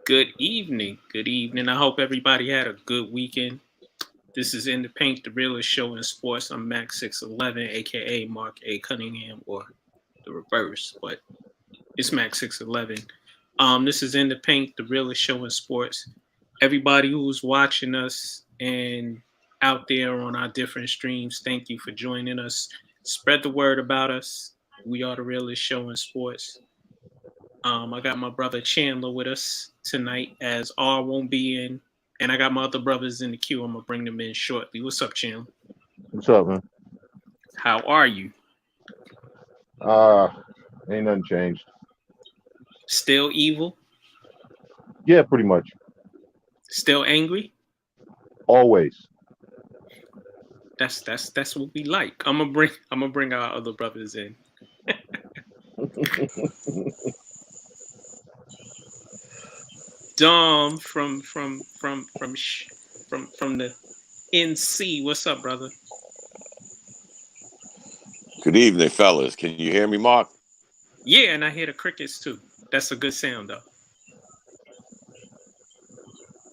Good evening. Good evening. I hope everybody had a good weekend. This is In the Paint, the realest show in sports. I'm Max 611, aka Mark A. Cunningham, or the reverse, but it's Max 611. This is In the Paint, the realest show in sports. Everybody who's watching us and out there on our different streams, thank you for joining us. Spread the word about us. We are the realest show in sports. I got my brother Chandler with us tonight as R won't be in. And I got my other brothers in the queue. I'm going to bring them in shortly. What's up, Chandler? What's up, man? How are you? Uh, Ain't nothing changed. Still evil? Yeah, pretty much. Still angry? Always. That's what we like. I'm gonna bring our other brothers in. Dom from the NC. What's up, brother? Good evening, fellas. Can you hear me, Mark? Yeah, and I hear the crickets too. That's a good sound, though.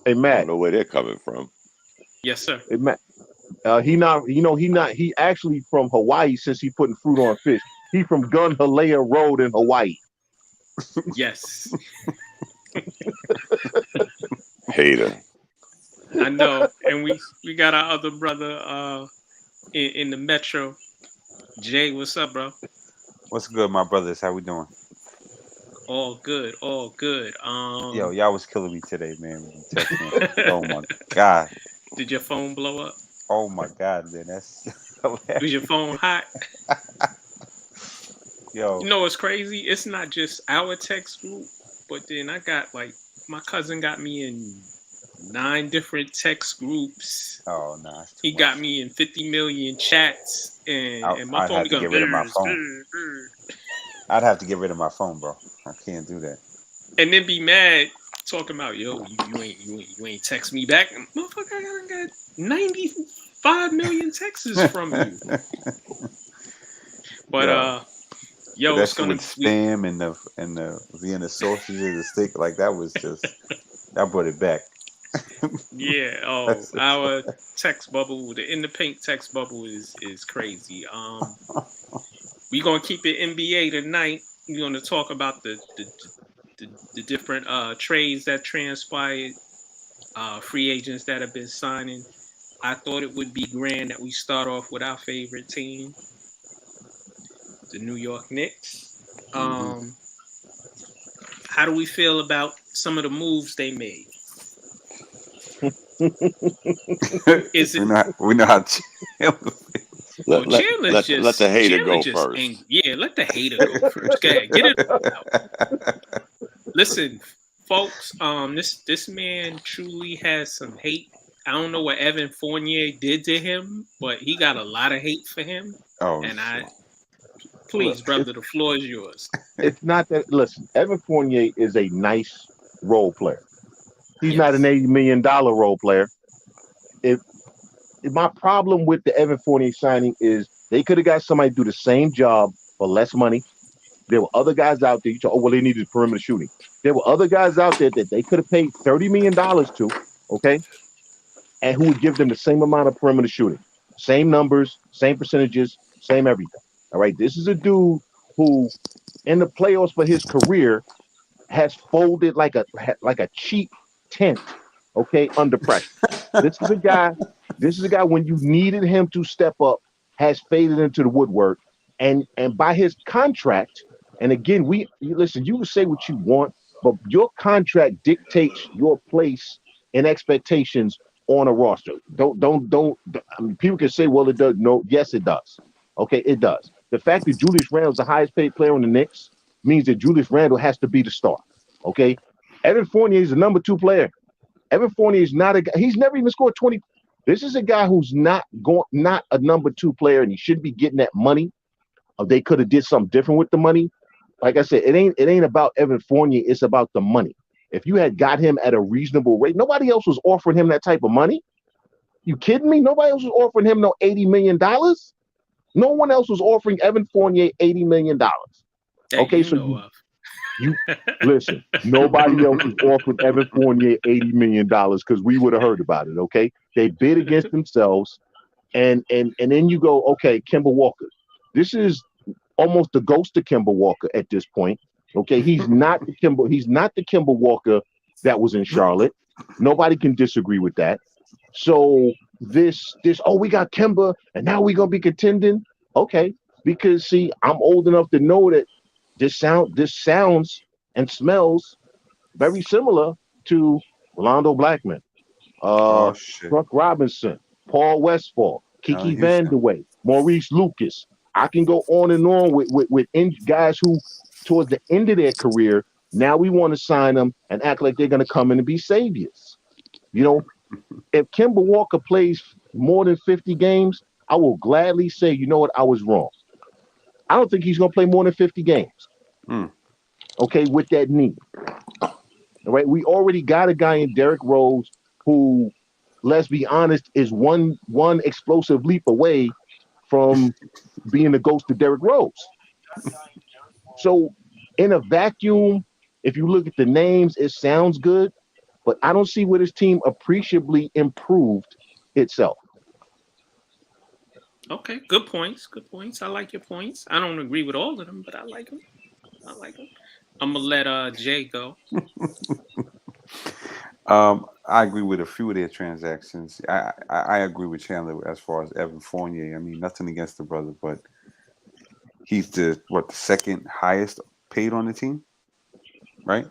Hey, I Matt. don't know where they're coming from. Yes, sir. Hey, Matt. He actually from Hawaii since he putting fruit on fish. He from Gun Halea Road in Hawaii. Yes, Hater. I know. And we got our other brother in the metro. Jay, what's up, bro? What's good, my brothers? How we doing? All good, all good. Yo, y'all was killing me today, man. When you text me. Oh my god. Did your phone blow up? Oh my god, man. That's Was your phone hot? Yo. You know what's crazy? It's not just our text group, but then I got like my cousin got me in 9 different text groups. Oh no. He got me in 50 million chats, and my I'd phone have be to going. get rid of my phone. I'd have to get rid of my phone, bro. I can't do that. And then be mad talking about you ain't text me back, motherfucker. I got 95 million texts from you. But But it's that shit gonna with spam and the being the sausages, the steak, like that was just that brought it back. yeah. Oh, our text bubble, the in the paint text bubble is crazy. We gonna keep it NBA tonight. We're gonna talk about the different trades that transpired, free agents that have been signing. I thought it would be grand that we start off with our favorite team, the New York Knicks. How do we feel about some of the moves they made? Is it? we know how Let the hater Chandler go just first. angry. Yeah, let the hater go first. Go ahead, get it out. Listen, folks. This man truly has some hate. I don't know what Evan Fournier did to him, but he got a lot of hate for him. Oh, And shit. please, brother, the floor is yours. It's not that. Listen, Evan Fournier is a nice role player. He's not an Yes. $80 million role player. My problem with the Evan Fournier signing is they could have got somebody to do the same job for less money. There were other guys out there. You talk, oh, well, they needed perimeter shooting. There were other guys out there that they could have paid $30 million to, okay, and who would give them the same amount of perimeter shooting, same numbers, same percentages, same everything. All right, this is a dude who, in the playoffs for his career, has folded like a cheap tent, okay, under pressure. This is a guy. This is a guy when you needed him to step up, has faded into the woodwork, and by his contract. And again, listen. You can say what you want, but your contract dictates your place and expectations on a roster. Don't. I mean, people can say, well, it does. No, yes, it does. Okay, it does. The fact that Julius Randle is the highest paid player on the Knicks means that Julius Randle has to be the star. Okay, Evan Fournier is the number 2 player. Evan Fournier is not a guy. He's never even scored 20. This is a guy who's not a number 2 player, and he shouldn't be getting that money. They could have did something different with the money. Like I said, it ain't about Evan Fournier. It's about the money. If you had got him at a reasonable rate, nobody else was offering him that type of money. You kidding me? Nobody else was offering him no $80 million. No one else was offering Evan Fournier $80 million. Okay, so You listen. Nobody else is offering Evan Fournier $80 million because we would have heard about it. Okay, they bid against themselves, and then you go, okay, Kemba Walker. This is almost the ghost of Kemba Walker at this point. Okay, he's not the Kemba. He's not the Kemba Walker that was in Charlotte. Nobody can disagree with that. So this oh, we got Kemba and now we gonna be contending. Okay, because see, I'm old enough to know that this sounds and smells very similar to Rolando Blackman, uh Oh shit. Truck Robinson, Paul Westphal, Allen Kiki Houston. Vandeweghe, Maurice Lucas. I can go on and on with guys who towards the end of their career, now we want to sign them and act like they're gonna come in and be saviors. You know, if Kemba Walker plays more than 50 games, I will gladly say, you know what, I was wrong. I don't think he's going to play more than 50 games. Mm. Okay, with that knee. All right, we already got a guy in Derrick Rose who, let's be honest, is one explosive leap away from being the ghost of Derrick Rose. So, in a vacuum, if you look at the names, it sounds good, but I don't see where this team appreciably improved itself. Okay, good points. Good points. I like your points. I don't agree with all of them, but I like them. I like them. I'm gonna let Jay go. I agree with a few of their transactions. I agree with Chandler as far as Evan Fournier. I mean, nothing against the brother, but he's the second highest paid on the team, right?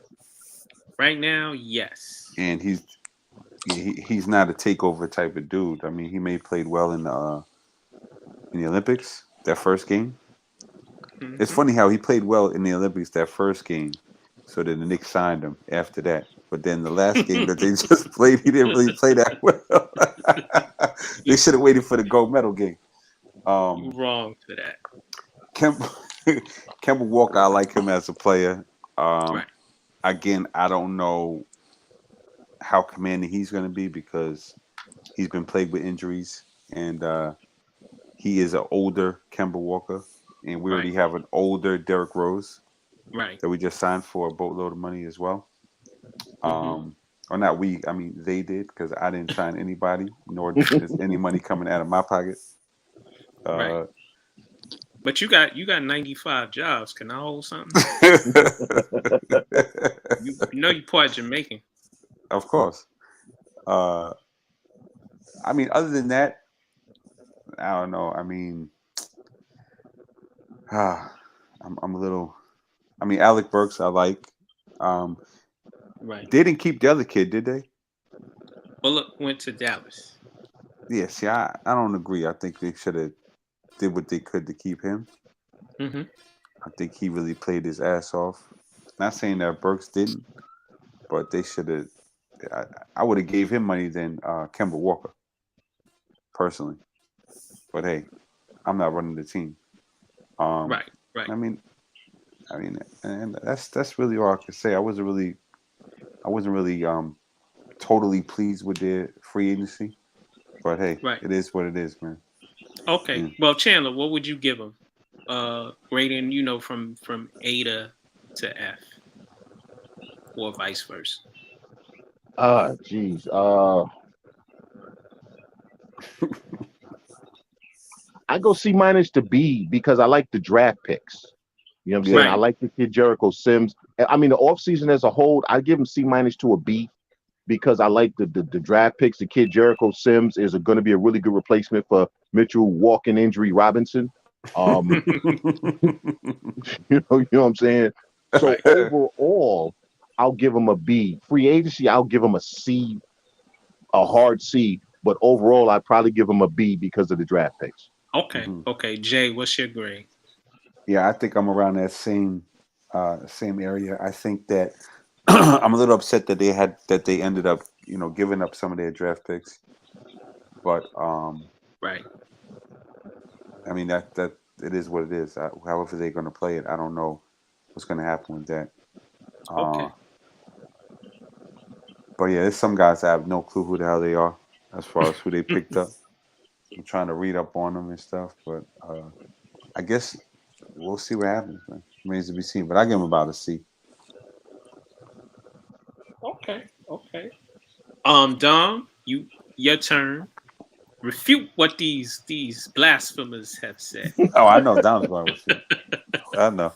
Right now, yes. And he's not a takeover type of dude. I mean, he may played well in the Olympics that first game. It's Mm-hmm. funny how he played well in the Olympics that first game, so that the Knicks signed him after that. But then the last game that they just played, he didn't really play that well. They should have waited for the gold medal game. You Um, wrong for that. Kemba, Kemba Walker, I like him as a player. Um, Right. Again, I don't know how commanding he's going to be because he's been plagued with injuries, and he is an older Kemba Walker, and we Right. already have an older Derrick Rose Right. that we just signed for a boatload of money as well. Mm-hmm. Um, or not we, I mean they did because I didn't sign anybody, nor is any money coming out of my pocket. Right. Uh, But you got 95 jobs. Can I hold something? You know you part Jamaican. of course. Uh, I mean, other than that, I don't know. I mean, I'm a little. I mean, Alec Burks, I like. Um, Right. they didn't keep the other kid, did they? Bullock went to Dallas. Yeah. See, I don't agree. I think they should have did what they could to keep him. Mm-hmm. I think he really played his ass off. Not saying that Burks didn't, but they should have. I, I would have gave him money than Kemba Walker personally. But hey, I'm not running the team. Um, Right. Right. I mean, and that's really all I could say. I wasn't really totally pleased with their free agency. But hey, Right. it is what it is, man. Okay. Yeah. Well, Chandler, what would you give him? Grading, from A to F, or vice versa. Geez. I go C minus to B because I like the draft picks. You know what I'm saying? Yeah. I Right. like the kid Jericho Sims. I mean, the offseason as a whole, I give him C minus to a B because I like the draft picks. The kid Jericho Sims is going to be a really good replacement for Mitchell walking injury Robinson. Um, you know what I'm saying? So Right. overall, I'll give him a B. Free agency, I'll give him a C, a hard C. But overall, I'd probably give him a B because of the draft picks. Okay. Mhm. Okay. Jay, what's your grade? Yeah, I think I'm around that same area. I think that I'm a little upset that they ended up, giving up some of their draft picks. But Right. I mean that it is what it is. However they're going to play it, I don't know what's going to happen with that. Uh, Okay. but yeah, there's some guys I have no clue who the hell they are as far as who they picked up. I'm trying to read up on them and stuff, but I guess we'll see what happens, man. Remains to be seen. But I give them about a C. Okay. Dom, your turn. Refute what these blasphemers have said. Oh, I know Dom's going to refute. I know.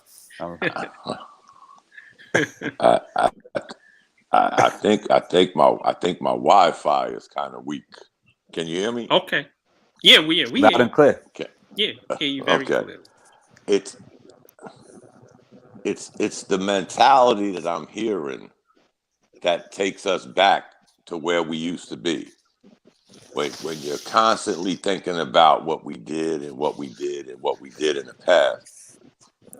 I, I, I think my Wi-Fi is kind of weak. Can you hear me? Okay. Yeah, we hear Loud you. and clear. Okay. Yeah, hear you very Okay. clearly. It's the mentality that I'm hearing that takes us back to where we used to be. When you're constantly thinking about what we did and what we did and what we did in the past,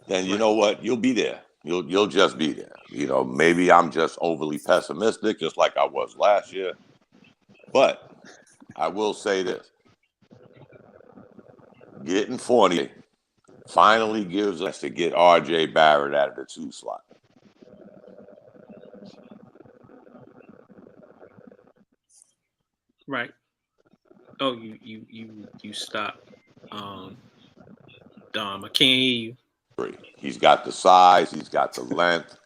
then you know what? You'll be there. You'll just be there. You know, maybe I'm just overly pessimistic, just like I was last year. But I will say this: getting Fournier finally gives us to get R.J. Barrett out of the 2 slot. Right. Oh, you stopped. Dom, I can't hear you. He's got the size. He's got the length.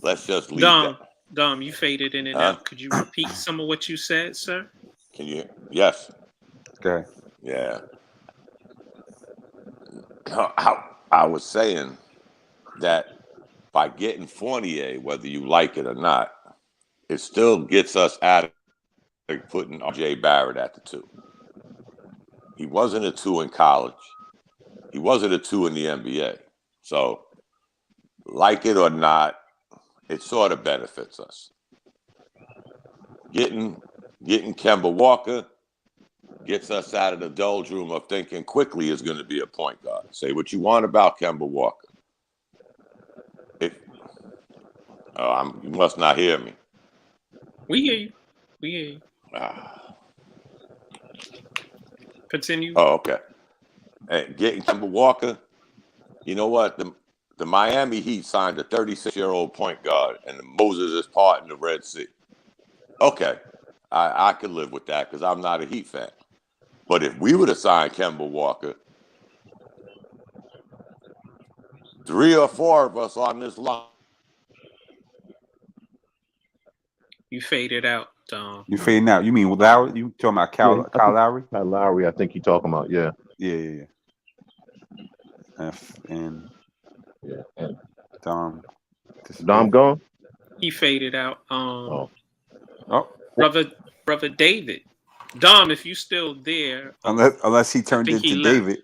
Let's just leave that. Dom, you faded in and out. Could you repeat some of what you said, sir? Can you? Yes. Okay. Yeah. I was saying that by getting Fournier, whether you like it or not, it still gets us out of putting R.J. Barrett at the 2. He wasn't a 2 in college. He wasn't a 2 in the NBA. So, like it or not, it sort of benefits us. Getting Kemba Walker gets us out of the doldrum of thinking quickly is going to be a point guard. Say what you want about Kemba Walker. You must not hear me. We hear you. Continue. Oh, okay. Hey, getting Kemba Walker, you know what? The Miami Heat signed a 36-year-old point guard, and Moses is part in the Red Sea. Okay, I could live with that because I'm not a Heat fan. But if we would have signed Kemba Walker, 3 or 4 of us on this line. You faded out, Dom. You fading out. You mean Lowry? You talking about Kyle Lowry? Kyle Lowry, I think you're talking about. Yeah. Yeah. And Dom gone? He faded out. Brother David. Dom, if you still there. Unless he turned into David.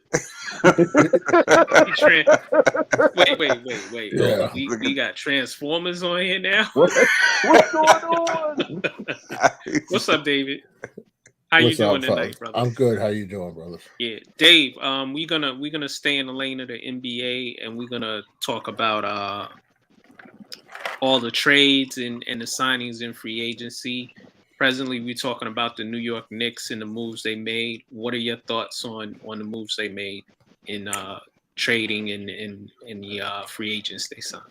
Wait. Yeah. We got Transformers on here now. What's going on? What's up, David? How you doing tonight, brother? I'm good. How you doing, brother? Yeah, Dave. We're gonna stay in the lane of the NBA, and we're gonna talk about all the trades and the signings in free agency. Presently, we're talking about the New York Knicks and the moves they made. What are your thoughts on the moves they made in trading and in the free agents they signed?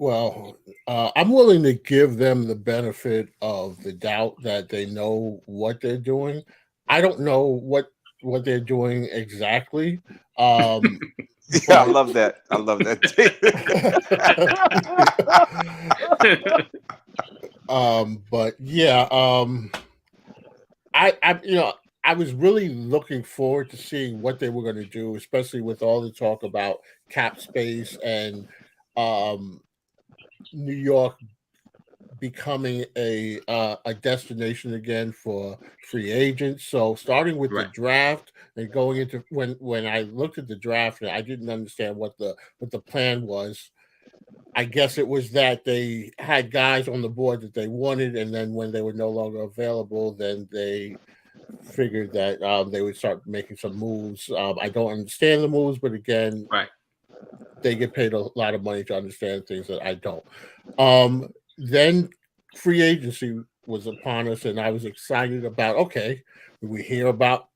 Well, I'm willing to give them the benefit of the doubt that they know what they're doing. I don't know what they're doing exactly. Yeah, I love that. But yeah, I was really looking forward to seeing what they were going to do, especially with all the talk about cap space and New York becoming a destination again for free agents. So starting with the draft and going into when I looked at the draft, I didn't understand what the plan was. I guess it was that they had guys on the board that they wanted, and then when they were no longer available, then they figured that they would start making some moves. I don't understand the moves, but again, they get paid a lot of money to understand things that I don't. Then free agency was upon us, and I was excited about, okay, we hear about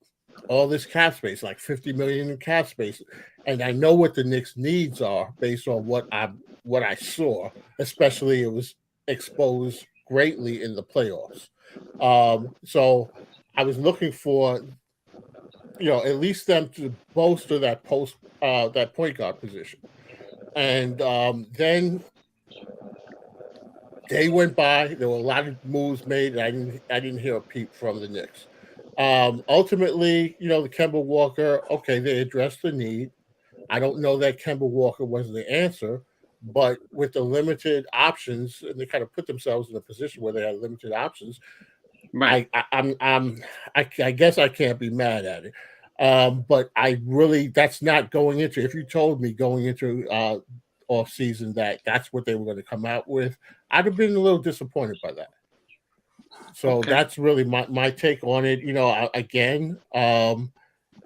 all this cap space, like $50 million in cap space, and I know what the Knicks' needs are based on what I saw. Especially, it was exposed greatly in the playoffs. So I was looking for, at least them to bolster that point guard position, and then Day went by. There were a lot of moves made. And I didn't hear a peep from the Knicks. Ultimately, the Kemba Walker. Okay, they addressed the need. I don't know that Kemba Walker was the answer, but with the limited options, and they kind of put themselves in a position where they had limited options. Right. I guess I can't be mad at it. But I really, that's not going into. If you told me going into off season that that's what they were going to come out with, I'd have been a little disappointed by that. So Okay. that's really my take on it. Again,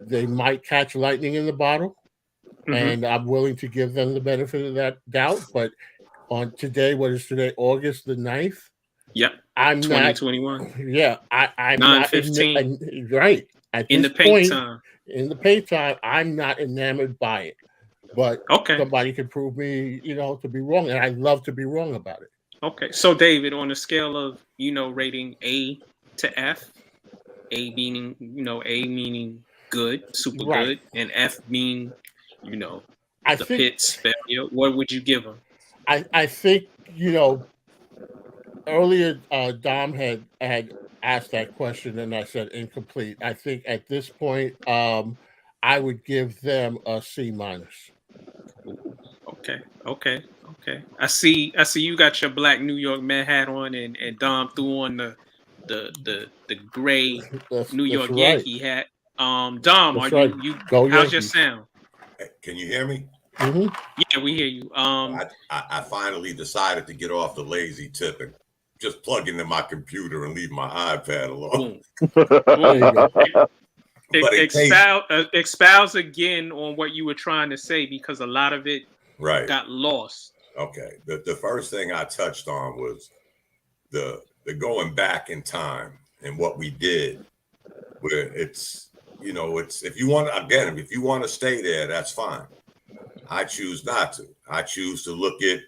they might catch lightning in the bottle, and I'm willing to give them the benefit of that doubt. But on today, what is today, August the 9th? Yep. I'm not. 2021. Yeah, I'm not 9:15 right at in this the paint point time. in the paint time. I'm not enamored by it, but Okay. somebody can prove me, to be wrong, and I'd love to be wrong about it. Okay. So David, on a scale of rating A to F, A meaning good, super Right. good, and F meaning I the think pits failure. What would you give them? I think earlier Dom had asked that question, and I said incomplete. I think at this point, I would give them a C minus. Okay. I see you got your black New York Met hat on, and Dom threw on the gray New That's York right. Yankee hat. Dom, are That's right. you Go how's your Yankees. sound? Can you hear me? Hmm. Yeah, we hear you. I finally decided to get off the lazy tip and just plug into my computer and leave my iPad alone. Boom. There you go. But in case, Expounds again on what you were trying to say, because a lot of it right. got lost. Okay. The first thing I touched on was the going back in time and what we did. Where it's if you want to stay there, that's fine. I choose not to. I choose to look at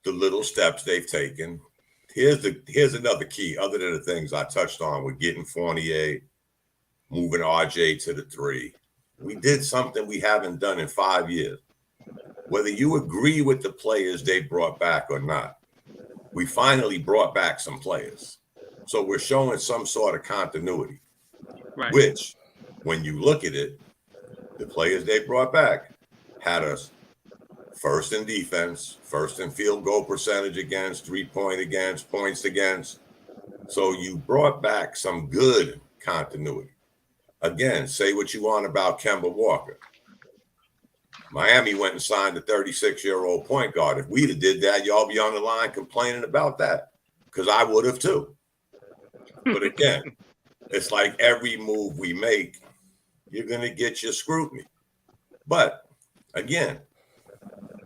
the little steps they've taken. Here's another key, other than the things I touched on with getting Fournier, moving RJ to the 3. We did something we haven't done in 5 years. Whether you agree with the players they brought back or not, we finally brought back some players. So we're showing some sort of continuity, Right. which, when you look at it, the players they brought back had us first in defense, first in field goal percentage against, 3-point against, points against. So you brought back some good continuity. Again, say what you want about Kemba Walker. Miami went and signed a 36-year-old point guard. If we'd have did that, y'all be on the line complaining about that, because I would have too. But again, it's like every move we make, you're going to get your scrutiny. But again,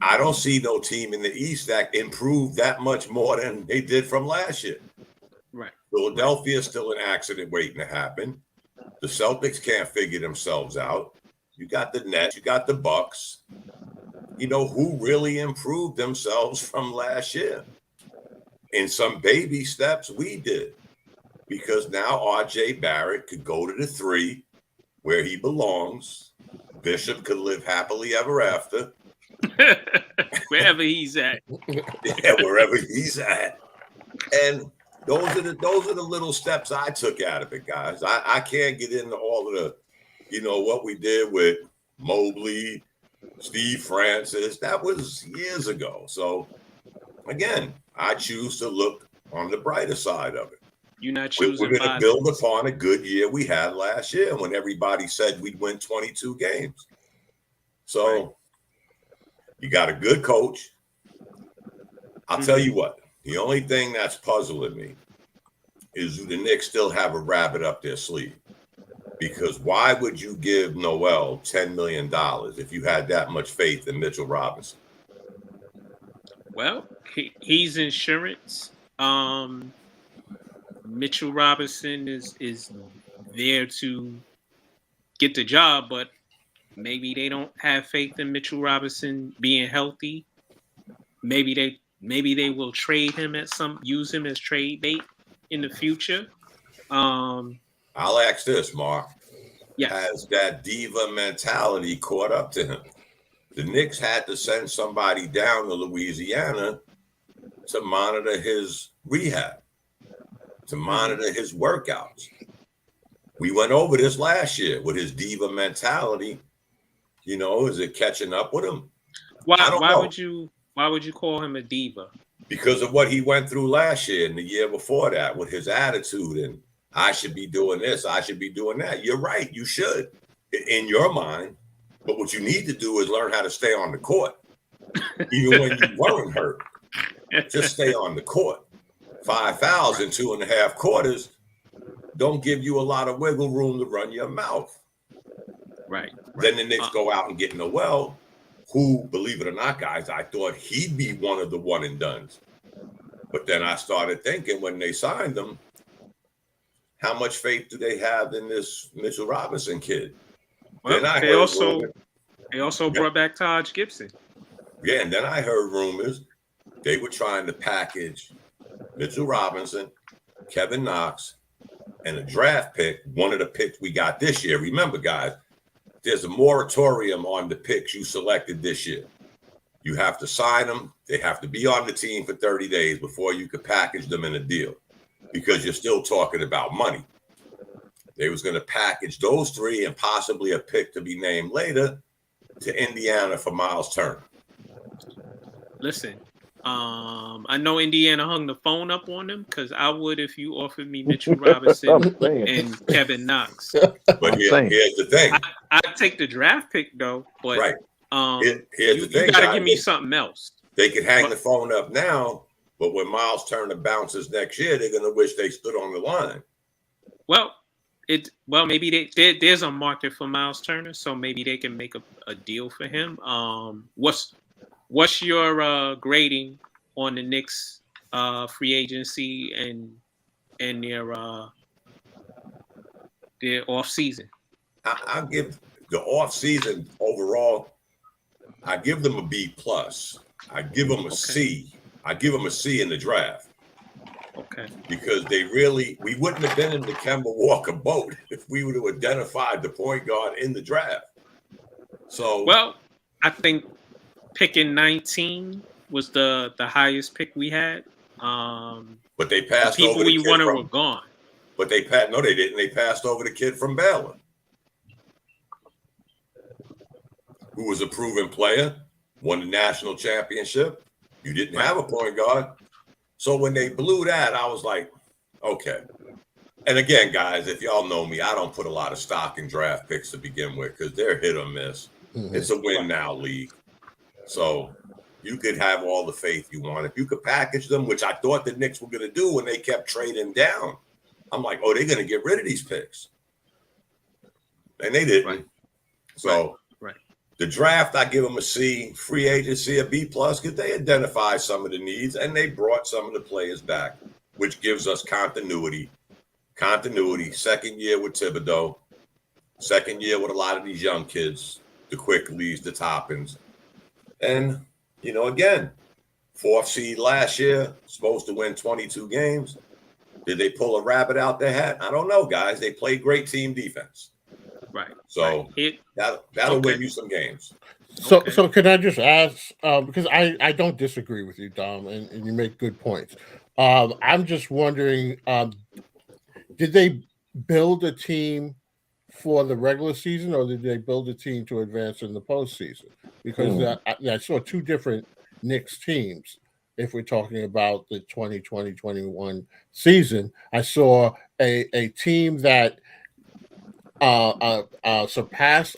I don't see no team in the East that improved that much more than they did from last year. Right. Philadelphia is still an accident waiting to happen. The Celtics can't figure themselves out. You got the Nets, you got the Bucks. Who really improved themselves from last year? In some baby steps, we did. Because now RJ Barrett could go to the 3 where he belongs. Bishop could live happily ever after. Wherever he's at. Yeah, wherever he's at. And those are the little steps I took out of it, guys. I can't get into all of the, what we did with Mobley, Steve Francis. That was years ago. So again, I choose to look on the brighter side of it. You're not choosing. We're going to build upon a good year we had last year when everybody said we'd win 22 games. So right. You got a good coach. I'll tell you what, the only thing that's puzzling me is do the Knicks still have a rabbit up their sleeve? Because why would you give Noel $10 million if you had that much faith in Mitchell Robinson? Well, he's insurance. Mitchell Robinson is there to get the job, but maybe they don't have faith in Mitchell Robinson being healthy. Maybe they will trade him use him as trade bait in the future. I'll ask this, Mark. Yes. Has that diva mentality caught up to him? The Knicks had to send somebody down to Louisiana to monitor his rehab, to monitor his workouts. We went over this last year with his diva mentality. You know, is it catching up with him? I don't know. Why would you call him a diva? Because of what he went through last year and the year before that with his attitude and I should be doing this, I should be doing that. You're right, you should in your mind. But what you need to do is learn how to stay on the court. Even when you weren't hurt, just stay on the court. 5 fouls in 2.5 quarters don't give you a lot of wiggle room to run your mouth. Right. Then the Knicks go out and get Noel, who, believe it or not, guys, I thought he'd be one of the one and dones. But then I started thinking when they signed him, how much faith do they have in this Mitchell Robinson kid? Well, they also brought back Taj Gibson. Yeah, and then I heard rumors they were trying to package Mitchell Robinson, Kevin Knox, and a draft pick, one of the picks we got this year. Remember, guys, there's a moratorium on the picks you selected this year. You have to sign them. They have to be on the team for 30 days before you could package them in a deal because you're still talking about money. They was going to package those 3 and possibly a pick to be named later to Indiana for Miles Turner. Listen, I know Indiana hung the phone up on them because I would if you offered me Mitchell Robinson and Kevin Knox. But here's the thing. I'd take the draft pick though, but right. Here's the thing. You got to give me something else. They can hang the phone up now, but when Miles Turner bounces next year, they're going to wish they stood on the line. Well, maybe there's a market for Miles Turner, so maybe they can make a deal for him. What's your grading on the Knicks free agency and their off season? I'll give the off season overall. I give them a B plus. I give them a C. I give them a C in the draft. Okay. Because we wouldn't have been in the Kemba Walker boat if we would have identified the point guard in the draft. So well, I think picking 19 was the highest pick we had. But they passed people over the we kid wanted were gone. But they didn't. They passed over the kid from Baylor, who was a proven player, won the national championship. You didn't have a point guard. So when they blew that, I was like, okay. And again, guys, if y'all know me, I don't put a lot of stock in draft picks to begin with because they're hit or miss. Mm-hmm. It's a win now league. So you could have all the faith you want. If you could package them, which I thought the Knicks were going to do when they kept trading down, I'm like, oh, they're going to get rid of these picks. And they didn't. Right. So the draft, I give them a C. Free agency, a B plus, because they identified some of the needs and they brought some of the players back, which gives us continuity. Second year with Thibodeau. Second year with a lot of these young kids, the Quickleys, the Toppins. And, again, 4th seed last year, supposed to win 22 games. Did they pull a rabbit out their hat? I don't know, guys. They played great team defense. Right. So that'll win you some games. So can I just ask, because I don't disagree with you, Dom, and you make good points. I'm just wondering, did they build a team for the regular season or did they build a team to advance in the postseason? Because I saw 2 different Knicks teams. If we're talking about the 2020-21 season, I saw a team that surpassed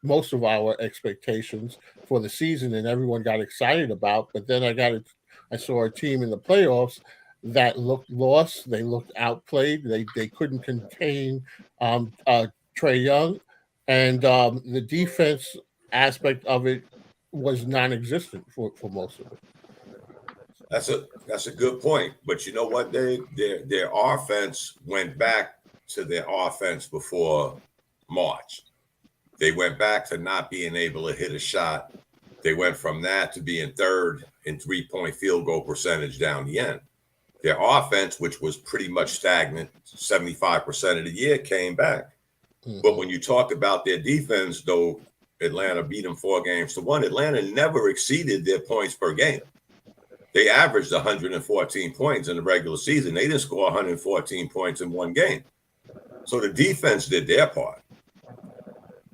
most of our expectations for the season, and everyone got excited about. But then I saw a team in the playoffs that looked lost. They looked outplayed. They couldn't contain Trae Young, and the defense aspect of it was non-existent for most of it. That's a good point. But you know what? Their offense went back to their offense before March. They went back to not being able to hit a shot. They went from that to being 3rd in 3-point field goal percentage down the end. Their offense, which was pretty much stagnant 75% of the year, came back. Mm-hmm. But when you talk about their defense, though, Atlanta beat them 4-1. Atlanta never exceeded their points per game. They averaged 114 points in the regular season. They didn't score 114 points in one game. So the defense did their part.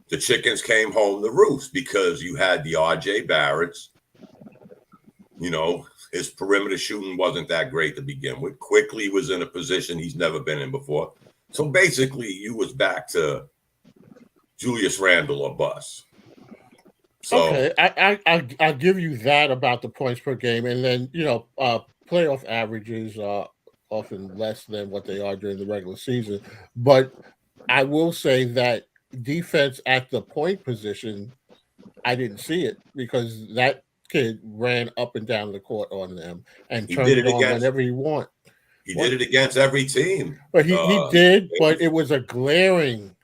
The chickens came home to roost because you had the R.J. Barretts. You know, his perimeter shooting wasn't that great to begin with. Quickly was in a position he's never been in before. So basically, you was back to Julius Randle or bust. So, okay, I'll give you that about the points per game, and then playoff averages are often less than what they are during the regular season. But I will say that defense at the point position, I didn't see it because that kid ran up and down the court on them and he turned did it it on against whenever he wanted. he did it against every team. But he did, but it was a glaring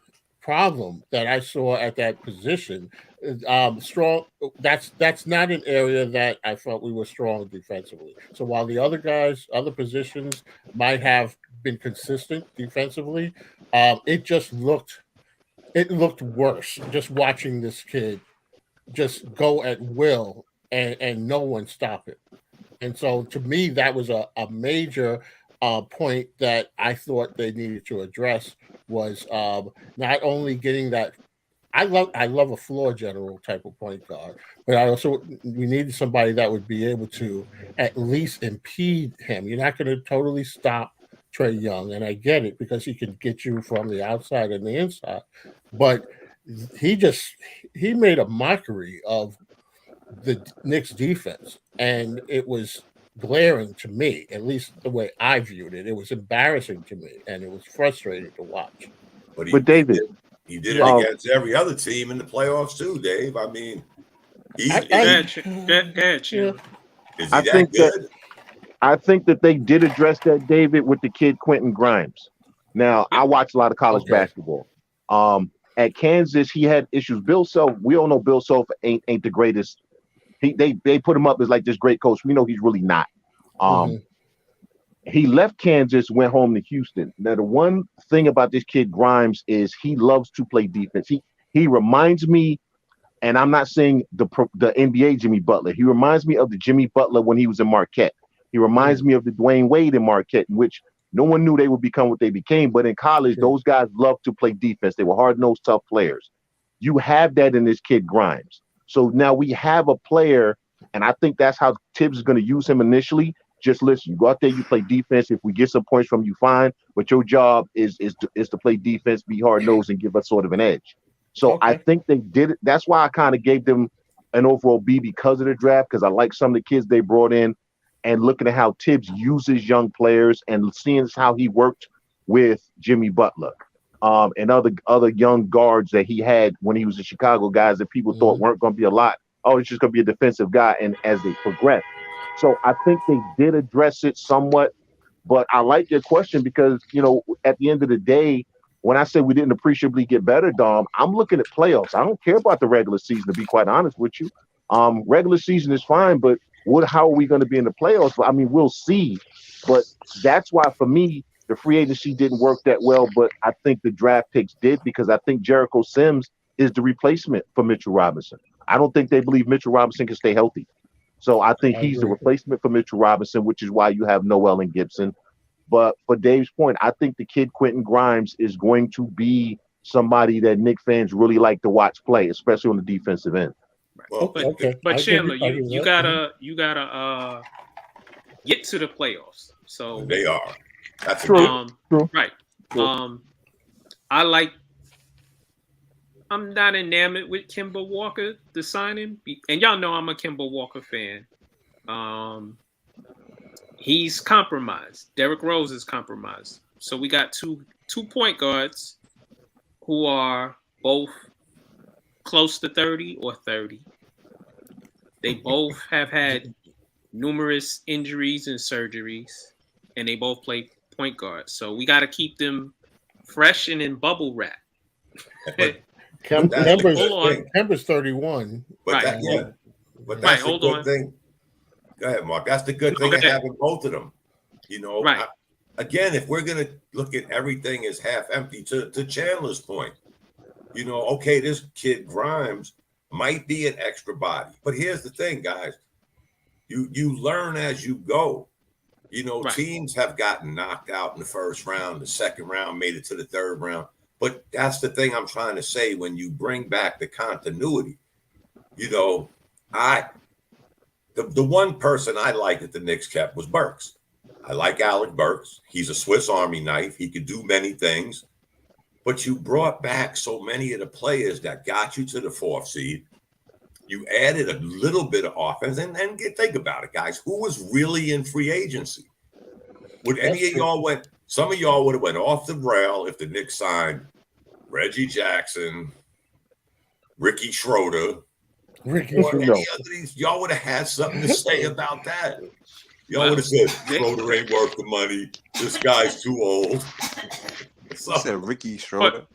problem that I saw at that position. Strong. That's not an area that I felt we were strong defensively. So while the other guys, other positions might have been consistent defensively, it looked worse. Just watching this kid just go at will and no one stop it. And so to me, that was a major point that I thought they needed to address was not only getting that. I love a floor general type of point guard, but we needed somebody that would be able to at least impede him. You're not going to totally stop Trey Young, and I get it because he can get you from the outside and the inside, but he just he made a mockery of the Knicks defense, and it was glaring to me, at least the way I viewed it. It was embarrassing to me, and it was frustrating to watch. But David, he did it against every other team in the playoffs too, Dave. I mean, is he that good? I think that they did address that, David, with the kid Quentin Grimes. Now, I watch a lot of college basketball. At Kansas, he had issues. Bill Self, we all know Bill Self ain't the greatest. They put him up as like this great coach. We know he's really not. He left Kansas, went home to Houston. Now, the one thing about this kid Grimes is he loves to play defense. He reminds me, and I'm not saying the NBA Jimmy Butler. He reminds me of the Jimmy Butler when he was in Marquette. He reminds me of the Dwayne Wade in Marquette, in which no one knew they would become what they became. But in college, those guys loved to play defense. They were hard-nosed, tough players. You have that in this kid Grimes. So now we have a player, and I think that's how Tibbs is going to use him initially. Just listen, you go out there, you play defense. If we get some points from you, fine. But your job is to play defense, be hard-nosed, and give us sort of an edge. So I think they did it. That's why I kind of gave them an overall B because of the draft, because I like some of the kids they brought in and looking at how Tibbs uses young players and seeing how he worked with Jimmy Butler and other young guards that he had when he was in Chicago, guys that people thought weren't going to be a lot. Oh, it's just going to be a defensive guy. And as they progress. So I think they did address it somewhat, but I like your question because, at the end of the day, when I say we didn't appreciably get better, Dom, I'm looking at playoffs. I don't care about the regular season, to be quite honest with you. Regular season is fine, but how are we going to be in the playoffs? I mean, we'll see. But that's why, for me, the free agency didn't work that well, but I think the draft picks did because I think Jericho Sims is the replacement for Mitchell Robinson. I don't think they believe Mitchell Robinson can stay healthy. So I think he's the replacement for Mitchell Robinson, which is why you have Noel and Gibson. But for Dave's point, I think the kid Quentin Grimes is going to be somebody that Knicks fans really like to watch play, especially on the defensive end. Well, but Chandler, you gotta get to the playoffs. So they are. That's true. Right. True. I'm not enamored with Kemba Walker, the signing, and y'all know I'm a Kemba Walker fan. He's compromised. Derrick Rose is compromised. So we got two point guards who are both close to 30 or 30. They both have had numerous injuries and surgeries, and they both play point guard. So we got to keep them fresh and in bubble wrap. Kemba's 31. But that's the good thing. Go ahead, Mark. That's the good thing of having both of them. Again, if we're going to look at everything as half empty, to Chandler's point, okay, this kid Grimes might be an extra body. But here's the thing, guys. You learn as you go. You know, Right. teams have gotten knocked out in the first round, the second round, made it to the third round. But that's the thing I'm trying to say. When you bring back the continuity, you know, the one person I liked that the Knicks kept was Burks. I like Alec Burks. He's a Swiss Army knife. He could do many things. But you brought back so many of the players that got you to the 4th seed. You added a little bit of offense. And think about it, guys. Who was really in free agency? Would any of y'all went? Some of y'all would have went off the rail if the Knicks signed Reggie Jackson, Ricky Schroeder, or any of these. Y'all would have had something to say about that. Y'all would have said Schroeder ain't worth the money. This guy's too old. So, said Ricky Schroeder.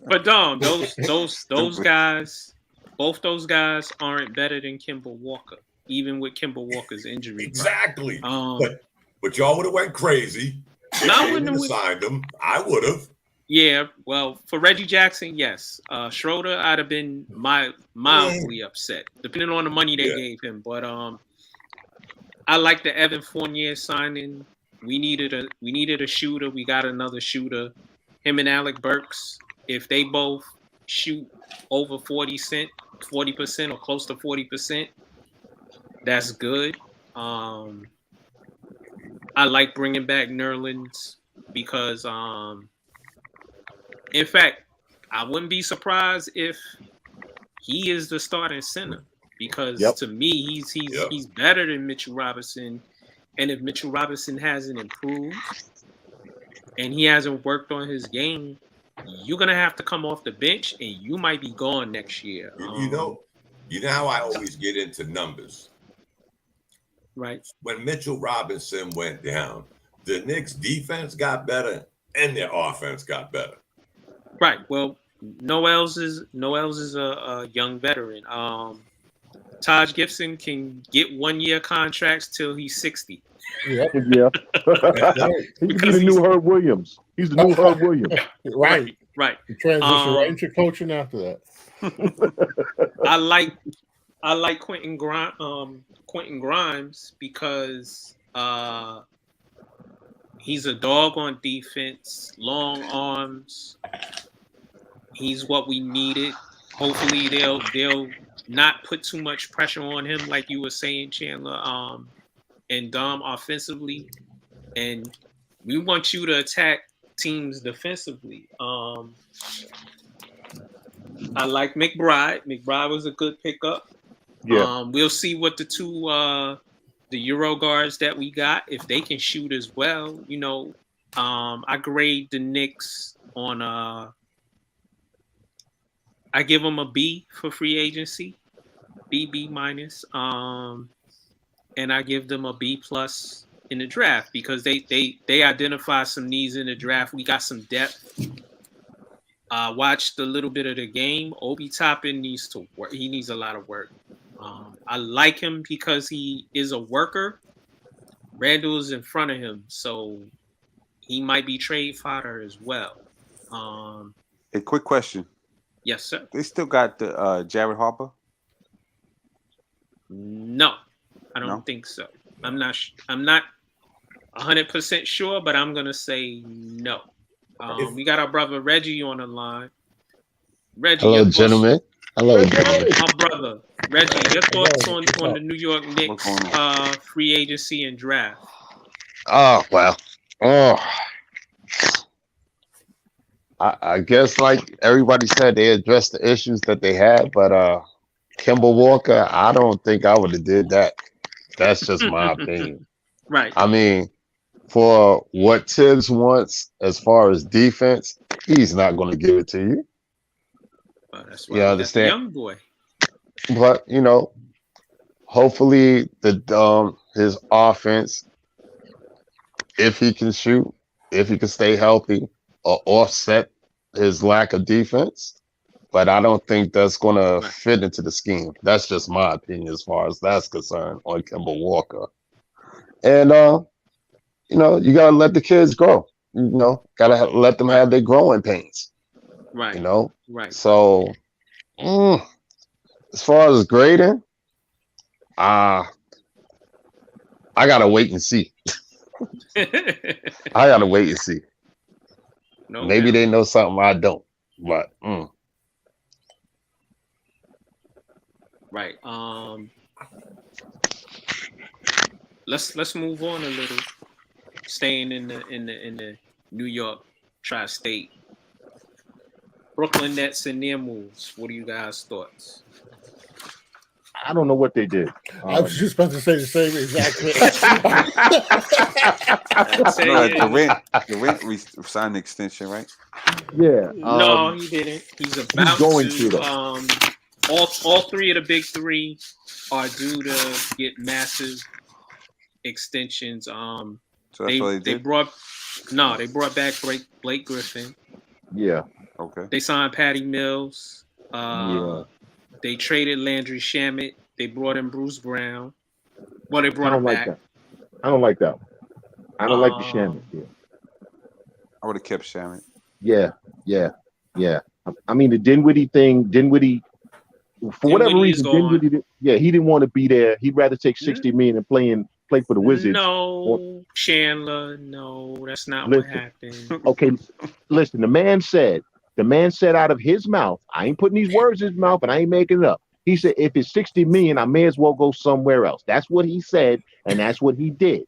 But Dom, those guys, both those guys aren't better than Kemba Walker, even with Kemba Walker's injury. Exactly. But y'all would have went crazy. I wouldn't have signed him. I would have. Yeah, well, for Reggie Jackson, yes. Schroeder, I'd have been mildly upset, depending on the money they gave him. But I like the Evan Fournier signing. We needed a shooter. We got another shooter. Him and Alec Burks. If they both shoot over 40% or close to 40%, that's good. I like bringing back Nerlens because, in fact, I wouldn't be surprised if he is the starting center because to me, he's better than Mitchell Robinson. And if Mitchell Robinson hasn't improved and he hasn't worked on his game, you're going to have to come off the bench and you might be gone next year. You know how I always get into numbers. Right. When Mitchell Robinson went down, the Knicks defense got better and their offense got better. Right. Well, Noel's is a young veteran. Taj Gibson can get 1-year contracts till he's 60. Yeah. He can be the new Herb Williams. He's the new Herb Williams. Right. He transition right into coaching after that. I like Quentin Grimes because he's a dog on defense, long arms. He's what we needed. Hopefully they'll not put too much pressure on him, like you were saying, Chandler, and Dom offensively. And we want you to attack teams defensively. I like McBride. McBride was a good pickup. Yeah. We'll see what the two the Euro guards that we got, if they can shoot as well. You know, I grade the Knicks on I give them a B for free agency, B minus, and I give them a B plus in the draft because they identify some needs in the draft. We got some depth. Watched a little bit of the game. Obi Toppin needs to work. He needs a lot of work. I like him because he is a worker. Randall's in front of him, so he might be trade fodder as well. A quick question. Yes, sir. They still got the Jared Harper? No, I don't think so. I'm not 100% sure, but I'm gonna say no. We got our brother Reggie on the line. Reggie, hello, gentlemen. Hello, gentlemen. My brother Reggie, your thoughts on the New York Knicks free agency and draft? Oh well. I guess like everybody said, they addressed the issues that they had, but Kemba Walker, I don't think I would have did that. That's just my opinion. Right. I mean, for what Tibbs wants as far as defense, he's not going to give it to you. Well, that's why you understand, young boy. But you know, hopefully his offense, if he can shoot, if he can stay healthy, or offset his lack of defense. But I don't think that's going to fit into the scheme. That's just my opinion as far as that's concerned on Kemba Walker. And you know, you gotta let the kids grow. You know, gotta let them have their growing pains. Right. You know. Right. So, as far as grading, I gotta wait and see. I gotta wait and see. No Maybe doubt. they know something I don't. But Right. Let's move on a little. Staying in the New York tri-state. Brooklyn Nets and their moves. What are you guys' thoughts? I don't know what they did. I was just about to say the same exact thing. Durant signed an extension, right? Yeah. No, he didn't. He's about going to. to, All three of the big three are due to get massive extensions. So that's what they did? brought back Blake Griffin. Yeah. Okay. They signed Patty Mills. Yeah. They traded Landry Shamet. They brought in Bruce Brown. Well, they brought I him don't like back. that. I don't like that. I don't like the Shaman. Yeah. I would have kept Shaman. Yeah. I mean, the Dinwiddie thing, for whatever Dinwiddie is reason, gone. Dinwiddie, he didn't want to be there. He'd rather take $60 million and play for the Wizards. No, Chandler. No, that's not Listen. what happened. Okay, listen. The man said out of his mouth. I ain't putting these words in his mouth, and I ain't making it up. He said, if it's $60 million, I may as well go somewhere else. That's what he said, and that's what he did.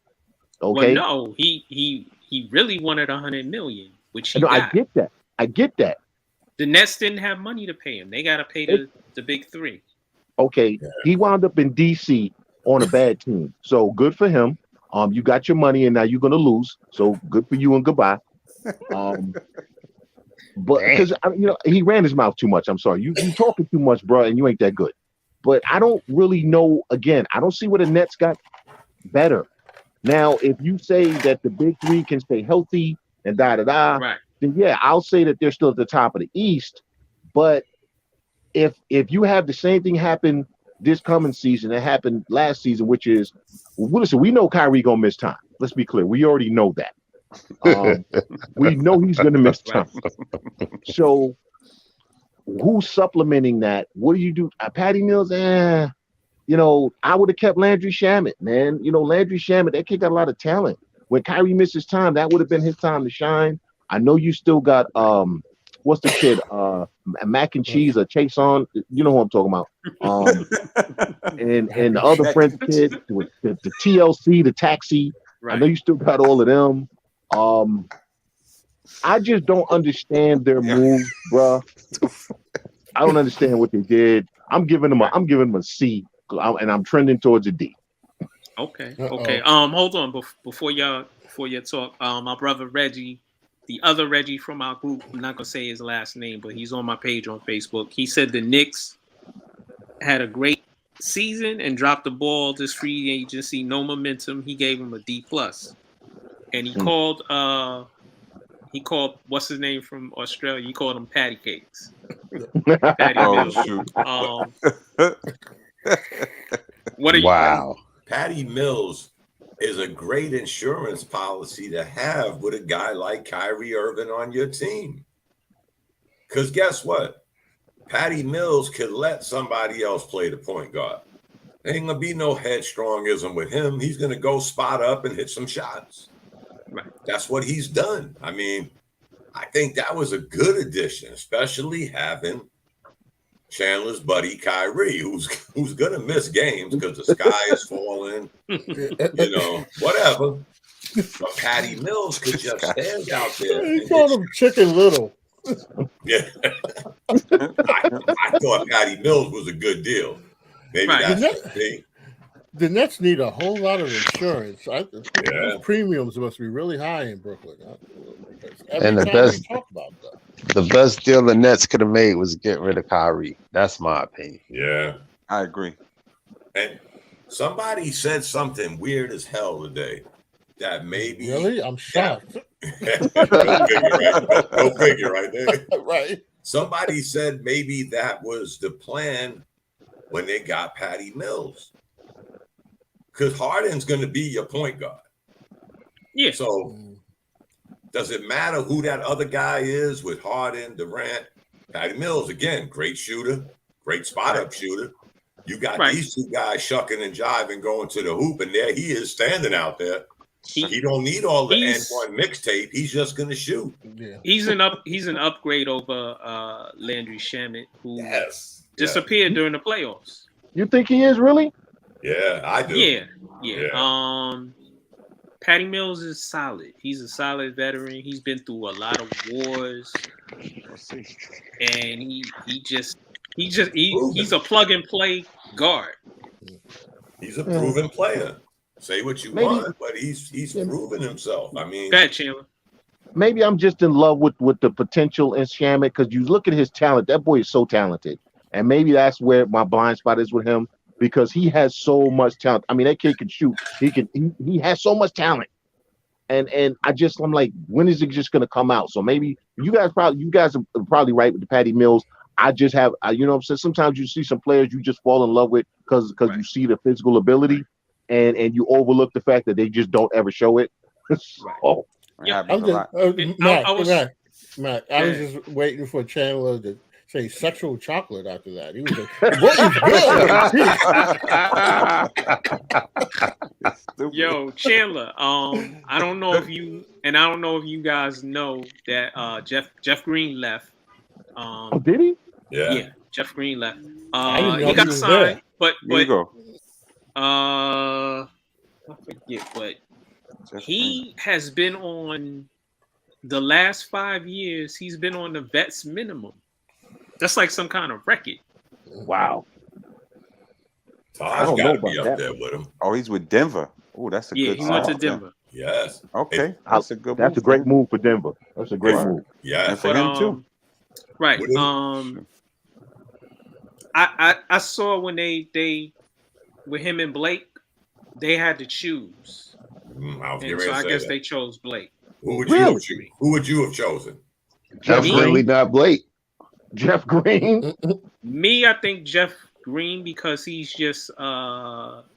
Okay. Well, no, he really wanted $100 million, which he No, got. I get that. The Nets didn't have money to pay him. They got to pay the big three. Okay, he wound up in DC on a bad team. So good for him. You got your money, and now you're gonna lose. So good for you and goodbye. But because he ran his mouth too much. I'm sorry, you talking too much, bro, and you ain't that good. But I don't really know. Again, I don't see where the Nets got better. Now, if you say that the big three can stay healthy and Right. then yeah, I'll say that they're still at the top of the East. But if you have the same thing happen this coming season that happened last season, which is, listen, we know Kyrie gonna miss time. Let's be clear, we already know that. We know he's gonna miss time. So who's supplementing that? What do you do? Patty Mills, I would have kept Landry Shamet, man. Landry Shamet, that kid got a lot of talent. When Kyrie misses time, that would have been his time to shine. I know you still got what's the kid? Mac and Cheese or Chase on. You know who I'm talking about. And the other French kid with the TLC, the Taxi. Right. I know you still got all of them. I just don't understand their moves, bro. I don't understand what they did. I'm giving them a C, and I'm trending towards a D. Okay. Hold on before you talk. My brother Reggie, the other Reggie from our group, I'm not gonna say his last name, but he's on my page on Facebook. He said the Knicks had a great season and dropped the ball this free agency, no momentum. He gave him a D+, and he called what's his name from Australia? He called him Patty Cakes. Patty Mills. Shoot. What are you? Wow. Patty Mills is a great insurance policy to have with a guy like Kyrie Irving on your team. Because guess what? Patty Mills could let somebody else play the point guard. There ain't going to be no headstrongism with him. He's going to go spot up and hit some shots. Right. That's what he's done. I mean, I think that was a good addition, especially having Chandler's buddy Kyrie, who's gonna miss games because the sky is falling, whatever. But Patty Mills could just stand out there. He called him Chicken Little. Yeah, I thought Patty Mills was a good deal. Maybe that's the thing. The Nets need a whole lot of insurance. Those premiums must be really high in Brooklyn. And the best deal the Nets could have made was get rid of Kyrie. That's my opinion. Yeah, I agree. And somebody said something weird as hell today that maybe really, I'm shocked. Go figure, right there. Right. Somebody said maybe that was the plan when they got Patty Mills. Because Harden's going to be your point guard. Yeah. So does it matter who that other guy is with Harden, Durant? Patty Mills, again, great shooter, great spot-up shooter. You got these two guys shucking and jiving, going to the hoop, and there he is standing out there. He don't need all the N1 mixtape. He's just gonna shoot. Yeah. He's an upgrade over Landry Shamet, who disappeared during the playoffs. You think he is really? Yeah, I do. Yeah. Patty Mills is solid. He's a solid veteran. He's been through a lot of wars, and he's a plug and play guard. He's a proven player. Say what you want, but he's proven himself. I mean, go ahead, Chandler. Maybe I'm just in love with the potential in Shamet, because you look at his talent. That boy is so talented, and maybe that's where my blind spot is with him, because he has so much talent. I mean, that kid can shoot. He has so much talent, and I'm like, when is it just gonna come out? So maybe you guys are probably right with the Patty Mills. I just have, you know what I'm saying? Sometimes you see some players you just fall in love with because you see the physical ability, and you overlook the fact that they just don't ever show it. So, Matt, I was just waiting for Chandler to say sexual chocolate after that. He was like, good. Yo, Chandler, I don't know if you guys know that Jeff Green left. Did he? Yeah, Jeff Green left. He got signed, but I forget, but he has been on the last 5 years. He's been on the vets minimum. That's like some kind of record. Wow. Taj got to be up there with him. Oh, he's with Denver. Oh, that's a good. He went to Denver. Yes. Okay, that's a good. That's a great move for Denver. That's a great move. Yeah, and for him too. Right. I saw when they with him and Blake, they had to choose. I guess they chose Blake. Who would you have chosen? Jeff Green, not Blake. Jeff Green. Me, I think Jeff Green, because he's just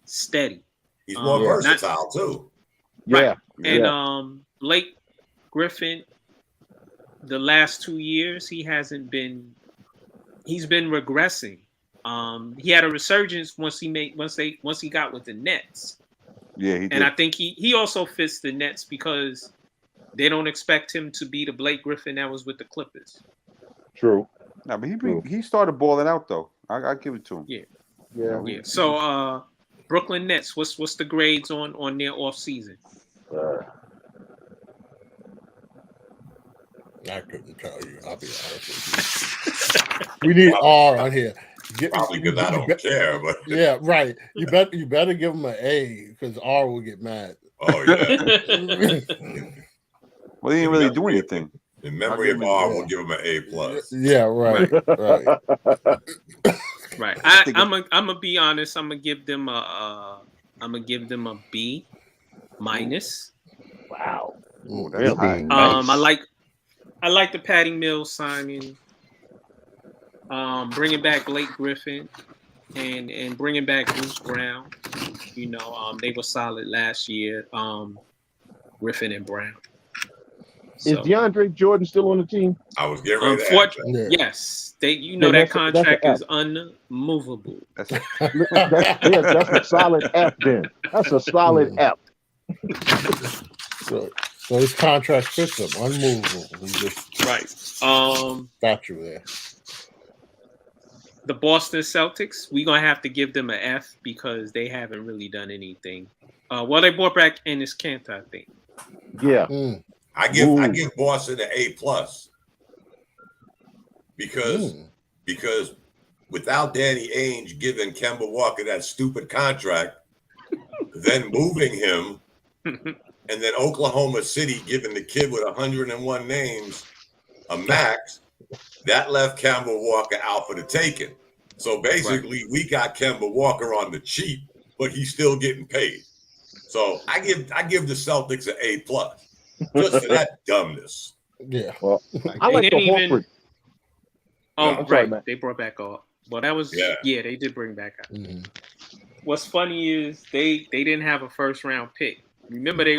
steady. He's more versatile too. Right. Yeah. And Blake Griffin, the last 2 years, he's been regressing. He had a resurgence once he got with the Nets. Yeah, he did. And I think he also fits the Nets because they don't expect him to be the Blake Griffin that was with the Clippers. True. No, but he started balling out though. I give it to him. Yeah. So Brooklyn Nets, what's the grades on their off season? I couldn't tell you. I'll be honest with you. We need R on here. Probably because I don't care, but yeah, right. You better give him an A because R will get mad. Oh yeah. Well, he didn't really do anything. In memory of R, we'll give him an A+. Yeah, right. Right. I'm gonna be honest. I'm gonna give them a B-. Wow. Ooh, that's high. Nice. I like the Patty Mills signing. Bringing back Blake Griffin and bringing back Bruce Brown. You know, they were solid last year. Griffin and Brown. Is DeAndre Jordan still on the team? I was getting ready to ask that. Yes. That contract is unmovable. That's a solid F then. That's a solid F. So his contract fits him, unmovable. Right. Got you there. The Boston Celtics, we're gonna have to give them an F because they haven't really done anything. Well, they brought back Enes Kanter, I think. Yeah. I give Boston an A+ because without Danny Ainge giving Kemba Walker that stupid contract, then moving him, and then Oklahoma City giving the kid with 101 names a max, that left Kemba Walker out for the taking. So basically, we got Kemba Walker on the cheap, but he's still getting paid. So I give the Celtics an A+. Just for that dumbness. Yeah. Well, I like the Horford. Right. They brought back all. Well, that was they did bring back out. Mm-hmm. What's funny is they didn't have a first round pick. Remember they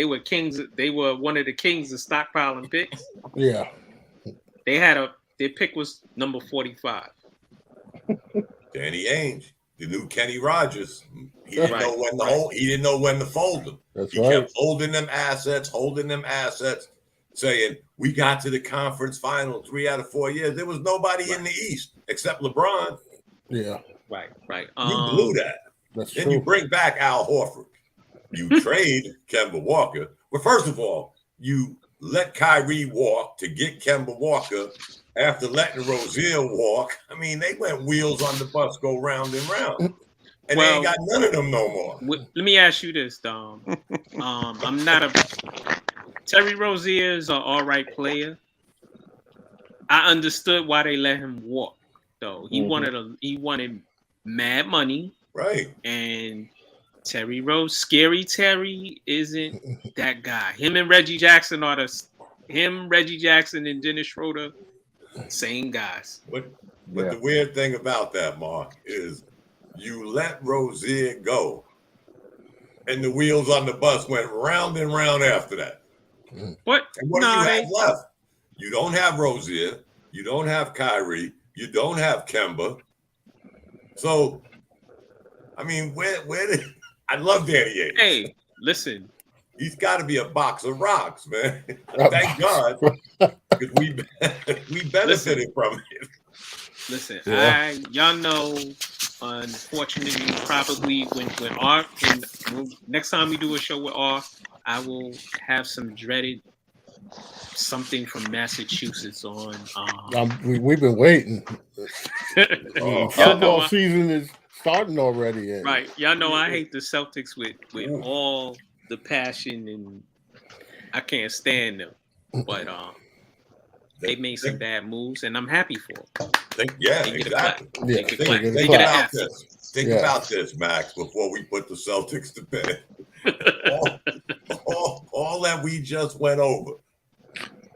were kings. They were one of the kings of stockpiling picks. Yeah. Their pick was number 45. Danny Ainge. the new Kenny Rogers. He didn't know when to hold. He didn't know when to fold them. That's he kept holding them assets, saying we got to the conference final 3 out of 4 years. There was nobody in the East except LeBron. Yeah. Right. You blew that. That's then true. you bring back Al Horford. You trade Kemba Walker. Well, first of all, you let Kyrie walk to get Kemba Walker after letting Rozier walk. I mean, they went wheels on the bus go round and round. And they ain't got none of them no more. Let me ask you this, Dom. I'm not a Terry Rozier is an all right player. I understood why they let him walk, though. He wanted mad money. Right. And Scary Terry isn't that guy. Him and Reggie Jackson Reggie Jackson and Dennis Schroeder, same guys. But the weird thing about that, Mark, is you let Rozier go, and the wheels on the bus went round and round after that. What? And what do you have left? You don't have Rozier. You don't have Kyrie. You don't have Kemba. So, I mean, where did I love Danny Ainge? Hey, listen. He's got to be a box of rocks, man. Thank God, because we benefited from it. Listen, y'all know, unfortunately, probably when next time we do a show with R, I will have some dreaded something from Massachusetts on. We've been waiting. Y'all know season is starting already. Right. Y'all know I hate the Celtics with all the passion, and I can't stand them. But they made some bad moves, and I'm happy for them. Exactly. Think about this, Max, before we put the Celtics to bed. all that we just went over.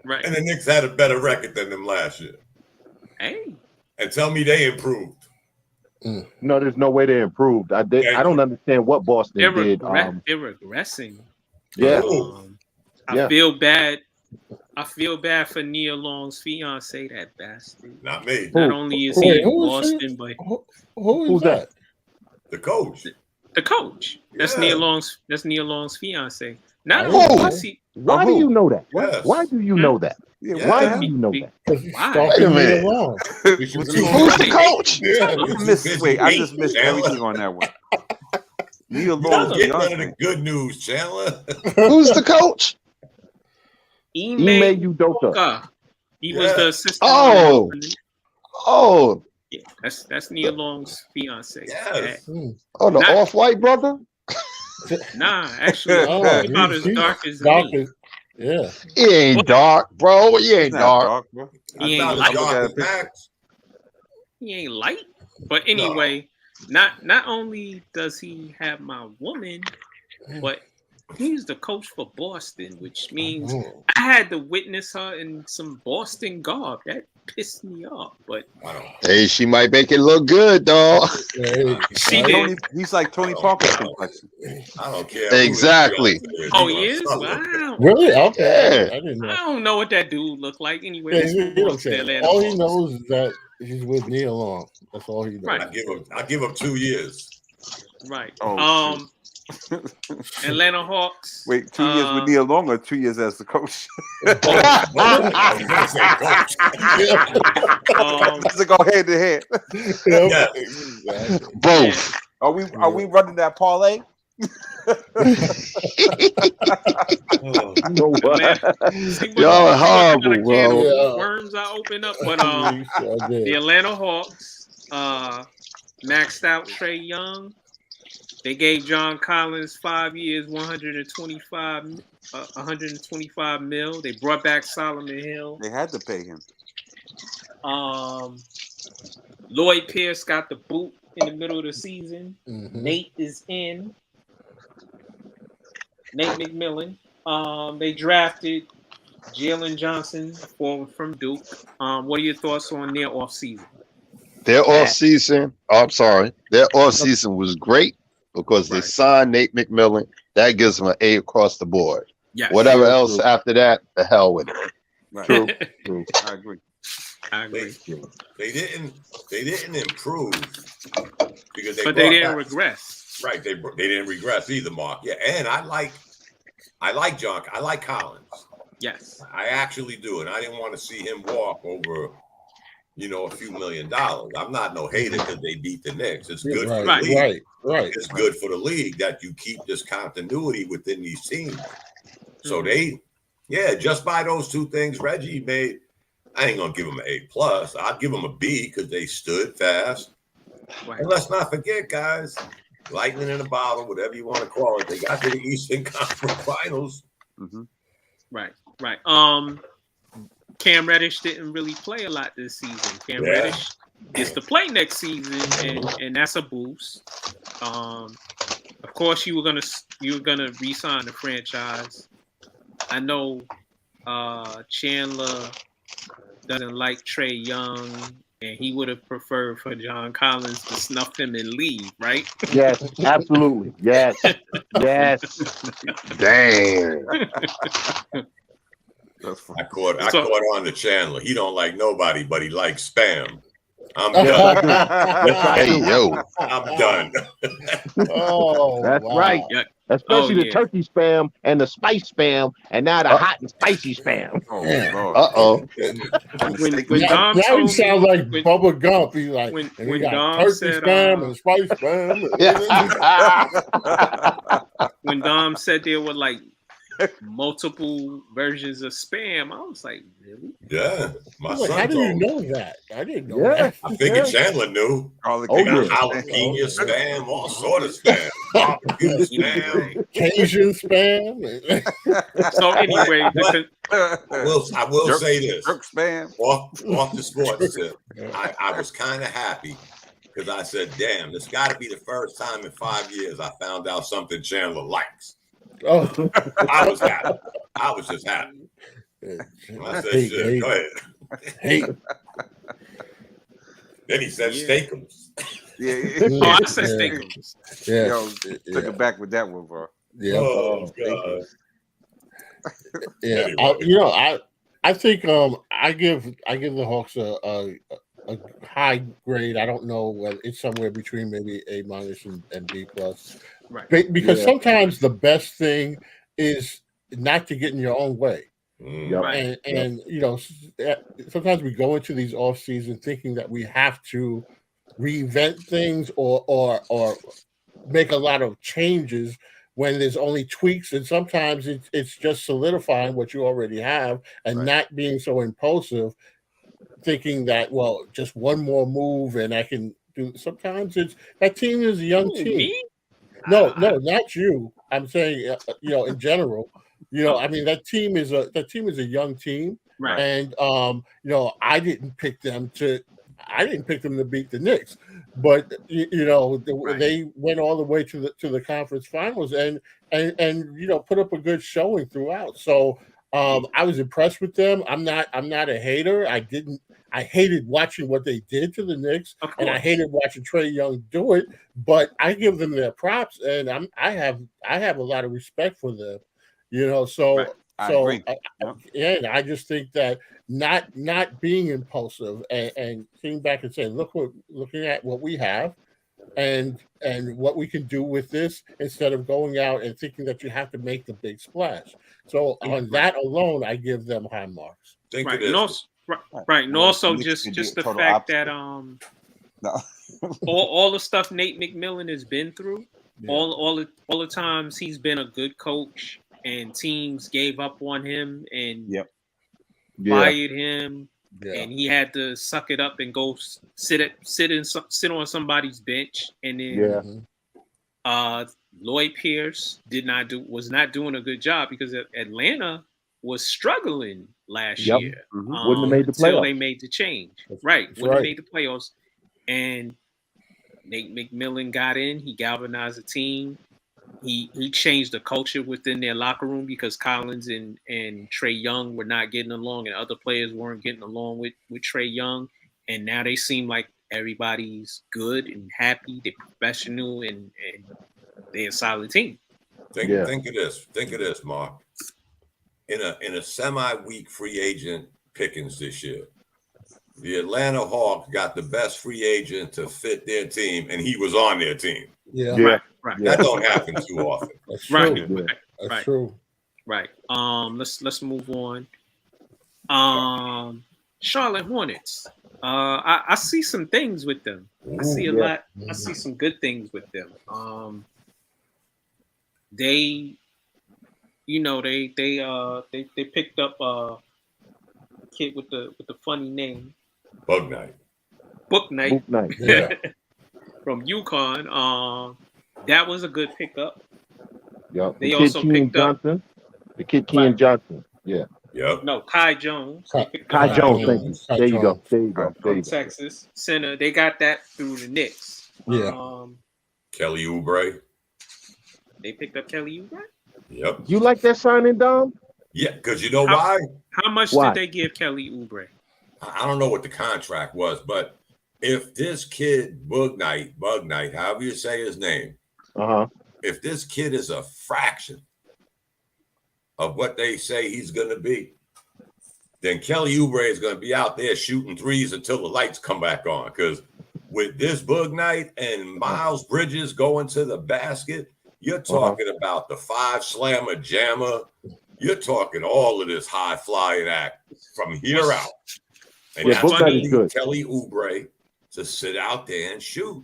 Right. And the Knicks had a better record than them last year. Hey. And tell me they improved. No, there's no way they improved. I don't understand what Boston did. They're regressing. Yeah. I feel bad. I feel bad for Nia Long's fiance, that bastard. Not me. Not only is he in Boston, but who's that? The coach. The coach. That's Nia Long's. That's Nia Long's fiance. Not only was he. Why do you know that? Yes. Why do you know that? Yeah. Why do you know that? Why? Wait a minute. Who's the coach? I just missed everything on that one. You don't get none of the good news, Chandler. Who's the coach? Ime Udoka. He was the assistant. Oh. Yeah, that's Nia Long's fiance. Yes. The off-white brother? Nah, actually, he's about as dark as me. Yeah. He ain't dark, bro. He ain't dark. Bro. He ain't light. He ain't light. But anyway, not only does he have my woman, but he's the coach for Boston, which means I had to witness her in some Boston garb. That pissed me off. But hey, she might make it look good, dog. She did. He's like Tony Parker's complexion. I don't care. Exactly. Oh, he is? Wow. Really? Okay. Yeah. I don't know what that dude looked like. Anyway, all he knows is that he's with Neil Long. That's all he knows. Right. I give him 2 years. Right. Oh, Atlanta Hawks. Wait, 2 years with Neil Long or 2 years as the coach? Does it go hand in hand? Yeah. Both. Are we running that parlay? Y'all are horrible, bro. Worms I open up, but the Atlanta Hawks maxed out Trae Young. They gave John Collins 5 years, 125 mil. They brought back Solomon Hill. They had to pay him. Lloyd Pierce got the boot in the middle of the season. Nate is in. Nate McMillan. They drafted Jalen Johnson forward from Duke. What are your thoughts on their offseason? Their offseason, their offseason was great because they signed Nate McMillan. That gives them an A across the board. Yes. Whatever else after that, the hell with it. Right. True. I agree. I agree. They didn't improve because But they didn't regress. Right, they didn't regress either, Mark. Yeah, and I like John. I like Collins. Yes, I actually do, and I didn't want to see him walk over, a few $1 million. I'm not no hater because they beat the Knicks. It's good for the league. Right. It's good for the league that you keep this continuity within these teams. So just by those two things, Reggie made. I ain't gonna give him an A+. I'd give him a B because they stood fast. Right. And let's not forget, guys, lightning in a bottle, whatever you want to call it. They got to the Eastern Conference Finals. Mm-hmm. Right. Cam Reddish didn't really play a lot this season. Cam Reddish gets to play next season, and that's a boost. Of course, you were gonna re-sign the franchise. I know Chandler doesn't like Trae Young, and he would have preferred for John Collins to snuff him and leave, right? Yes, absolutely. Yes. Damn. I caught on to Chandler. He don't like nobody, but he likes spam. I'm done. Hey, yo. I'm done. That's right. Yeah. Especially the turkey spam and the spice spam, and now the hot and spicy spam. When Dom now he sounds like Bubba Gump. He's like, when got Dom turkey said, spam and spice spam. When Dom said there were like multiple versions of spam, I was like, really? Yeah. My son how do you know that? I didn't know that. I figured Chandler knew. Jalapeno spam, all sort of spam. Barbecue spam. Cajun spam. So anyway, I will say this. Jerk spam. Off the sports tip. I was kind of happy because I said, damn, this got to be the first time in 5 years I found out something Chandler likes. Oh, I was happy. I was just happy. I said, shit, go ahead. Hey. Then he said steakums. Oh, I said steakums. Yeah. Yo, took it back with that one, bro. Yeah. Oh, God. Yeah. Anyway. I think I give the Hawks a high grade. I don't know whether it's somewhere between maybe A- and B+. Right. Because sometimes the best thing is not to get in your own way. Right. And sometimes we go into these off season thinking that we have to reinvent things or make a lot of changes when there's only tweaks, and sometimes it's just solidifying what you already have and not being so impulsive, thinking that just one more move and I can do. Sometimes it's that team is a young team. Me? No, not you. I'm saying in general. I mean that team is a young team, right? And I didn't pick them to beat the Knicks, but they went all the way to the conference finals and put up a good showing throughout. So I was impressed with them. I'm not a hater. I hated watching what they did to the Knicks, and I hated watching Trae Young do it. But I give them their props, and I have a lot of respect for them. So I agree. I just think that not being impulsive and sitting back and saying, looking at what we have and what we can do with this, instead of going out and thinking that you have to make the big splash. So on that alone, I give them high marks. And also just the fact that all the stuff Nate McMillan has been through, all the times he's been a good coach and teams gave up on him and fired him, and he had to suck it up and go sit on somebody's bench, and then Lloyd Pierce was not doing a good job because Atlanta was struggling last year. Wouldn't have made the playoffs until they made the change. Wouldn't have made the playoffs, and Nate McMillan got in. He galvanized the team. He changed the culture within their locker room because Collins and Trae Young were not getting along, and other players weren't getting along with Trae Young. And now they seem like everybody's good and happy. They're professional and they're a solid team. Think of this, Mark. In a semi-weak free agent pickings this year, the Atlanta Hawks got the best free agent to fit their team, and he was on their team. Yeah, Yeah. Right. That don't happen too often. that's true. Right. Yeah. That's Right. true. Right. Let's move on. Charlotte Hornets. I see some things with them. I see a yeah. lot. I see some good things with them. They, they picked up a kid with the funny name, Bug night. Book Night, Book night. Yeah. from UConn. That was a good pickup. Yep. They The also kid Kean picked up Johnson. The kid Kean Right. Johnson. Yeah. Yep. Kai Jones. They picked Kai up Jones. Thank you. Kai There you go. Jones. There you go. There from you go. Texas center. They got that through the Knicks. Yeah. Kelly Oubre. They picked up Kelly Oubre. Yep. You like that signing, Dom? Yeah, because you know How- why? How much Why? did they give Kelly Oubre? I don't know what the contract was, but if this kid, Bug Night, however you say his name, Uh-huh. if this kid is a fraction of what they say he's going to be, then Kelly Oubre is going to be out there shooting threes until the lights come back on. Because with this Bug Night and Miles Bridges going to the basket, you're talking about the 5-slammer jammer. You're talking all of this high flying act from here out. And Yeah, that's Bug Night is good. Kelly Oubre to sit out there and shoot.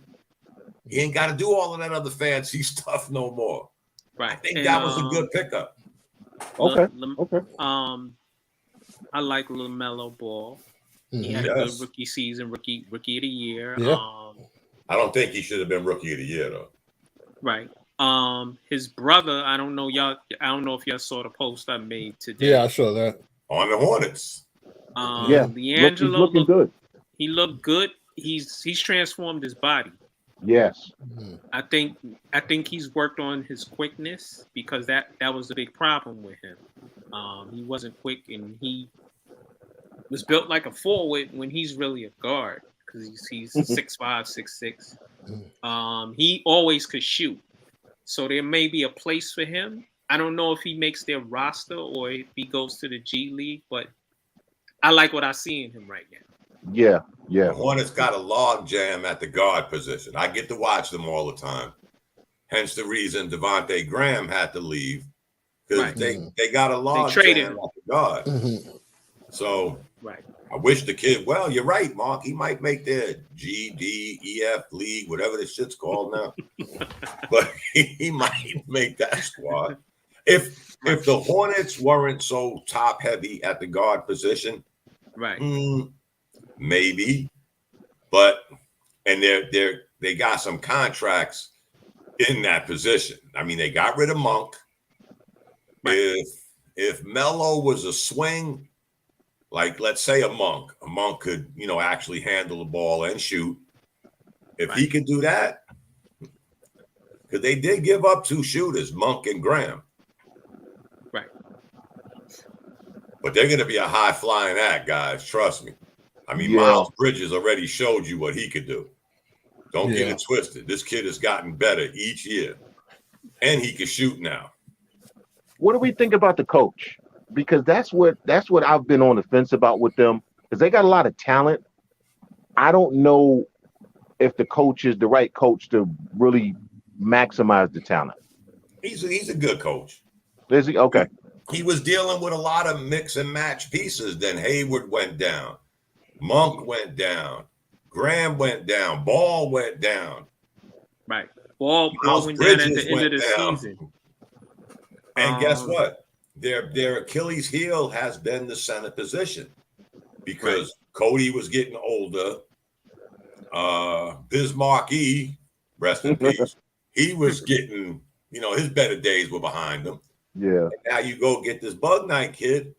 He ain't got to do all of that other fancy stuff no more. I Right. think that was a good pickup. Okay. Okay. I like LaMelo Ball. He had a Yes. good rookie season, rookie of the year. Yeah. I don't think he should have been rookie of the year though. Right. His brother, I don't know if y'all saw the post I made today. Yeah, I saw that. On the Hornets. Yeah. He's Leangelo looking good. He looked good. He's transformed his body. Yes. I think he's worked on his quickness because that was a big problem with him. He wasn't quick, and he was built like a forward when he's really a guard because he's 6'5", 6'6". He always could shoot, so there may be a place for him. I don't know if he makes their roster or if he goes to the G League, but I like what I see in him right now. Yeah. The Yeah. Hornets got a log jam at the guard position. I get to watch them all the time. Hence the reason Devontae Graham had to leave because Right. they got a log traded jam him. at the guard. So Right. I wish the kid, well, you're right, Mark. He might make their GDEF league, whatever this shit's called now. But he might make that squad. If the Hornets weren't so top heavy at the guard position, Right. maybe. But and they got some contracts in that position. I mean, they got rid of Monk. Right. If Melo was a swing, like let's say a Monk could, actually handle the ball and shoot. If he could do that, because they did give up 2 shooters, Monk and Graham. Right. But they're going to be a high flying act, guys. Trust me. I mean, Yeah. Miles Bridges already showed you what he could do. Don't get Yeah. it twisted. This kid has gotten better each year, and he can shoot now. What do we think about the coach? Because that's what I've been on the fence about with them. Because they got a lot of talent. I don't know if the coach is the right coach to really maximize the talent. He's a good coach. Is he? Okay. He was dealing with a lot of mix and match pieces. Then Hayward went down, Monk went down, Graham went down, Ball went down. Right. Ball Miles went down at Bridges the end of the went down. season. And guess what? Their Achilles heel has been the center position because Cody was getting older. Bismarck E, rest in peace, he was getting, his better days were behind him. Yeah. And now you go get this Bug Night kid.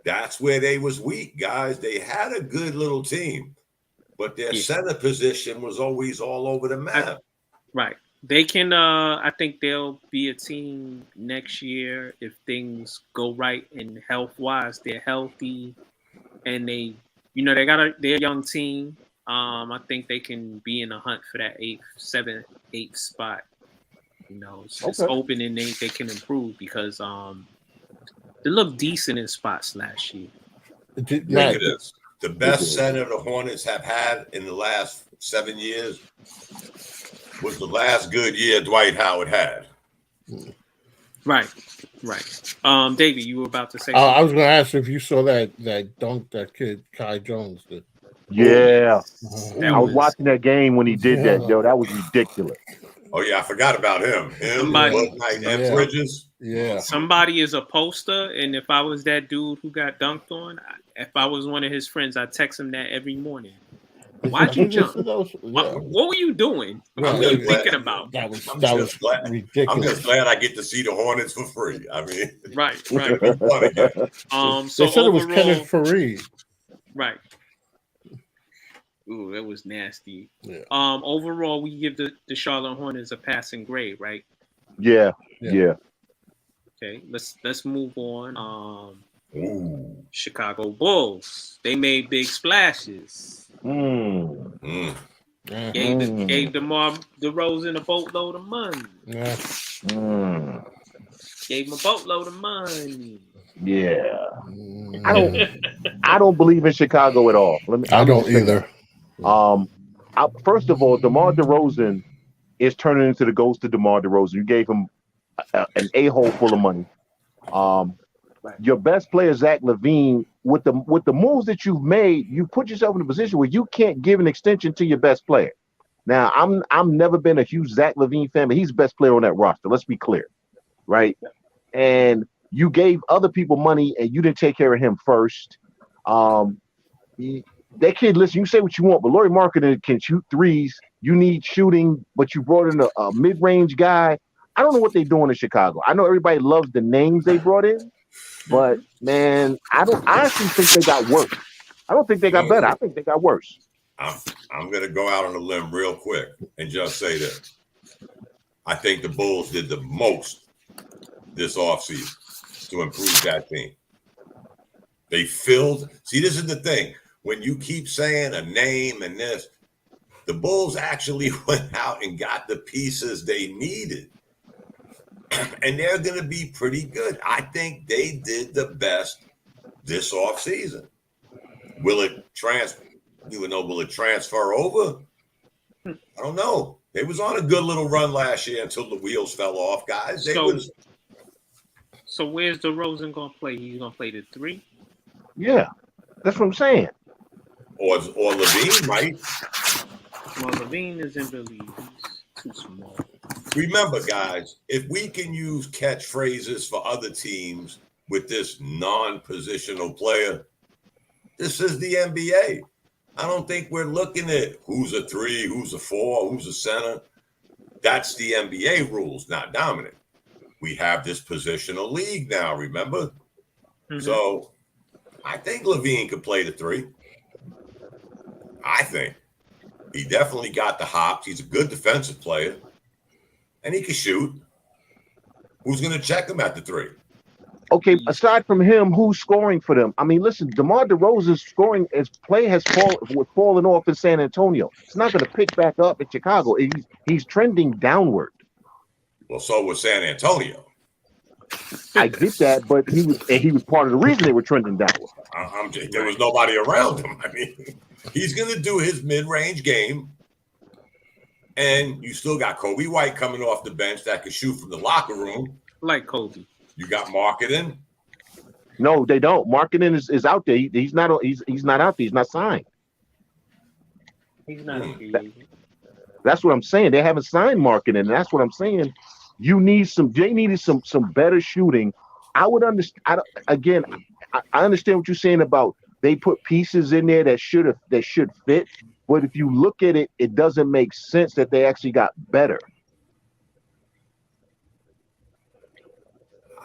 That's where they was weak, guys. They had a good little team, but their center position was always all over the map. Right. They can I think they'll be a team next year if things go right and health wise. They're healthy and they're a young team. I think they can be in a hunt for that 7th, 8th spot. It's open and they can improve because they look decent in spots last year. Matt, The best center the Hornets have had in the last 7 years was the last good year Dwight Howard had. Right. David, you were about to say I something? was going to ask if you saw that dunk that kid Kai Jones did. Yeah. That I was was watching that game when he did that, yo. That was ridiculous. Oh, yeah, I forgot about him. Somebody- Bud Knight, and Bridges. Yeah. somebody is a poster, and if I was that dude who got dunked on, if I was one of his friends, I'd text him that every morning. Why'd you jump? What were you doing? What were you thinking about? That was I'm ridiculous. just glad I get to see the Hornets for free. I mean, Right. it'll be fun again. So they said it was overall, Kenneth Fareed. right. Ooh, that was nasty. Yeah. Overall, we give the Charlotte Hornets a passing grade, right? Yeah. Okay, let's move on. Ooh. Chicago Bulls. They made big splashes. Mm. Gave DeMar DeRozan a boatload of money. Yeah. Gave him a boatload of money. Yeah. I don't believe in Chicago at all. I don't either. First of all, DeMar DeRozan is turning into the ghost of DeMar DeRozan. You gave him an a-hole full of money. Your best player, Zach LaVine, with the moves that you've made, you put yourself in a position where you can't give an extension to your best player. Now, I'm never been a huge Zach LaVine fan, but he's the best player on that roster. Let's be clear, right? And you gave other people money and you didn't take care of him first. That kid, listen, you say what you want, but Lauri Markkanen can shoot threes. You need shooting, but you brought in a mid-range guy. I don't know what they're doing in Chicago. I know everybody loves the names they brought in, but man, I actually think they got worse. I don't think they got better. I think they got worse. I'm going to go out on a limb real quick and just say this. I think the Bulls did the most this offseason to improve that team. They filled. See, this is the thing. When you keep saying a name and this, the Bulls actually went out and got the pieces they needed. And they're going to be pretty good. I think they did the best this offseason. Will it transfer over? I don't know. They was on a good little run last year until the wheels fell off, guys. So where's DeRozan going to play? He's going to play the 3? Yeah, that's what I'm saying. Or LaVine, right? Well, LaVine isn't really too small. Remember, guys, if we can use catchphrases for other teams with this non-positional player, this is the NBA. I don't think we're looking at who's a 3, who's a 4, who's a center. That's the NBA rules, not dominant. We have this positional league now, remember? Mm-hmm. So I think LaVine could play the 3. I think. He definitely got the hops. He's a good defensive player. And he can shoot. Who's going to check him at the 3? Okay, aside from him, who's scoring for them? I mean, listen, DeMar DeRozan's scoring, his play has fallen off in San Antonio. It's not going to pick back up in Chicago. He's trending downward. Well, so was San Antonio. I get that, but he was part of the reason they were trending downward. There was nobody around him. I mean, he's going to do his mid-range game. And you still got Kobe White coming off the bench that can shoot from the locker room. Like Kobe. You got Markkanen. No, they don't. Markkanen is out there. He's not out there. He's not signed. He's not. That's what I'm saying. They haven't signed Markkanen, and that's what I'm saying. They needed some better shooting. I would understand. I understand what you're saying about they put pieces in there that should fit. But if you look at it, it doesn't make sense that they actually got better.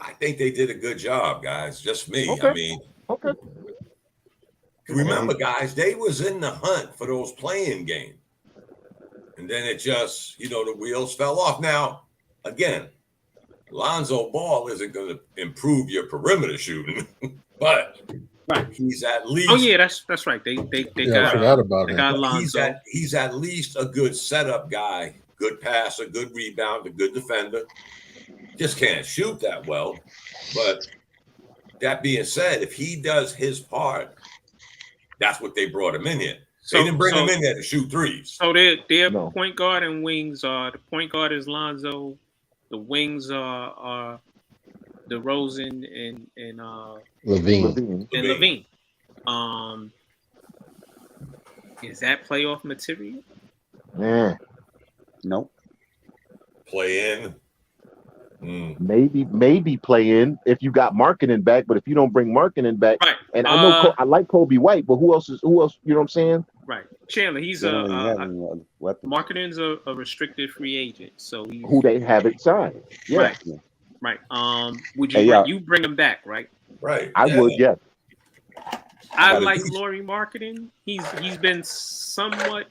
I think they did a good job, guys. Just me. Okay. I mean, okay. Remember, guys, they was in the hunt for those playing games. And then it just, the wheels fell off. Now, again, Lonzo Ball isn't going to improve your perimeter shooting, but he's at least. Oh yeah, that's right. They got. I forgot about it. Got Lonzo. He's at least a good setup guy, good passer, good rebounder, good defender. Just can't shoot that well. But that being said, if he does his part, That's what they brought him in here. So They didn't bring him in there to shoot threes. So their No. point guard and wings are the point guard is Lonzo, the wings are DeRozan and Levine. Levine. Is that playoff material? Yeah. Nope. Play in. Maybe play in if you got marketing back, but if you don't bring marketing back, Right. and I know I like Kobe White, but who else? You know what I'm saying? Right. Chandler, he's They don't really have any other weapons. marketing's a restricted free agent, so Who they haven't signed? Yeah, right. Would you bring him back? Right. Right. I would. Yeah. I like Laurie marketing. He's been somewhat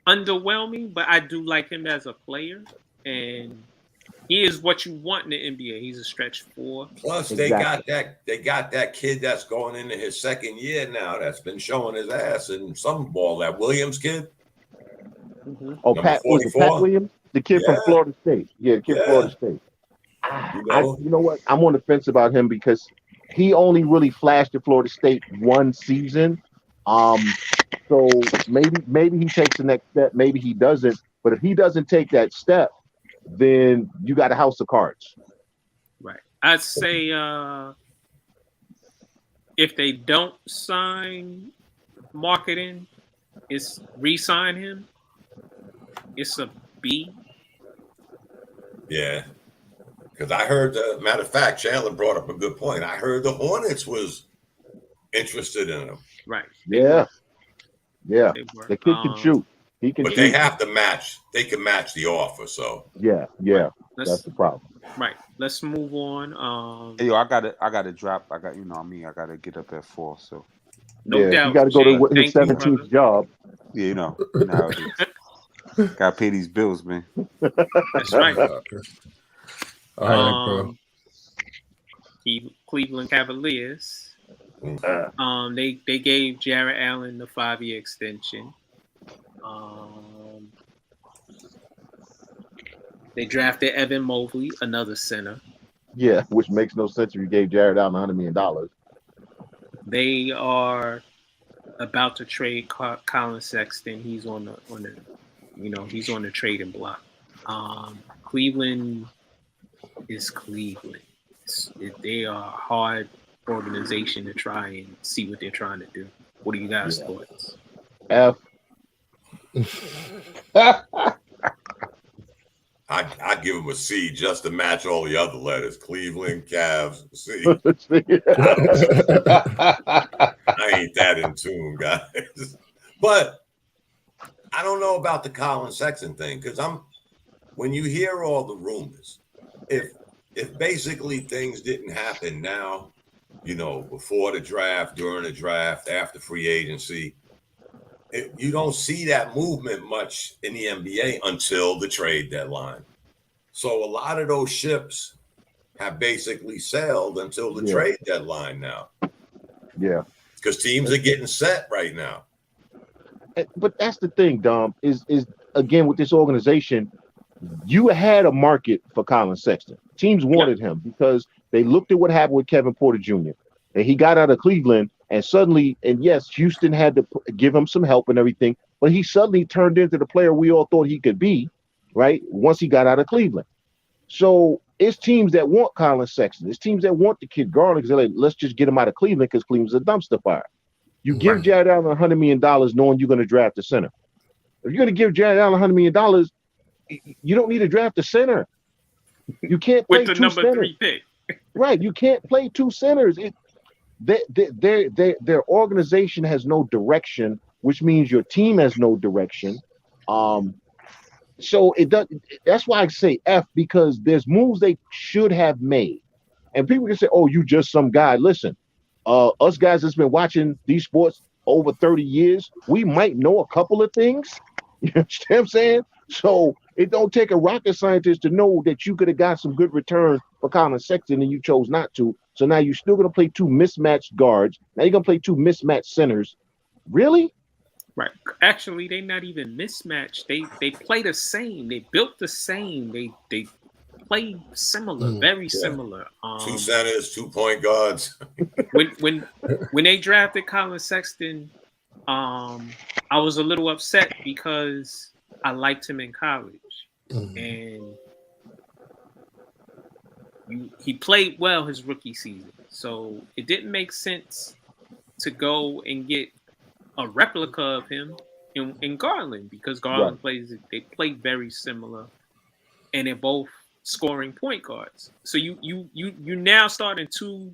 underwhelming, but I do like him as a player, and he is what you want in the NBA. He's a stretch four. Plus, they got that kid that's going into his second year now that's been showing his ass in some ball. That Williams kid. Mm-hmm. Oh, Pat Williams, the kid from Florida State. Yeah, the kid from Florida State. You know what? I'm on the fence about him because he only really flashed at Florida State one season. So maybe he takes the next step. Maybe he doesn't. But if he doesn't take that step, then you got a house of cards. Right. I'd say if they don't sign marketing, it's re-sign him. It's a B. Yeah. Because I heard, matter of fact, Chandler brought up a good point. I heard the Hornets was interested in him. Right. Yeah. The kid can shoot. He can shoot. They have to match. They can match the offer. So yeah. That's the problem. Right. Let's move on. Hey, yo, I gotta drop. I gotta get up at 4. So no doubt. You gotta go to his 17th job. Yeah, you know how it is. Gotta pay these bills, man. That's right. All right, bro. Cleveland Cavaliers. They gave Jarrett Allen the 5-year extension. They drafted Evan Mobley, another center. Yeah, which makes no sense if you gave Jarrett Allen $100 million. They are about to trade Colin Sexton. He's on the trading block. Cleveland is Cleveland. They are a hard organization to try and see what they're trying to do. What do you guys thoughts? F. I give them a C just to match all the other letters. Cleveland, Cavs, C. I ain't that in tune, guys. But I don't know about the Colin Sexton thing because when you hear all the rumors, if basically things didn't happen now, before the draft, during the draft, after free agency, you don't see that movement much in the NBA until the trade deadline. So a lot of those ships have basically sailed until the trade deadline now. Yeah. Because teams are getting set right now. But that's the thing, Dom, is again with this organization, you had a market for Colin Sexton. Teams wanted him because they looked at what happened with Kevin Porter Jr. And he got out of Cleveland and suddenly, and yes, Houston had to give him some help and everything, but he suddenly turned into the player we all thought he could be, right? Once he got out of Cleveland. So it's teams that want Colin Sexton. It's teams that want the kid Garland because they're like, let's just get him out of Cleveland because Cleveland's a dumpster fire. You give Jared Allen $100 million knowing you're going to draft a center. If you're going to give Jared Allen $100 million, you don't need to draft a center. You can't play with the two number centers. 3 pick. Right. You can't play two centers. Their organization has no direction, which means your team has no direction. So it does. That's why I say F, because there's moves they should have made, and people can say, "Oh, you just some guy." Listen, us guys that's been watching these sports over 30 years, we might know a couple of things. You understand what I'm saying? So it don't take a rocket scientist to know that you could have got some good return for Colin Sexton and you chose not to. So now you're still going to play two mismatched guards. Now you're going to play two mismatched centers. Really? Right. Actually, they're not even mismatched. They play the same. They built the same. They play similar, very similar. 2 centers, 2 point guards. when they drafted Colin Sexton, I was a little upset because I liked him in college, and he played well his rookie season. So it didn't make sense to go and get a replica of him in Garland, because Garland they play very similar, and they're both scoring point guards. So you now starting 2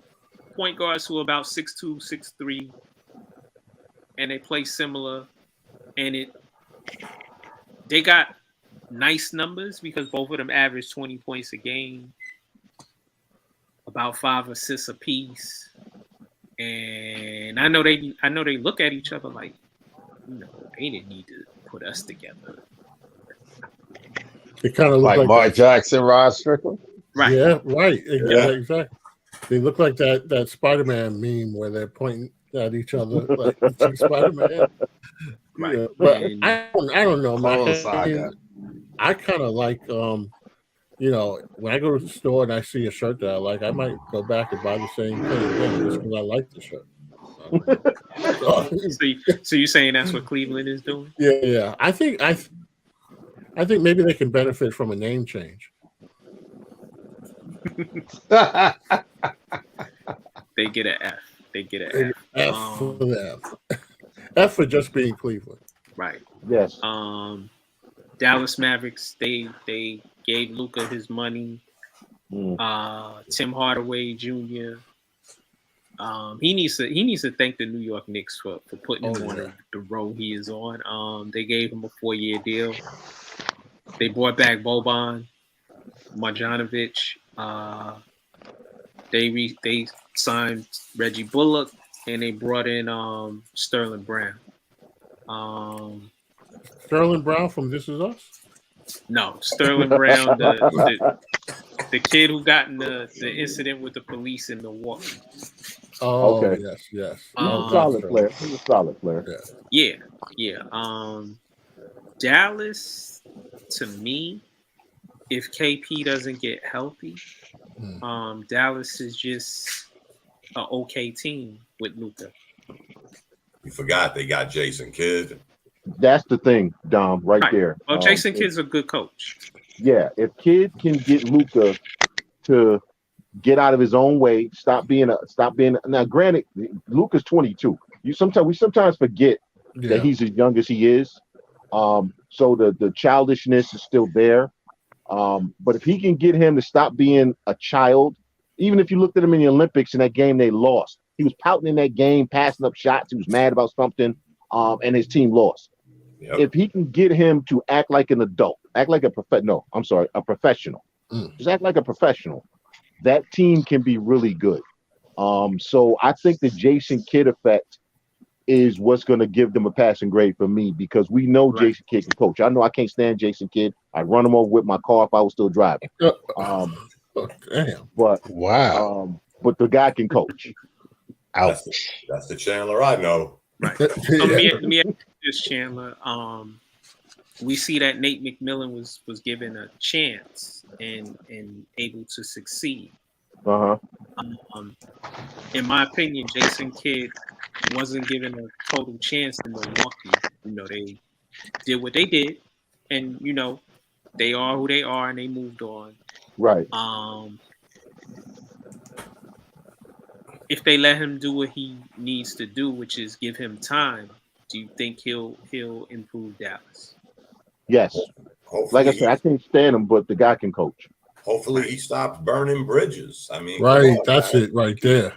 point guards who are about 6'2", 6'3", and they play similar, and they got nice numbers because both of them average 20 points a game, about 5 assists apiece. And I know they look at each other like, they didn't need to put us together. It kind of like Mark Jackson, Rod Strickland. Right. Yeah, right. Exactly. They look like that Spider-Man meme where they're pointing at each other like Spider-Man. Right. Yeah, but I don't know, man. I kind of like when I go to the store and I see a shirt that I like, I might go back and buy the same thing again just because I like the shirt. So you're saying that's what Cleveland is doing? Yeah. I think maybe they can benefit from a name change. They get an F. They get an F. F for them. F for just being Cleveland. Right. Yes. Dallas Mavericks, they gave Luka his money. Tim Hardaway Jr. He needs to thank the New York Knicks for putting him on the road he is on. They gave him a 4-year deal. They brought back Boban Marjanovic. They signed Reggie Bullock, and they brought in Sterling Brown. Sterling Brown from This Is Us? No, Sterling Brown, the kid who got in the incident with the police in Milwaukee. Oh, okay. Yes. He's a solid player. He's a solid player. Yeah. Dallas, to me, if KP doesn't get healthy, Dallas is just an okay team with Luka. You forgot they got Jason Kidd. That's the thing, Dom, right there. Well, Jason Kidd's a good coach. Yeah, if Kidd can get Luka to get out of his own way, stop being. Now, granted, Luka's 22. We sometimes forget that he's as young as he is. So the childishness is still there. But if he can get him to stop being a child, even if you looked at him in the Olympics in that game they lost, he was pouting in that game, passing up shots. He was mad about something, and his team lost. Yep. If he can get him to act like an adult, act like a professional. Just act like a professional. That team can be really good. So I think the Jason Kidd effect is what's going to give them a passing grade for me, because we know Jason Kidd can coach. I know I can't stand Jason Kidd. I'd run him over with my car if I was still driving. Damn. But wow. But the guy can coach. That's the Chandler I know. Right. So let me ask this, Chandler. We see that Nate McMillan was given a chance and able to succeed. In my opinion, Jason Kidd wasn't given a total chance in Milwaukee. They did what they did, and they are who they are, and they moved on. Right. If they let him do what he needs to do, which is give him time, do you think he'll improve Dallas? Yes. Like I said, I can't stand him, but the guy can coach. Hopefully he stops burning bridges. I mean, that's it right there.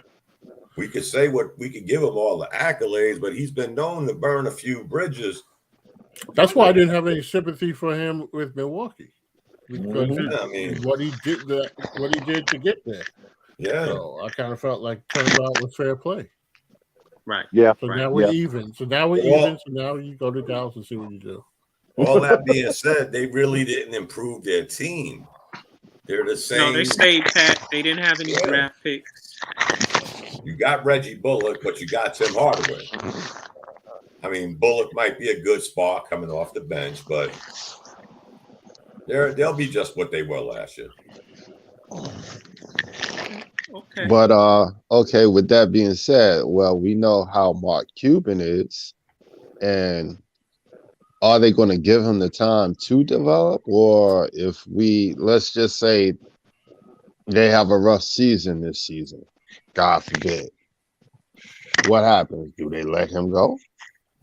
We could say we could give him all the accolades, but he's been known to burn a few bridges. That's why I didn't have any sympathy for him with Milwaukee, because what he did to get there. Yeah. So I kind of felt like turnabout was fair play. Right. Yeah. So now we're even. So now you go to Dallas and see what you do. All that being said, they really didn't improve their team. They're the same. No, they stayed pat. They didn't have any draft picks. You got Reggie Bullock, but you got Tim Hardaway. I mean, Bullock might be a good spark coming off the bench, but they'll be just what they were last year. Okay. But okay, with that being said, well, we know how Mark Cuban is, and are they going to give him the time to develop, or if let's just say they have a rough season this season, God forbid, what happens? Do they let him go?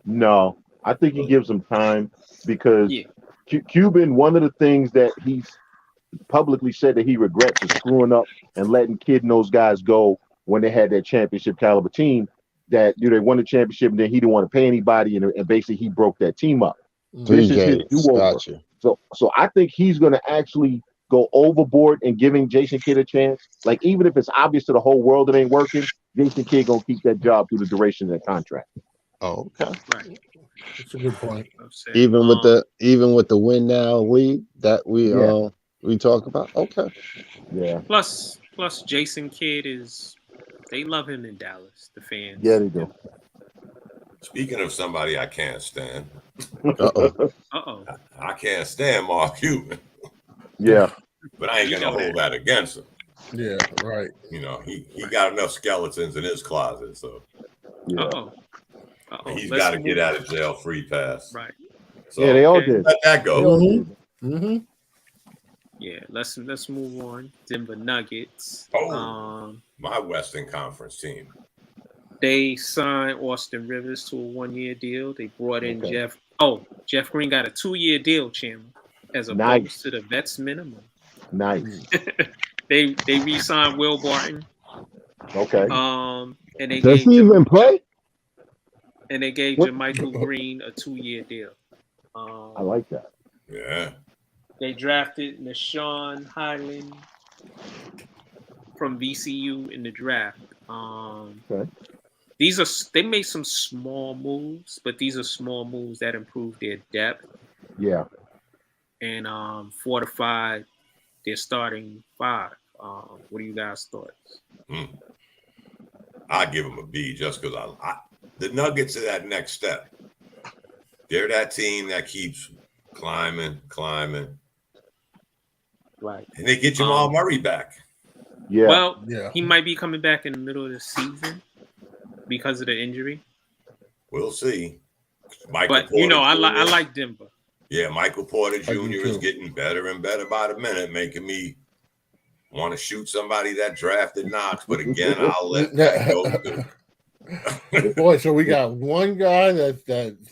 No, I think he gives him time because Yeah. Cuban. One of the things that he's publicly said that he regrets is screwing up and letting Kid and those guys go when they had that championship caliber team. That they won the championship and then he didn't want to pay anybody and basically he broke that team up. This is his Gates, do-over. gotcha. So I think he's going to actually go overboard and giving Jason Kidd a chance. Like even if it's obvious to the whole world it ain't working, Jason Kidd gonna keep that job through the duration of that contract. Oh, okay. Right. That's a good point. Upset. Even with the win now league that Yeah. we talk about. Okay. Yeah. Plus Jason Kidd they love him in Dallas, the fans. Yeah, they do. Speaking of somebody I can't stand, Uh-oh. I can't stand Mark Cuban, Yeah. but I ain't You gonna know hold that against him. Yeah, right. He got enough skeletons in his closet, so Yeah. Uh-oh. he's got to get out of jail free pass. Right. So Yeah, they all okay. did. let that They go. all did. Mm-hmm. Yeah, let's move on. Denver Nuggets. Oh. My Western Conference team. They signed Austin Rivers to a 1-year deal. They brought in Okay. Jeff Green got a 2-year deal, Chandler, as opposed Nice. to the vets minimum. Nice. They re-signed Will Barton. Okay. And they Does gave he even play? and they gave What? Jermichael Green a 2-year deal. I like that. Yeah. They drafted Nashawn Highland from VCU in the draft. Okay. They made some small moves, but these are small moves that improve their depth Yeah. and fortified their starting five. What do you guys thoughts? I give them a B just because the Nuggets are that next step. They're that team that keeps climbing. Right. And they get Jamal Murray back. Yeah. Well, Yeah. he might be coming back in the middle of the season because of the injury. We'll see. But Porter I Jr. like Denver. Yeah, Michael Porter I do Jr. is too. getting better and better by the minute, making me want to shoot somebody that drafted Knox. But again, I'll let that go too. Boy, so we got one guy that's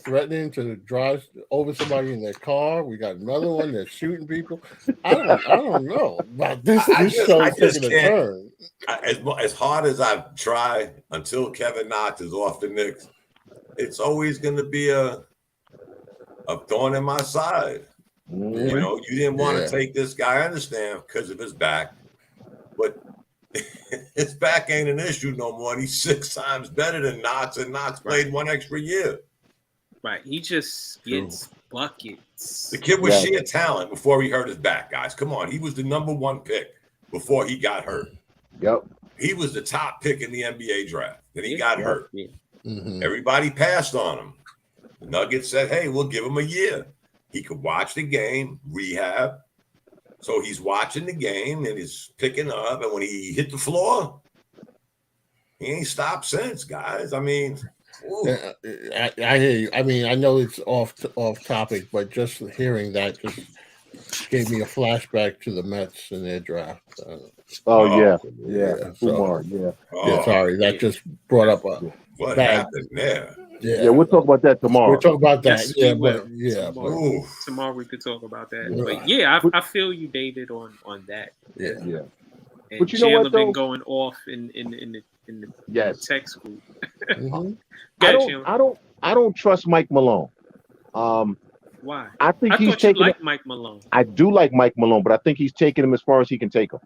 threatening to drive over somebody in their car. We got another one that's shooting people. I don't know about this. This show's taking a turn. As hard as I've tried, until Kevin Knox is off the Knicks, it's always going to be a thorn in my side. Mm-hmm. You didn't want to take this guy. I understand because of his back, but his back ain't an issue no more. And he's 6 times better than Knox, and Knox played 1 extra year. Right. He just gets buckets. The kid was sheer talent before he hurt his back, guys. Come on. He was the number 1 pick before he got hurt. Yep. He was the top pick in the NBA draft. Then he got hurt. Yeah. Mm-hmm. Everybody passed on him. The Nuggets said, hey, we'll give him a year. He could watch the game, rehab. So he's watching the game and he's picking up. And when he hit the floor, he ain't stopped since, guys. I mean, I hear you. I mean, I know it's off topic, but just hearing that just gave me a flashback to the Mets and their draft. Yeah. So, Kumar, yeah. Yeah, sorry, that just brought up a what bad. happened there? Yeah, we'll talk about that tomorrow. We'll talk about that. Yes, Yeah, we but will. Tomorrow we could talk about that. But yeah, I feel you, David, on that. Yeah. And But you know Chandler what, though? been going off in the text group. Mhm. I don't trust Mike Malone. Why? I think he's thought you taking liked Mike Malone. I do like Mike Malone, but I think he's taking him as far as he can take him.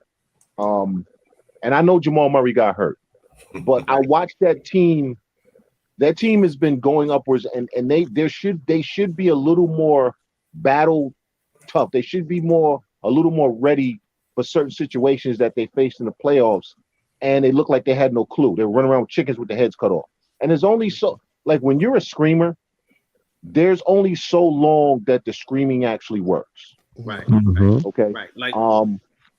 And I know Jamal Murray got hurt, but I watched that team. That team has been going upwards, and they should be a little more battle tough. They should be a little more ready for certain situations that they faced in the playoffs. And they look like they had no clue. They were running around with chickens with their heads cut off. And there's only so like when you're a screamer, there's only so long that the screaming actually works. Right. Okay. Right. Like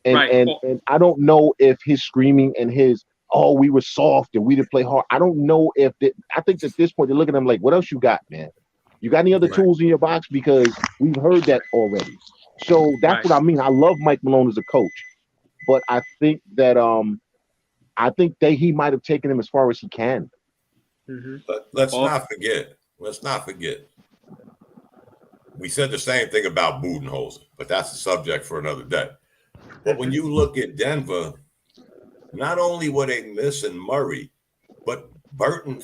And Right. and I don't know if his screaming and his we were soft and we didn't play hard. I don't know if I think at this point they're looking at him like, what else you got, man? You got any other Right. tools in your box? Because we've heard that already. So that's Right. what I mean. I love Mike Malone as a coach, but I think that he might have taken him as far as he can. Mm-hmm. But let's not forget. We said the same thing about Budenholzer, but that's a subject for another day. But when you look at Denver, not only were they missing Murray, but Barton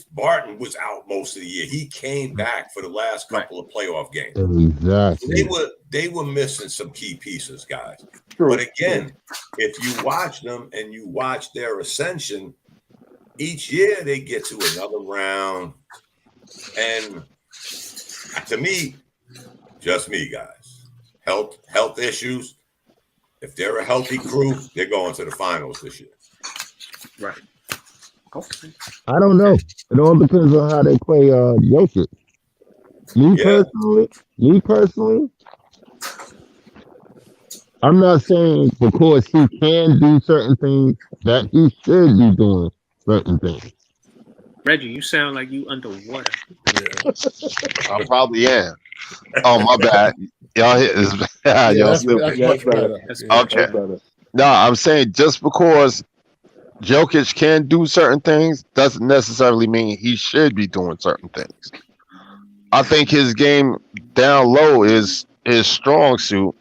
was out most of the year. He came back for the last couple of playoff games. Exactly. They were missing some key pieces, guys. True. But again, if you watch them and you watch their ascension, each year they get to another round. And to me, just me, guys, health issues. If they're a healthy crew, they're going to the finals this year. Right. Okay. I don't know. It all depends on how they play Jokic. Me personally, I'm not saying because he can do certain things that he should be doing certain things. Reggie, you sound like you underwater. I probably am. Oh, my bad. Y'all hit this. That's much better. Okay. Better. No, I'm saying just because Jokic can do certain things doesn't necessarily mean he should be doing certain things. I think his game down low is his strong suit,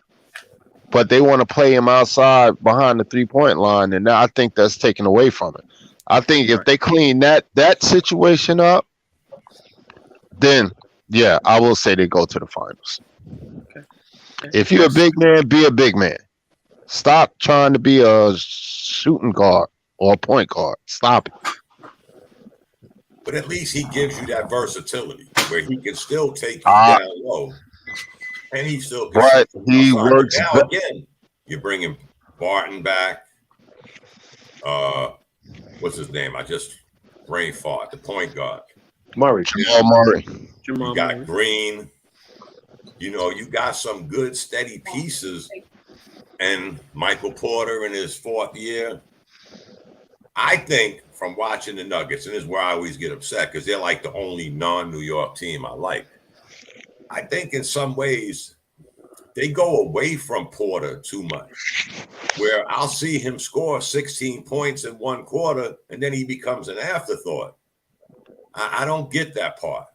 but they want to play him outside behind the 3-point line, and I think that's taken away from it. I think if they clean that situation up, then yeah, I will say they go to the finals. Okay. If you're a big man, be a big man. Stop trying to be a shooting guard or a point guard. Stop it. But at least he gives you that versatility where he can still take you down low, and he still can. Right, he works. Now again, you're bringing Barton back. What's his name? I just brain fart. The point guard, Murray. Jamal Murray. You got Green. You got some good steady pieces, and Michael Porter in his 4th year. I think from watching the Nuggets, and this is where I always get upset because they're like the only non-New York team I like. I think in some ways they go away from Porter too much, where I'll see him score 16 points in 1 quarter, and then he becomes an afterthought. I don't get that part.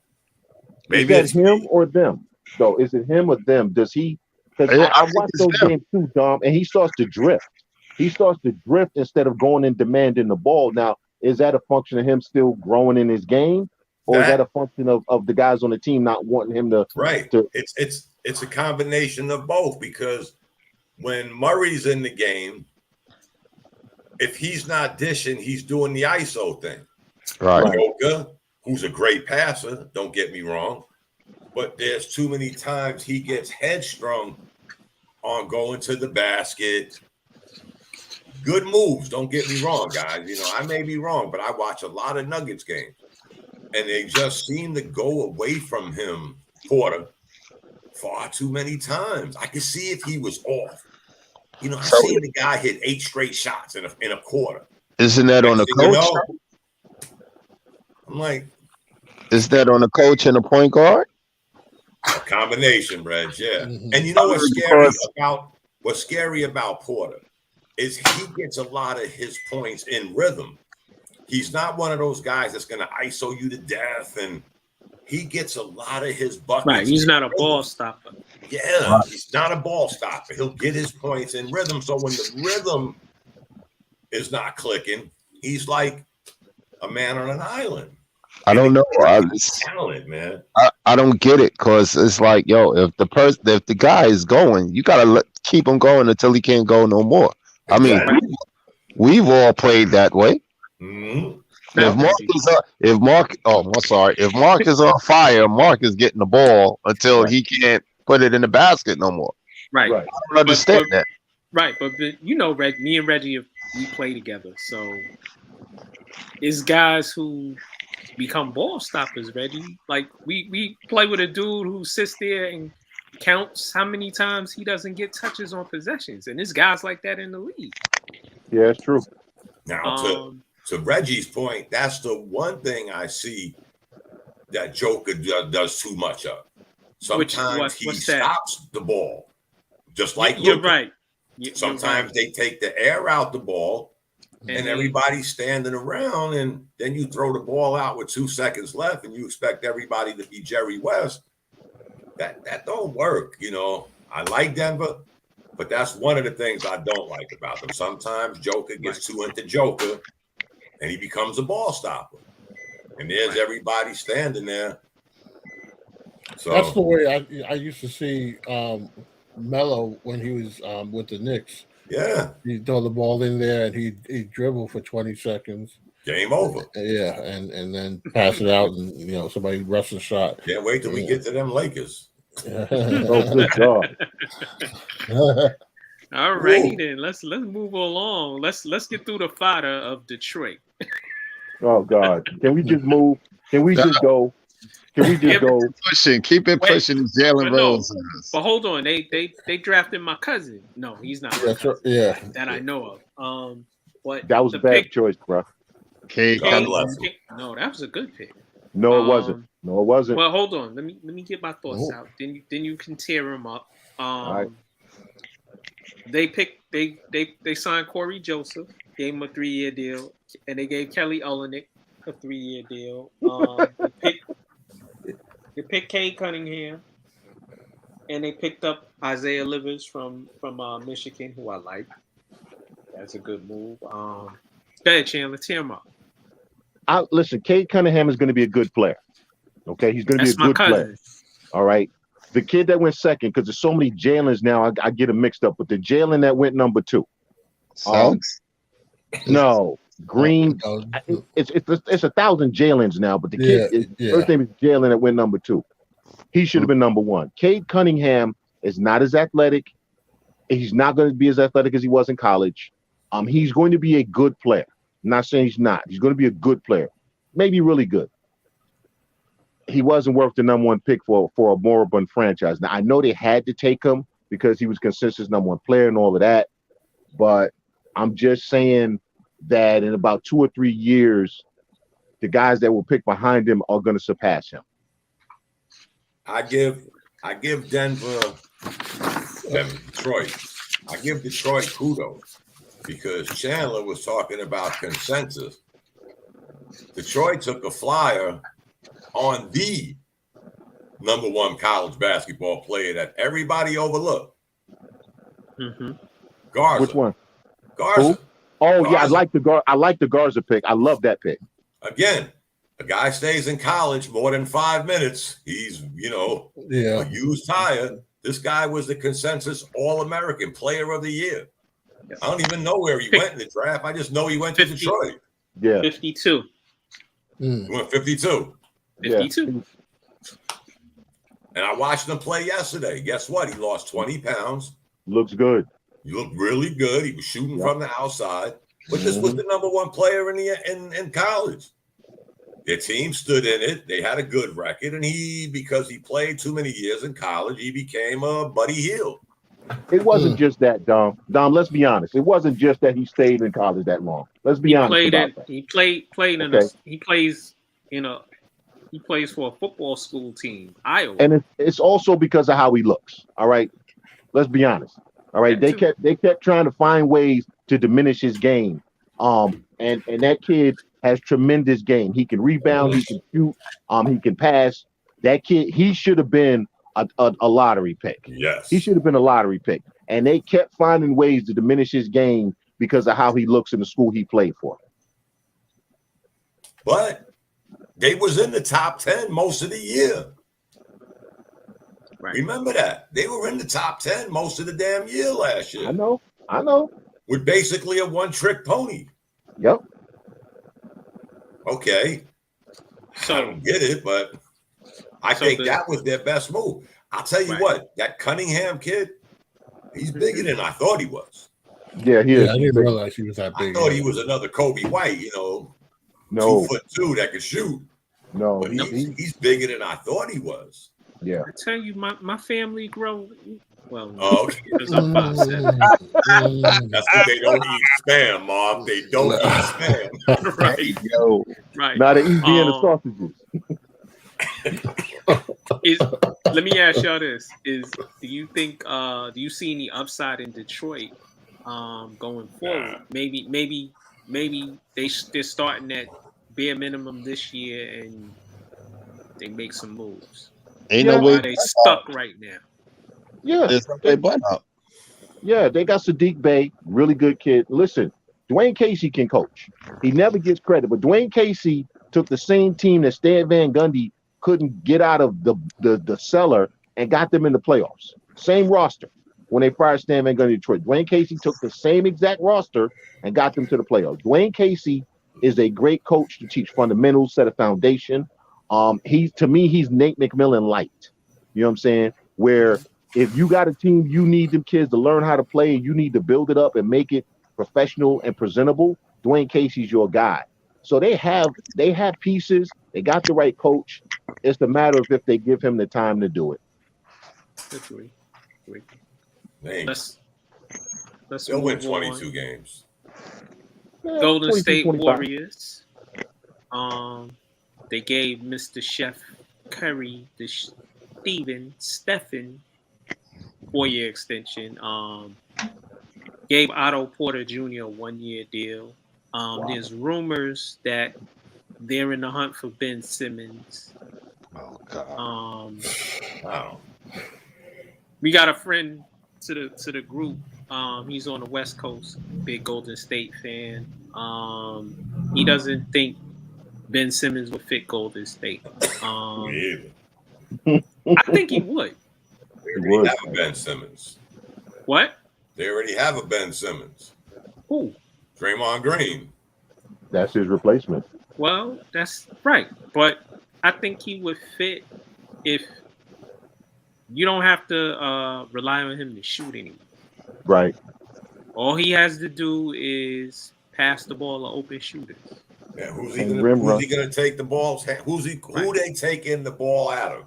Maybe is that him or them? So is it him or them? Does he? Because I watch those games too, Dom, and he starts to drift. He starts to drift instead of going and demanding the ball. Now, is that a function of him still growing in his game, or is that a function of the guys on the team not wanting him to? Right. It's a combination of both, because when Murray's in the game, if he's not dishing, he's doing the ISO thing. Right. Yoga, who's a great passer, don't get me wrong, but there's too many times he gets headstrong on going to the basket. Good moves, don't get me wrong, guys. I may be wrong, but I watch a lot of Nuggets games, and they just seem to go away from him, Porter, far too many times. I could see if he was off. I've seen the guy hit 8 straight shots in a quarter. Isn't that on the coach? I'm like, is that on the coach and the point guard? A combination, Reg, yeah. Mm-hmm. And what's scary about Porter is he gets a lot of his points in rhythm. He's not one of those guys that's going to ISO you to death, and he gets a lot of his buckets. Right, he's not a ball stopper. Yeah, he's not a ball stopper. He'll get his points in rhythm. So when the rhythm is not clicking, he's like a man on an island. I don't know. Talent, man. I don't get it, because it's like, if the guy is going, you gotta keep him going until he can't go no more. Exactly. I mean, we've all played that way. Mm-hmm. If Mark is on fire, Mark is getting the ball until he can't put it in the basket no more. Right. I don't understand that. Right, but me and Reggie, we play together, so it's guys who become ball stoppers, Reggie. Like we play with a dude who sits there and counts how many times he doesn't get touches on possessions, and there's guys like that in the league. Yeah, it's true. Now, to Reggie's point, that's the one thing I see that Joker does too much of. Sometimes he stops the ball, just like you're Luka. right. Sometimes they take the air out the ball, and everybody's standing around, and then you throw the ball out with 2 seconds left, and you expect everybody to be Jerry West. That don't work, you know. I like Denver, but that's one of the things I don't like about them. Sometimes Joker gets too into Joker, and he becomes a ball stopper. And there's everybody standing there. So that's the way I used to see Melo when he was with the Knicks. Yeah, he'd throw the ball in there and he'd dribble for 20 seconds. Game over. Yeah, and then pass it out, and somebody rush the shot. Can't wait till we get to them Lakers. Oh, good God. All righty then. Let's move along. Let's get through the fodder of Detroit. Oh God. Can we just move? Can we just go? Can we just go? Keep it pushing, Jalen Rose. But hold on, they drafted my cousin. No, he's not. That's right. Yeah, that I know of. But that was a bad choice, bro. No, that was a good pick. No, it wasn't. No, it wasn't. Well, hold on. Let me get my thoughts out. Then you can tear him up. All right. They signed Corey Joseph, gave him a 3-year deal, and they gave Kelly Olynyk a 3-year deal. They picked Cade Cunningham, and they picked up Isaiah Livers from Michigan, who I like. That's a good move. Go ahead, Chandler, tear him up. Listen, Cade Cunningham is going to be a good player. Okay, he's going to be a good player. All right. The kid that went second, because there's so many Jalen's now, I get them mixed up. But the Jalen that went number 2. No, Green. It's 1,000 Jalen's now, but the kid, first name is Jalen that went number 2. He should have been number 1. Cade Cunningham is not as athletic. He's not going to be as athletic as he was in college. He's going to be a good player. I'm not saying he's not. He's going to be a good player, maybe really good. He wasn't worth the number 1 pick for a moribund franchise. Now I know they had to take him because he was consensus number 1 player and all of that, but I'm just saying that in about 2 or 3 years, the guys that will pick behind him are going to surpass him. I give Denver Detroit. I give Detroit kudos because Chandler was talking about consensus. Detroit took a flyer on the number 1 college basketball player that everybody overlooked. Mm-hmm. Garza. Which one? Garza. Who? Oh, Garza. Yeah, I like the Garza pick. I love that pick. Again, a guy stays in college more than 5 minutes. He's, a used tire. This guy was the consensus All-American Player of the Year. I don't even know where he went in the draft. I just know he went to Detroit. Yeah. 52. He went 52. 52. And I watched him play yesterday. Guess what? He lost 20 pounds. Looks good. He looked really good. He was shooting from the outside. But this was the number 1 player in college. Their team stood in it. They had a good record. And because he played too many years in college, he became a Buddy Hield. It wasn't just that, Dom. Dom, let's be honest. It wasn't just that he stayed in college that long. Let's be honest about that. He plays for a football school team, Iowa. And it's also because of how he looks. All right. Let's be honest. All right. They kept trying to find ways to diminish his game. And that kid has tremendous game. He can rebound, he can shoot, he can pass. That kid, he should have been a lottery pick. Yes. He should have been a lottery pick. And they kept finding ways to diminish his game because of how he looks in the school he played for. But they was in the top 10 most of the year. Right. Remember that. They were in the top 10 most of the damn year last year. I know. With basically a one-trick pony. Yep. Okay. So, I don't get it, but I think that was their best move. I'll tell you what, that Cunningham kid, he's bigger than I thought he was. Yeah, he is. I didn't realize he was that big. I thought he was another Kobe White, 2'2" that could shoot. No, but he's bigger than I thought he was. Yeah. I tell you, my family grow. Well, Oh, okay. because I'm 5'7". That's because they don't eat spam, Mom. They don't eat spam. Right, Yo, right. now the easy end of sausages. Let me ask y'all this: do you think do you see any upside in Detroit going forward? Nah. Maybe they're starting at bare minimum this year and they make some moves. Ain't Yeah. no Or way. are they stuck right now? Yeah. There's no way but up. Yeah, they got Sadiq Bey, really good kid. Listen, Dwayne Casey can coach. He never gets credit, but Dwayne Casey took the same team that Stan Van Gundy couldn't get out of the cellar and got them in the playoffs. Same roster when they fired Stan Van Gundy in Detroit. Dwayne Casey took the same exact roster and got them to the playoffs. Dwayne Casey is a great coach to teach fundamentals, set a foundation. To me, he's Nate McMillan light. You know what I'm saying? Where if you got a team, you need them kids to learn how to play, and you need to build it up and make it professional and presentable. Dwayne Casey's your guy. So they have pieces. They got the right coach. It's a matter of if they give him the time to do it. Agree. They Let's They'll win move 22 on. games. Yeah, Golden 22, State 25. Warriors. They gave Mr. Chef Curry the Stephen 4-year extension. Gave Otto Porter Jr. a 1-year deal. There's rumors that they're in the hunt for Ben Simmons. Oh God. Wow. We got a friend to the group. He's on the West Coast, big Golden State fan. He doesn't think Ben Simmons would fit Golden State. Me I think he would. They already have a Ben Simmons. What? They already have a Ben Simmons. Who? Draymond Green. That's his replacement. Well, that's right. But I think he would fit if you don't have to rely on him to shoot anymore. Right. All he has to do is pass the ball to open shooters. Yeah, who's he gonna take the balls? Who they taking the ball out of?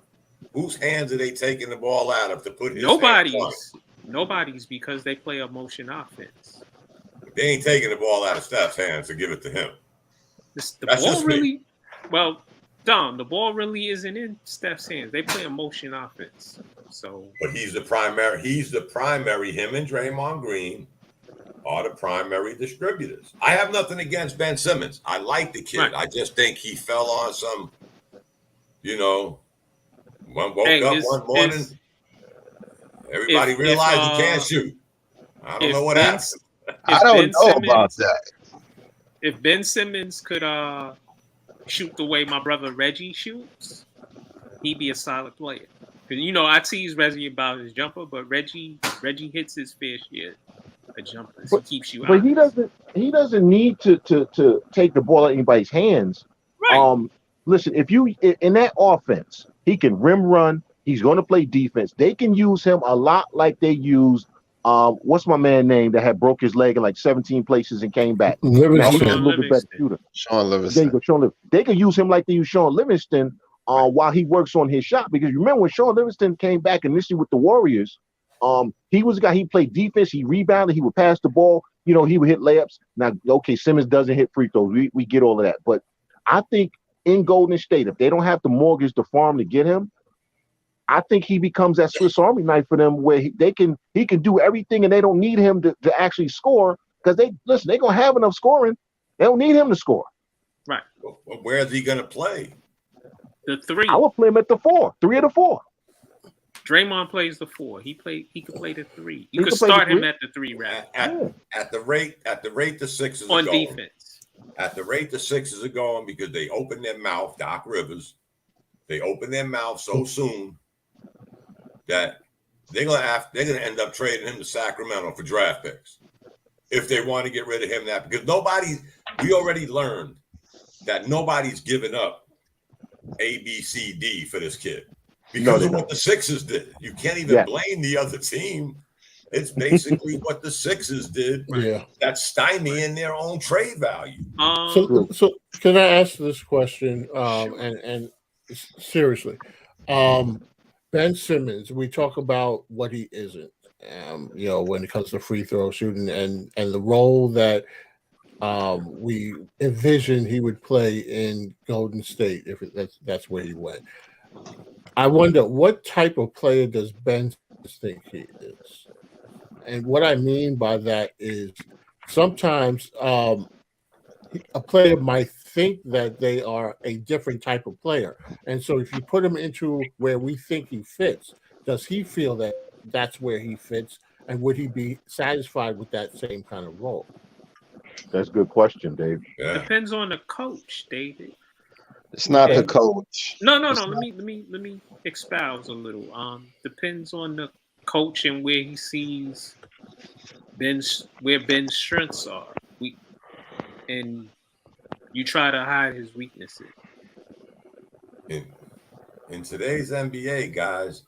Whose hands are they taking the ball out of to put his Nobody's because they play a motion offense. They ain't taking the ball out of Steph's hands to give it to him. The ball really, well, Dom, the ball really isn't in Steph's hands. They play a motion offense. So, but he's the primary. Him and Draymond Green are the primary distributors. I have nothing against Ben Simmons. I like the kid. Right. I just think he fell on some, woke up one morning. Everybody realized he can't shoot. I don't know what happened. I don't know about that. If Ben Simmons could shoot the way my brother Reggie shoots, he'd be a solid player. I tease Reggie about his jumper, but Reggie hits his fair share of jumpers. He keeps you out. But he doesn't need to take the ball out of anybody's hands. Right. Listen, if you in that offense, he can rim run. He's going to play defense. They can use him a lot like they used. What's my man name that had broke his leg in like 17 places and came back? Livingston. Now, a little bit better shooter. Sean Livingston. There you go, Sean Livingston. They can use him like they use Sean Livingston while he works on his shot. Because you remember when Sean Livingston came back initially with the Warriors, he was a guy, he played defense, he rebounded, he would pass the ball, he would hit layups. Now, okay, Simmons doesn't hit free throws. We get all of that. But I think in Golden State, if they don't have to mortgage the farm to get him, I think he becomes that Swiss Army knife for them where he can do everything and they don't need him to actually score because they're going to have enough scoring. They don't need him to score. Right. Well, where is he going to play? The 3. I would play him at the 4, 3 of the 4. Draymond plays the 4. He could play the 3. You could start him at the 3 rather. At the rate the Sixers on are going. Defense. At the rate the Sixers are going because they open their mouth, Doc Rivers. They open their mouth so soon that they're gonna end up trading him to Sacramento for draft picks if they want to get rid of him. Because we already learned that nobody's giving up A, B, C, D for this kid because of what the Sixers did. You can't even blame the other team. It's basically what the Sixers did. Yeah, that's stymieing their own trade value. So can I ask this question? And seriously, Ben Simmons, we talk about what he isn't. When it comes to free throw shooting and the role that we envisioned he would play in Golden State if that's where he went. I wonder what type of player does Ben Simmons think he is, and what I mean by that is sometimes a player might think that they are a different type of player, and so if you put him into where we think he fits, does he feel that that's where he fits, and would he be satisfied with that same kind of role? That's a good question, Dave. Yeah. Depends on the coach, David. It's not the And coach. no. It's Let not, me expound a little. Depends on the coach and where he sees where Ben's strengths are. And you try to hide his weaknesses. In, in today's NBA, guys,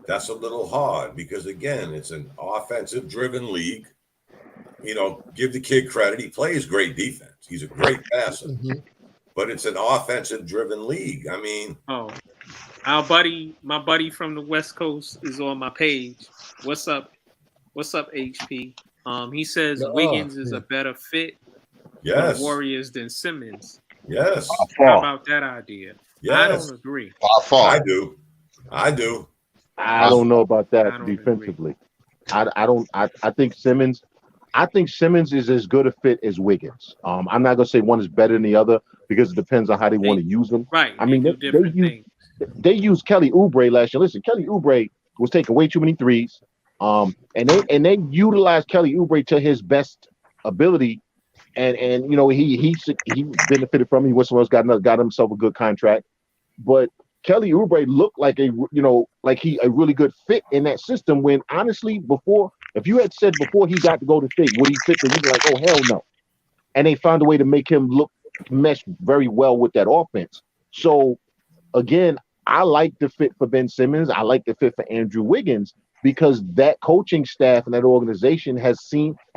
that's a little hard because, again, it's an offensive driven league. Give the kid credit. He plays great defense. He's a great passer, but it's an offensive driven league. I mean, my buddy from the West Coast is on my page. What's up? What's up, HP? He says Wiggins is a better fit for the Warriors than Simmons. Yes. How about that idea? Yes. I don't agree. I do. I don't know about that defensively. I think Simmons. I think Simmons is as good a fit as Wiggins. I'm not gonna say one is better than the other because it depends on how they want to use them. Right. I mean, they used Kelly Oubre last year. Listen, Kelly Oubre was taking way too many threes. And they utilized Kelly Oubre to his best ability, and he benefited from it. He went somewhere else, got himself a good contract, but Kelly Oubre looked like a really good fit in that system. When honestly, if you had said before he got to go to State, would he fit? You'd be like, oh hell no. And they found a way to make him mesh very well with that offense. So again, I like the fit for Ben Simmons. I like the fit for Andrew Wiggins because that coaching staff and that organization has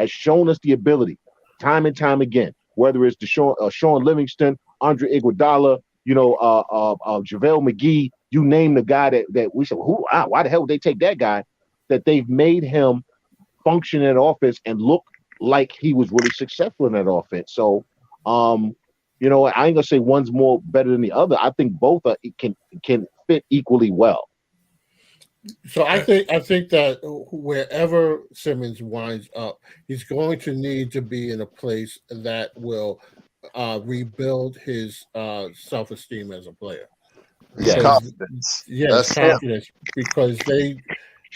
shown us the ability time and time again, whether it's Sean Livingston, Andre Iguodala, JaVale McGee, you name the guy that we said, why the hell would they take that guy? That they've made him function in offense and look like he was really successful in that offense. So, I ain't gonna say one's more better than the other. I think both can fit equally well. So I think that wherever Simmons winds up, he's going to need to be in a place that will rebuild his self-esteem as a player. his confidence. His confidence, because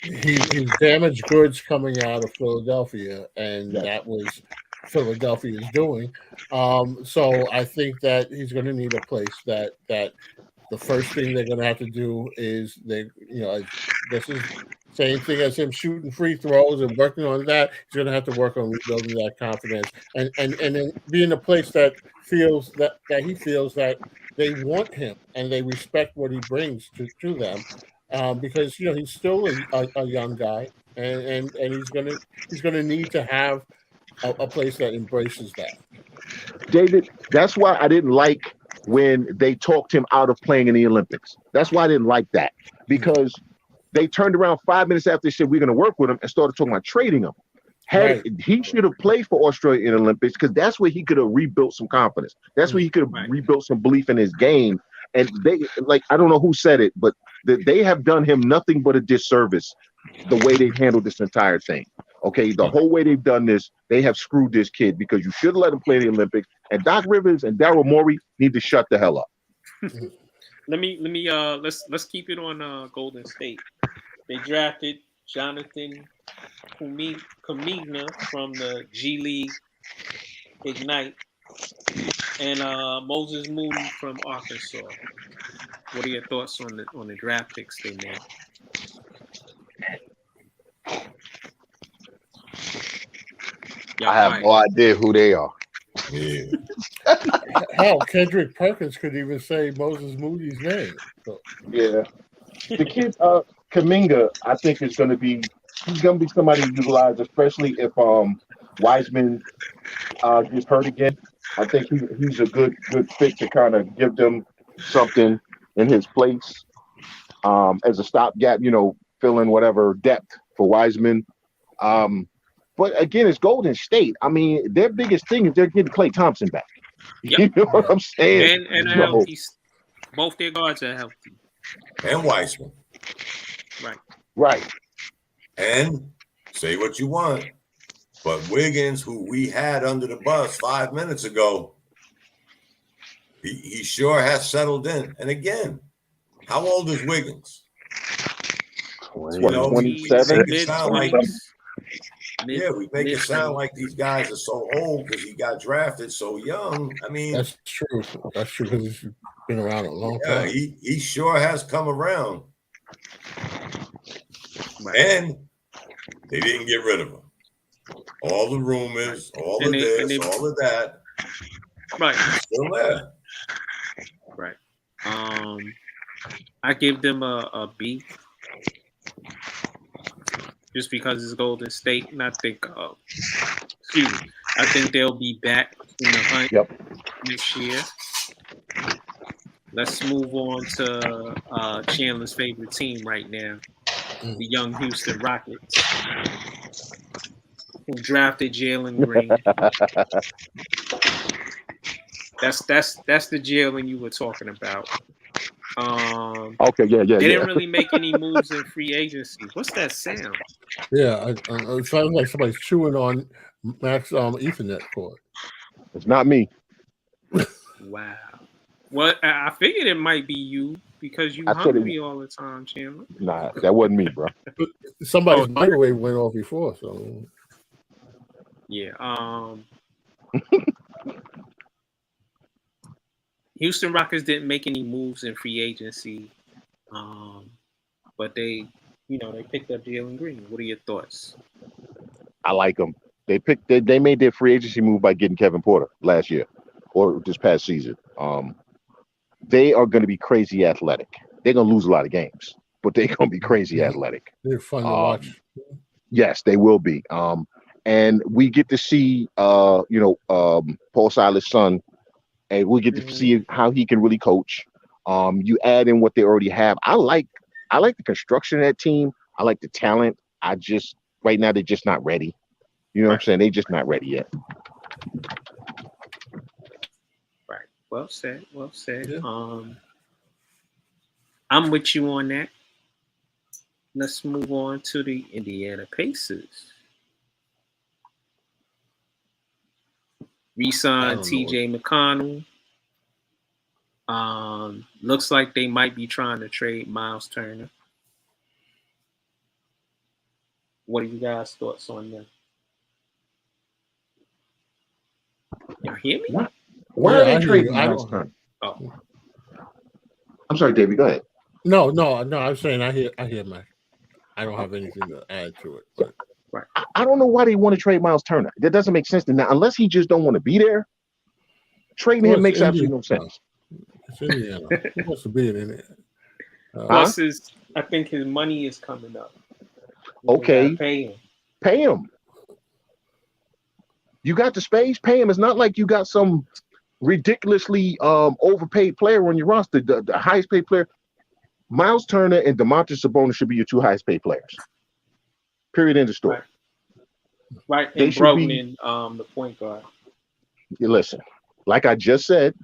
he's damaged goods coming out of Philadelphia, and that was Philadelphia's doing. So I think that he's going to need a place that the first thing they're going to have to do is this is same thing as him shooting free throws and working on that. He's going to have to work on rebuilding that confidence and then be in a place that feels that he feels that they want him and they respect what he brings to them. Because he's still a young guy, and he's gonna need to have a place that embraces that. David, that's why I didn't like when they talked him out of playing in the Olympics. That's why I didn't like that, because they turned around 5 minutes after they said we're going to work with him and started talking about trading him. He should have played for Australia in the Olympics because that's where he could have rebuilt some confidence. That's where he could have rebuilt some belief in his game. And they, I don't know who said it, but they have done him nothing but a disservice the way they've handled this entire thing. Okay, the whole way they've done this, they have screwed this kid because you should have let him play in the Olympics. And Doc Rivers and Daryl Morey need to shut the hell up. Let's keep it on Golden State. They drafted Jonathan Kuminga from the G League Ignite and Moses Moody from Arkansas. What are your thoughts on the draft picks they made? I have no idea who they are. Yeah. Hell, Kendrick Perkins could even say Moses Moody's name. So. Yeah. The kid Kuminga, I think he's gonna be somebody to utilize, especially if Wiseman gets hurt again. I think he's a good fit to kind of give them something in his place. as a stopgap, fill in whatever depth for Wiseman. But again, it's Golden State. I mean, their biggest thing is they're getting Klay Thompson back. Yep. You know what I'm saying? And healthy. Both their guards are healthy. And Weissman. Right. And say what you want, but Wiggins, who we had under the bus 5 minutes ago, he sure has settled in. And again, how old is Wiggins? 27. We make it sound like these guys are so old because he got drafted so young. I mean, that's true. That's true because he's been around a long time. He sure has come around. Right. And they didn't get rid of him. All the rumors, all of that. Right. Still there. Right. I give them a B. Just because it's Golden State, and I think they'll be back in the hunt next year. Let's move on to Chandler's favorite team right now, the young Houston Rockets, who drafted Jalen Green. That's the Jalen you were talking about. Okay, yeah. They didn't really make any moves in free agency. What's that sound? Yeah, it sounds like somebody's chewing on Max Ethernet cord. It's not me. Wow. Well, I figured it might be you because you hungry all the time, Chandler. Nah, that wasn't me, bro. Somebody's microwave went off before, so yeah. Houston Rockets didn't make any moves in free agency, but they picked up Jalen Green. What are your thoughts? I like them. They made their free agency move by getting Kevin Porter last year or this past season. They are going to be crazy athletic. They're going to lose a lot of games, but they're going to be crazy athletic. They're fun to watch. Yes, they will be. And we get to see, Paul Silas' son, and we get to see how he can really coach. You add in what they already have. I like the construction of that team. I like the talent. Right now they're just not ready. You know what I'm saying? They're just not ready yet. Right. Well said. Yeah. I'm with you on that. Let's move on to the Indiana Pacers. Re-signed TJ McConnell. Looks like they might be trying to trade Miles Turner. What are you guys' thoughts on that? Y'all hear me? Why are they trading Miles Turner? Oh. I'm sorry, Davey. Go ahead. No. I'm saying I hear Mike. I don't have anything to add to it. But I don't know why they want to trade Miles Turner. That doesn't make sense to me. Now, unless he just don't want to be there. Trading him makes absolutely no sense. It's Indiana. He wants to be in Indiana. Plus, I think his money is coming up. Okay. Pay him. You got the space, pay him. It's not like you got some ridiculously overpaid player on your roster. The highest paid player. Miles Turner and Domantas Sabonis should be your two highest paid players. Period. End of story. Right. And Brogdon, the point guard. Listen, like I just said,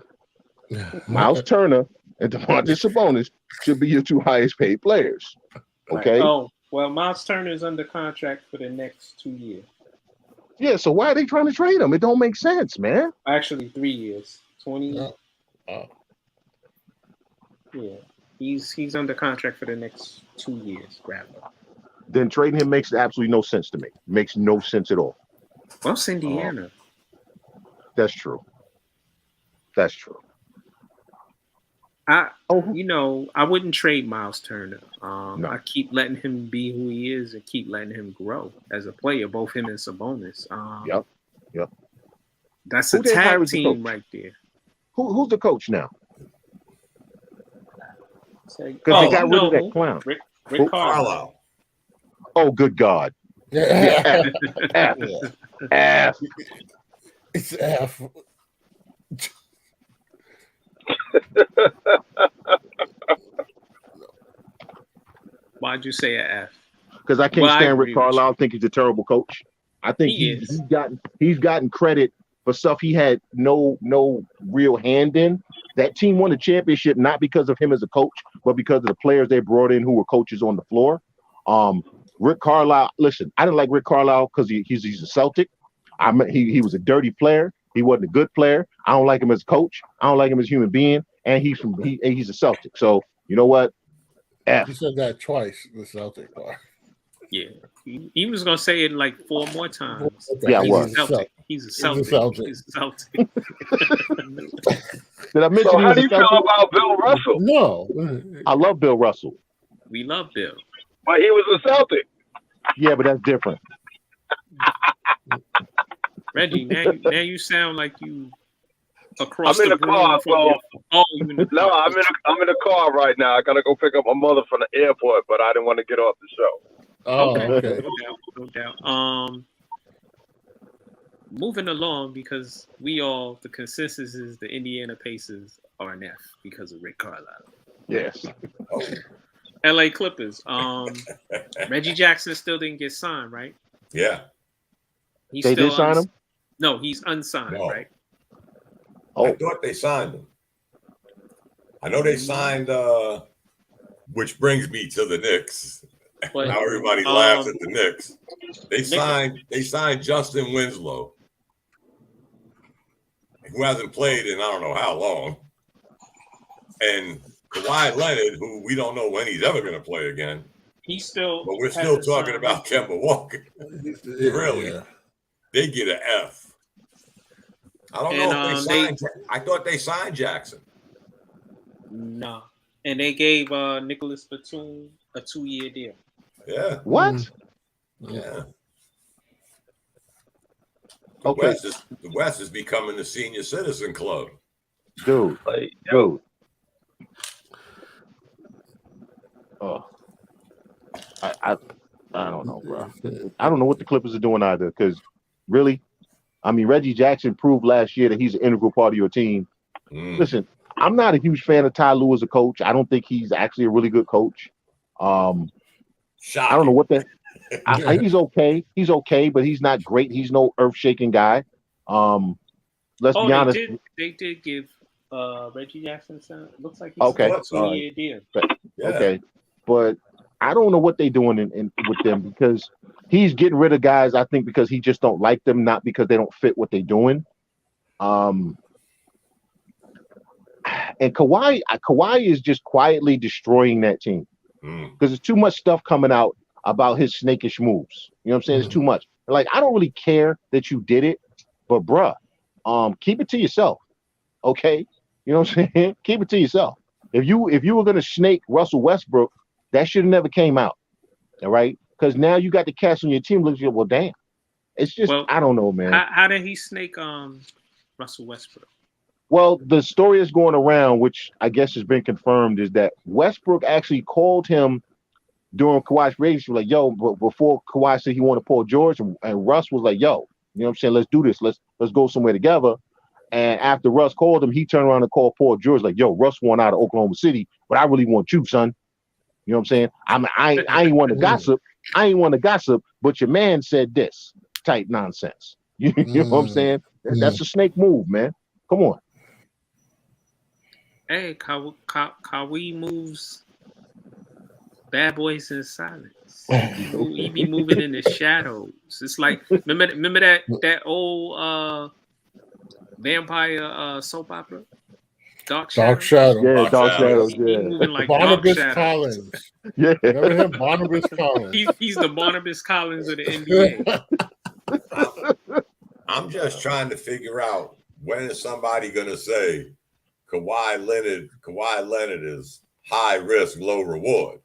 Miles Turner and Domantas Sabonis should be your two highest paid players. Okay. Right. Oh, well, Miles Turner is under contract for the next 2 years. Yeah, so why are they trying to trade him? It don't make sense, man. Actually, 3 years. 20. Yeah. He's under contract for the next 2 years, rather. Then trading him makes absolutely no sense to me. Makes no sense at all. Well, it's Indiana. That's true. I wouldn't trade Miles Turner. No. I keep letting him be who he is and keep letting him grow as a player, both him and Sabonis. Yep. That's a tag team right there. Who's the coach now? Because they got rid of that clown. Rick Carlisle. Oh, good God. Yeah. F. It's F. Why'd you say an F? Because I can't Well, I stand Rick agree with Carlisle. you. I think he's a terrible coach. I think He he's is. gotten credit for stuff he had no real hand in. That team won the championship not because of him as a coach, but because of the players they brought in who were coaches on the floor. Rick Carlisle, listen, I didn't like Rick Carlisle because he's a Celtic. He was a dirty player. He wasn't a good player. I don't like him as a coach. I don't like him as a human being. And he's a Celtic. So you know what? F. You said that twice, the Celtic part. Yeah. He was gonna say it like 4 more times. Yeah, I He's was. a Celtic. He's a Celtic. Celtic. He's a Celtic. Did I mention So he how was do a you feel Celtic? about Bill Russell? No. I love Bill Russell. We love Bill. But he was a Celtic. Yeah, but that's different. Reggie, now you sound like you across I'm in the the car, room from so you in the no, car. I'm in the car right now. I gotta go pick up my mother from the airport, but I didn't want to get off the show. Oh, okay. No doubt. Moving along, because the consensus is the Indiana Pacers are an F because of Rick Carlisle. Yes. LA Clippers. Reggie Jackson still didn't get signed, right? Yeah. He's They still did sign him? No, he's unsigned, No. right? Oh. I thought they signed him. I know they signed, which brings me to the Knicks. But, Now everybody laughs at the Knicks. They signed Justin Winslow, who hasn't played in I don't know how long, and Kawhi Leonard, who we don't know when he's ever going to play again. He's still. But we're still talking about Kemba Walker. Really? Yeah. They get an F. I don't know if they signed. I thought they signed Jackson. No. And they gave Nicholas Batum a 2-year deal. Yeah. What? Yeah. Okay. The West is becoming the senior citizen club. Dude. Dude. Oh. I don't know, bro. I don't know what the Clippers are doing either, because really, I mean, Reggie Jackson proved last year that he's an integral part of your team. Listen, I'm not a huge fan of Ty Lue as a coach. I don't think he's actually a really good coach. I don't know what the he's okay. He's okay, but he's not great. He's no earth-shaking guy. Let's be honest. They did give Reggie Jackson looks like he's Okay. a 2-year deal. Yeah. Okay. But I don't know what they're doing with them, because he's getting rid of guys, I think, because he just don't like them, not because they don't fit what they're doing. And Kawhi is just quietly destroying that team, because there's too much stuff coming out about his snakish moves. You know what I'm saying? It's too much. Like, I don't really care that you did it, but bruh, keep it to yourself. Okay? You know what I'm saying? Keep it to yourself. If you were gonna snake Russell Westbrook, that should have never came out. All right? Because now you got the cast on your team. Looks like, well, damn. It's just, I don't know, man. How did he snake Russell Westbrook? Well, the story is going around, which I guess has been confirmed, is that Westbrook actually called him during Kawhi's race. Like, yo, but before Kawhi said he wanted Paul George, and Russ was like, yo, you know what I'm saying? Let's do this. Let's go somewhere together. And after Russ called him, he turned around and called Paul George, like, yo, Russ won out of Oklahoma City, but I really want you, son. You know what I'm saying? I ain't want to gossip. I ain't want to gossip, but your man said this type nonsense. You know what I'm saying? That's a snake move, man. Come on. Hey, Kawhi moves bad boys in silence. He be moving in the shadows. It's like, remember that old vampire soap opera? Dark Shadows? Yeah, Dark Shadows. He moving like Barnabas Dark Shadows. Collins. Yeah. Remember him? Barnabas Collins. He's the Barnabas Collins of the NBA. I'm just trying to figure out, when is somebody going to say Kawhi Leonard is high risk, low reward?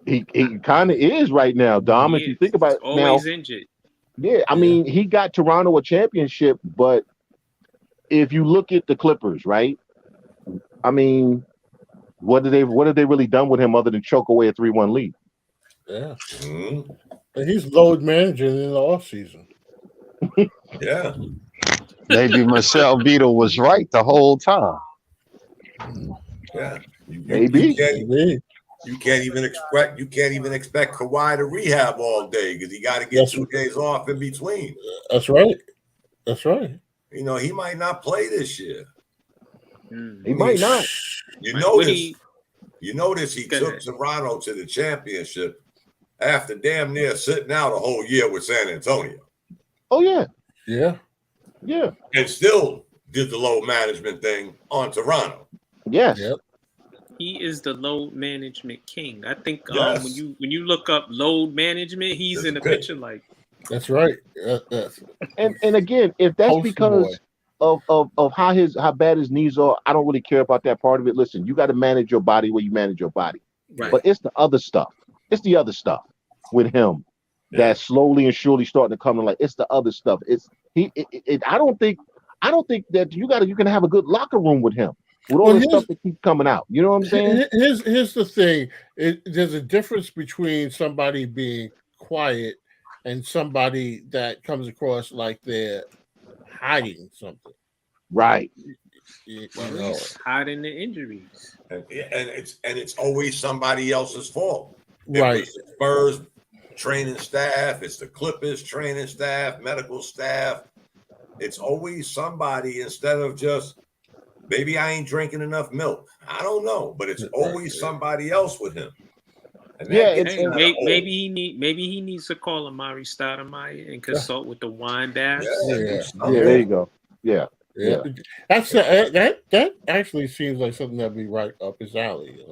He kind of is right now, Dom. If you think about it, always now, injured. Yeah, I mean, he got Toronto a championship, but if you look at the Clippers, right? I mean, what have they really done with him other than choke away a 3-1 lead? Yeah. And he's load managing in the offseason. Yeah. Maybe Michelle Beadle was right the whole time. Yeah. Maybe. You can't even expect Kawhi to rehab all day because he got to get 2 days off in between. That's right. That's right. You know, he might not play this year. He might not. You notice he took Toronto to the championship after damn near sitting out a whole year with San Antonio. Oh yeah. Yeah. Yeah. And still did the load management thing on Toronto. Yes. Yep. He is the load management king. I think Yes. when you look up load management, he's in the picture like. That's right. And again, if that's Poster because of how bad his knees are, I don't really care about that part of it. Listen, you got to manage your body where you manage your body. Right. But it's the other stuff. It's the other stuff with him that's slowly and surely starting to come to light. It's the other stuff. I don't think that you can have a good locker room with him with all the stuff that keeps coming out. You know what I'm saying? Here's the thing. There's a difference between somebody being quiet and somebody that comes across like they're hiding something. Right. He's hiding the injuries. And it's always somebody else's fault. Right. It's the Spurs training staff, it's the Clippers training staff, medical staff. It's always somebody instead of just maybe I ain't drinking enough milk. I don't know, but it's always somebody else with him. And maybe he needs to call Amari Stoudemire and consult with the wine baths. There you go. Yeah. That actually seems like something that'd be right up his alley.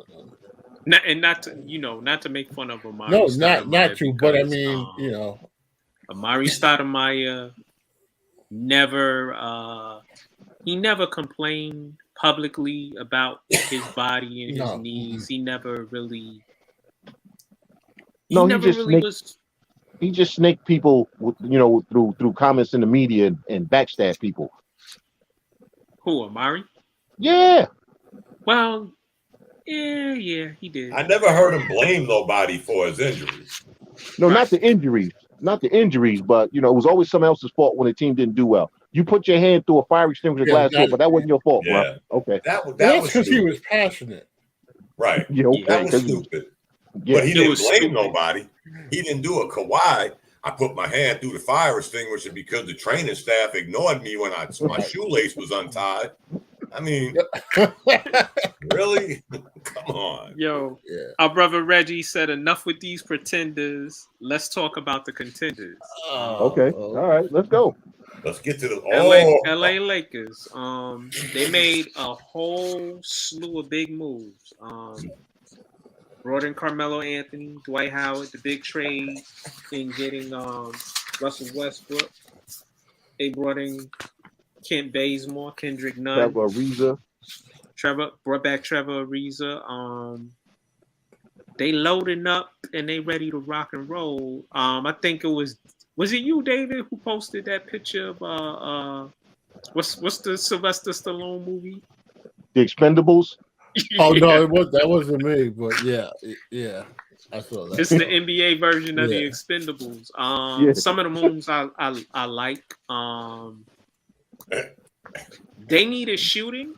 Not to make fun of Amari. No, Stoudemire not to, but I because, mean, Amari Stoudemire never complained publicly about his body and his knees. He never really. He just snake people, through comments in the media and backstab people. Who, Amari? Yeah. Well, yeah, he did. I never heard him blame nobody for his injuries. No, not the injuries, but it was always someone else's fault when the team didn't do well. You put your hand through a fire extinguisher glass door, but that wasn't your fault, bro. Okay. That was because he was passionate. Right. Okay. That was stupid. Yeah. But he didn't blame nobody. He didn't do a Kawhi. I put my hand through the fire extinguisher because the training staff ignored me when my shoelace was untied. I mean, really? Come on. Yo, our brother Reggie said, enough with these pretenders. Let's talk about the contenders. Okay. All right. Let's go. Let's get to the LA Lakers. They made a whole slew of big moves. Brought in Carmelo Anthony, Dwight Howard, the big trade in getting Russell Westbrook. They brought in Kent Bazemore, Kendrick Nunn, brought back Trevor Ariza. They loading up and they ready to rock and roll. I think it was it you, David, who posted that picture of what's the Sylvester Stallone movie? The Expendables. Oh no, that wasn't me, but yeah, I saw that. It's the NBA version of the Expendables. Some of the moves I like. They needed shooting.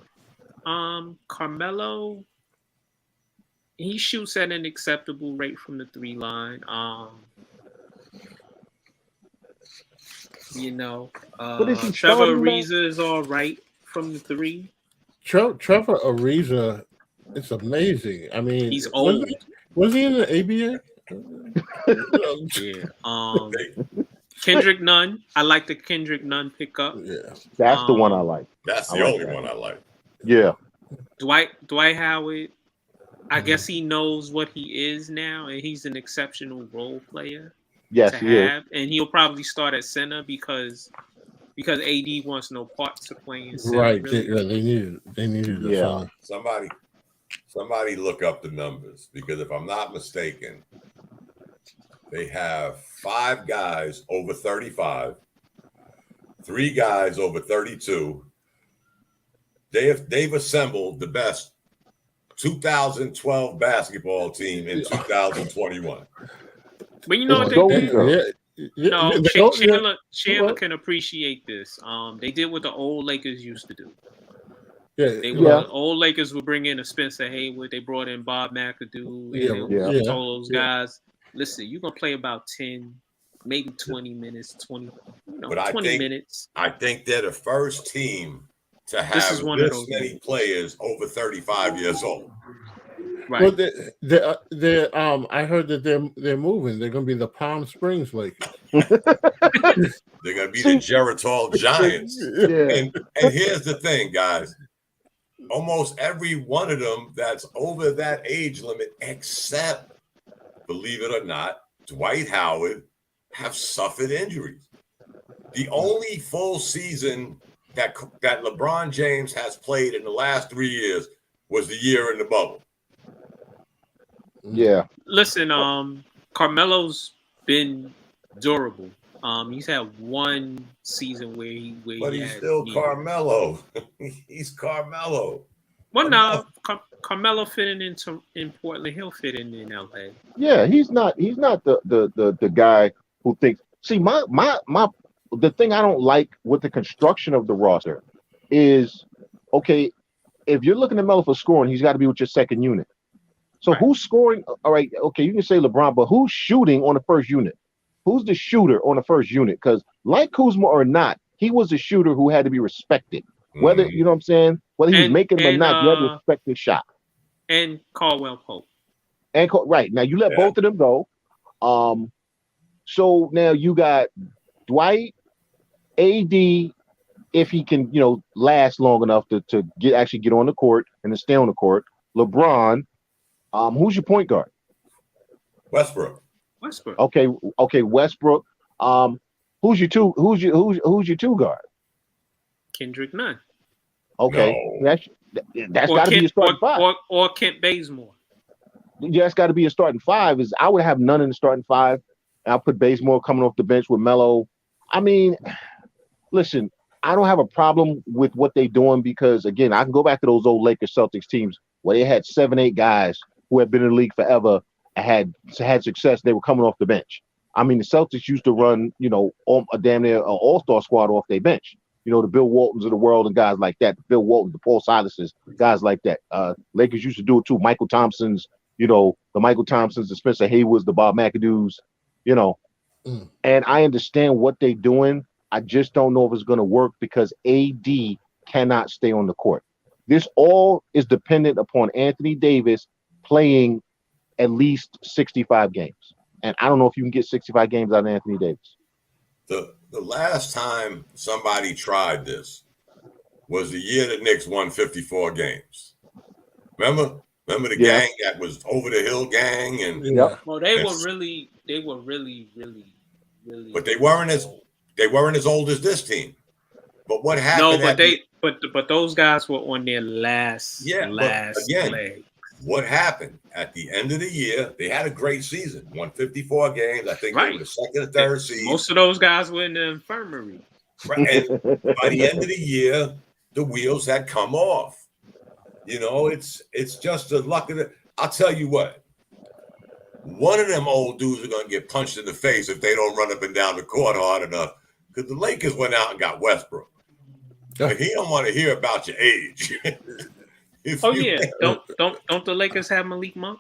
Carmelo, he shoots at an acceptable rate from the 3 line. Trevor Ariza is all right from the 3. Trevor Ariza, it's amazing. I mean, he's old. Was he in the ABA? Yeah. Kendrick Nunn. I like the Kendrick Nunn pickup. Yeah. That's the one I like. That's the only one I like. Yeah. Dwight Howard, I guess he knows what he is now, and he's an exceptional role player. Yes, he is. And he'll probably start at center because AD wants no part to play in center. Right. Really. They needed the Somebody look up the numbers, because if I'm not mistaken, they have 5 guys over 35, 3 guys over 32. They've assembled the best 2012 basketball team in 2021. But you know what they did? Chandler can appreciate this. They did what the old Lakers used to do. Old Lakers would bring in a Spencer Haywood. They brought in Bob McAdoo, and they told those guys, "Listen, you're gonna play about 10, maybe 20 minutes, 20 minutes." I think they're the first team to have This is one of those many players over 35 years old. Right. Well, I heard that they're moving. They're going to be the Palm Springs Lakers. They're going to be the Geritol Giants. Yeah. And here's the thing, guys. Almost every one of them that's over that age limit, except, believe it or not, Dwight Howard, have suffered injuries. The only full season that LeBron James has played in the last 3 years was the year in the bubble. Yeah. Listen, Carmelo's been durable. He's had one season where he's still Carmelo. He's Carmelo. Well, no, Carmelo fitting in Portland. He'll fit in LA. Yeah, he's not the guy who thinks. See, the thing I don't like with the construction of the roster is, okay, if you're looking at Melo for scoring, he's got to be with your second unit. So who's scoring? All right, okay, you can say LeBron, but who's shooting on the first unit? Who's the shooter on the first unit? Because like Kuzma or not, he was a shooter who had to be respected. Whether you know what I'm saying, whether he's making them or not, you have to respect his shot. And Caldwell Pope. And right now, you let both of them go. So now you got Dwight, AD, if he can, last long enough to actually get on the court and to stay on the court. LeBron. Who's your point guard? Westbrook. Okay, Westbrook. Who's your two guard? Kendrick Nunn. Okay, no. That's got to be a starting five. Or Kent Bazemore. Yeah, that's got to be a starting five. I would have none in the starting five. And I'll put Bazemore coming off the bench with Melo. I mean, listen, I don't have a problem with what they're doing because, again, I can go back to those old Lakers Celtics teams where they had 7-8 guys who have been in the league forever and had success. They were coming off the bench. I mean, the Celtics used to run, a damn near an all-star squad off their bench. The Bill Waltons of the world and guys like that. The Bill Waltons, the Paul Silases, guys like that. Lakers used to do it too. Michael Thompson's, the Michael Thompsons, the Spencer Haywoods, the Bob McAdoo's, And I understand what they're doing. I just don't know if it's going to work because AD cannot stay on the court. This all is dependent upon Anthony Davis playing at least 65 games. And I don't know if you can get 65 games out of Anthony Davis. The last time somebody tried this was the year the Knicks won 54 games. Remember the gang that was over the hill gang and well, they were really but they weren't as old as this team. But what happened? No, but those guys were on their last leg. What happened at the end of the year? They had a great season, won 54 games. I think they were the second or third seed. Most of those guys were in the infirmary. Right. And by the end of the year, the wheels had come off. It's just the luck of it. I'll tell you what. One of them old dudes are going to get punched in the face if they don't run up and down the court hard enough. Because the Lakers went out and got Westbrook. But he don't want to hear about your age. Don't the Lakers have Malik Monk?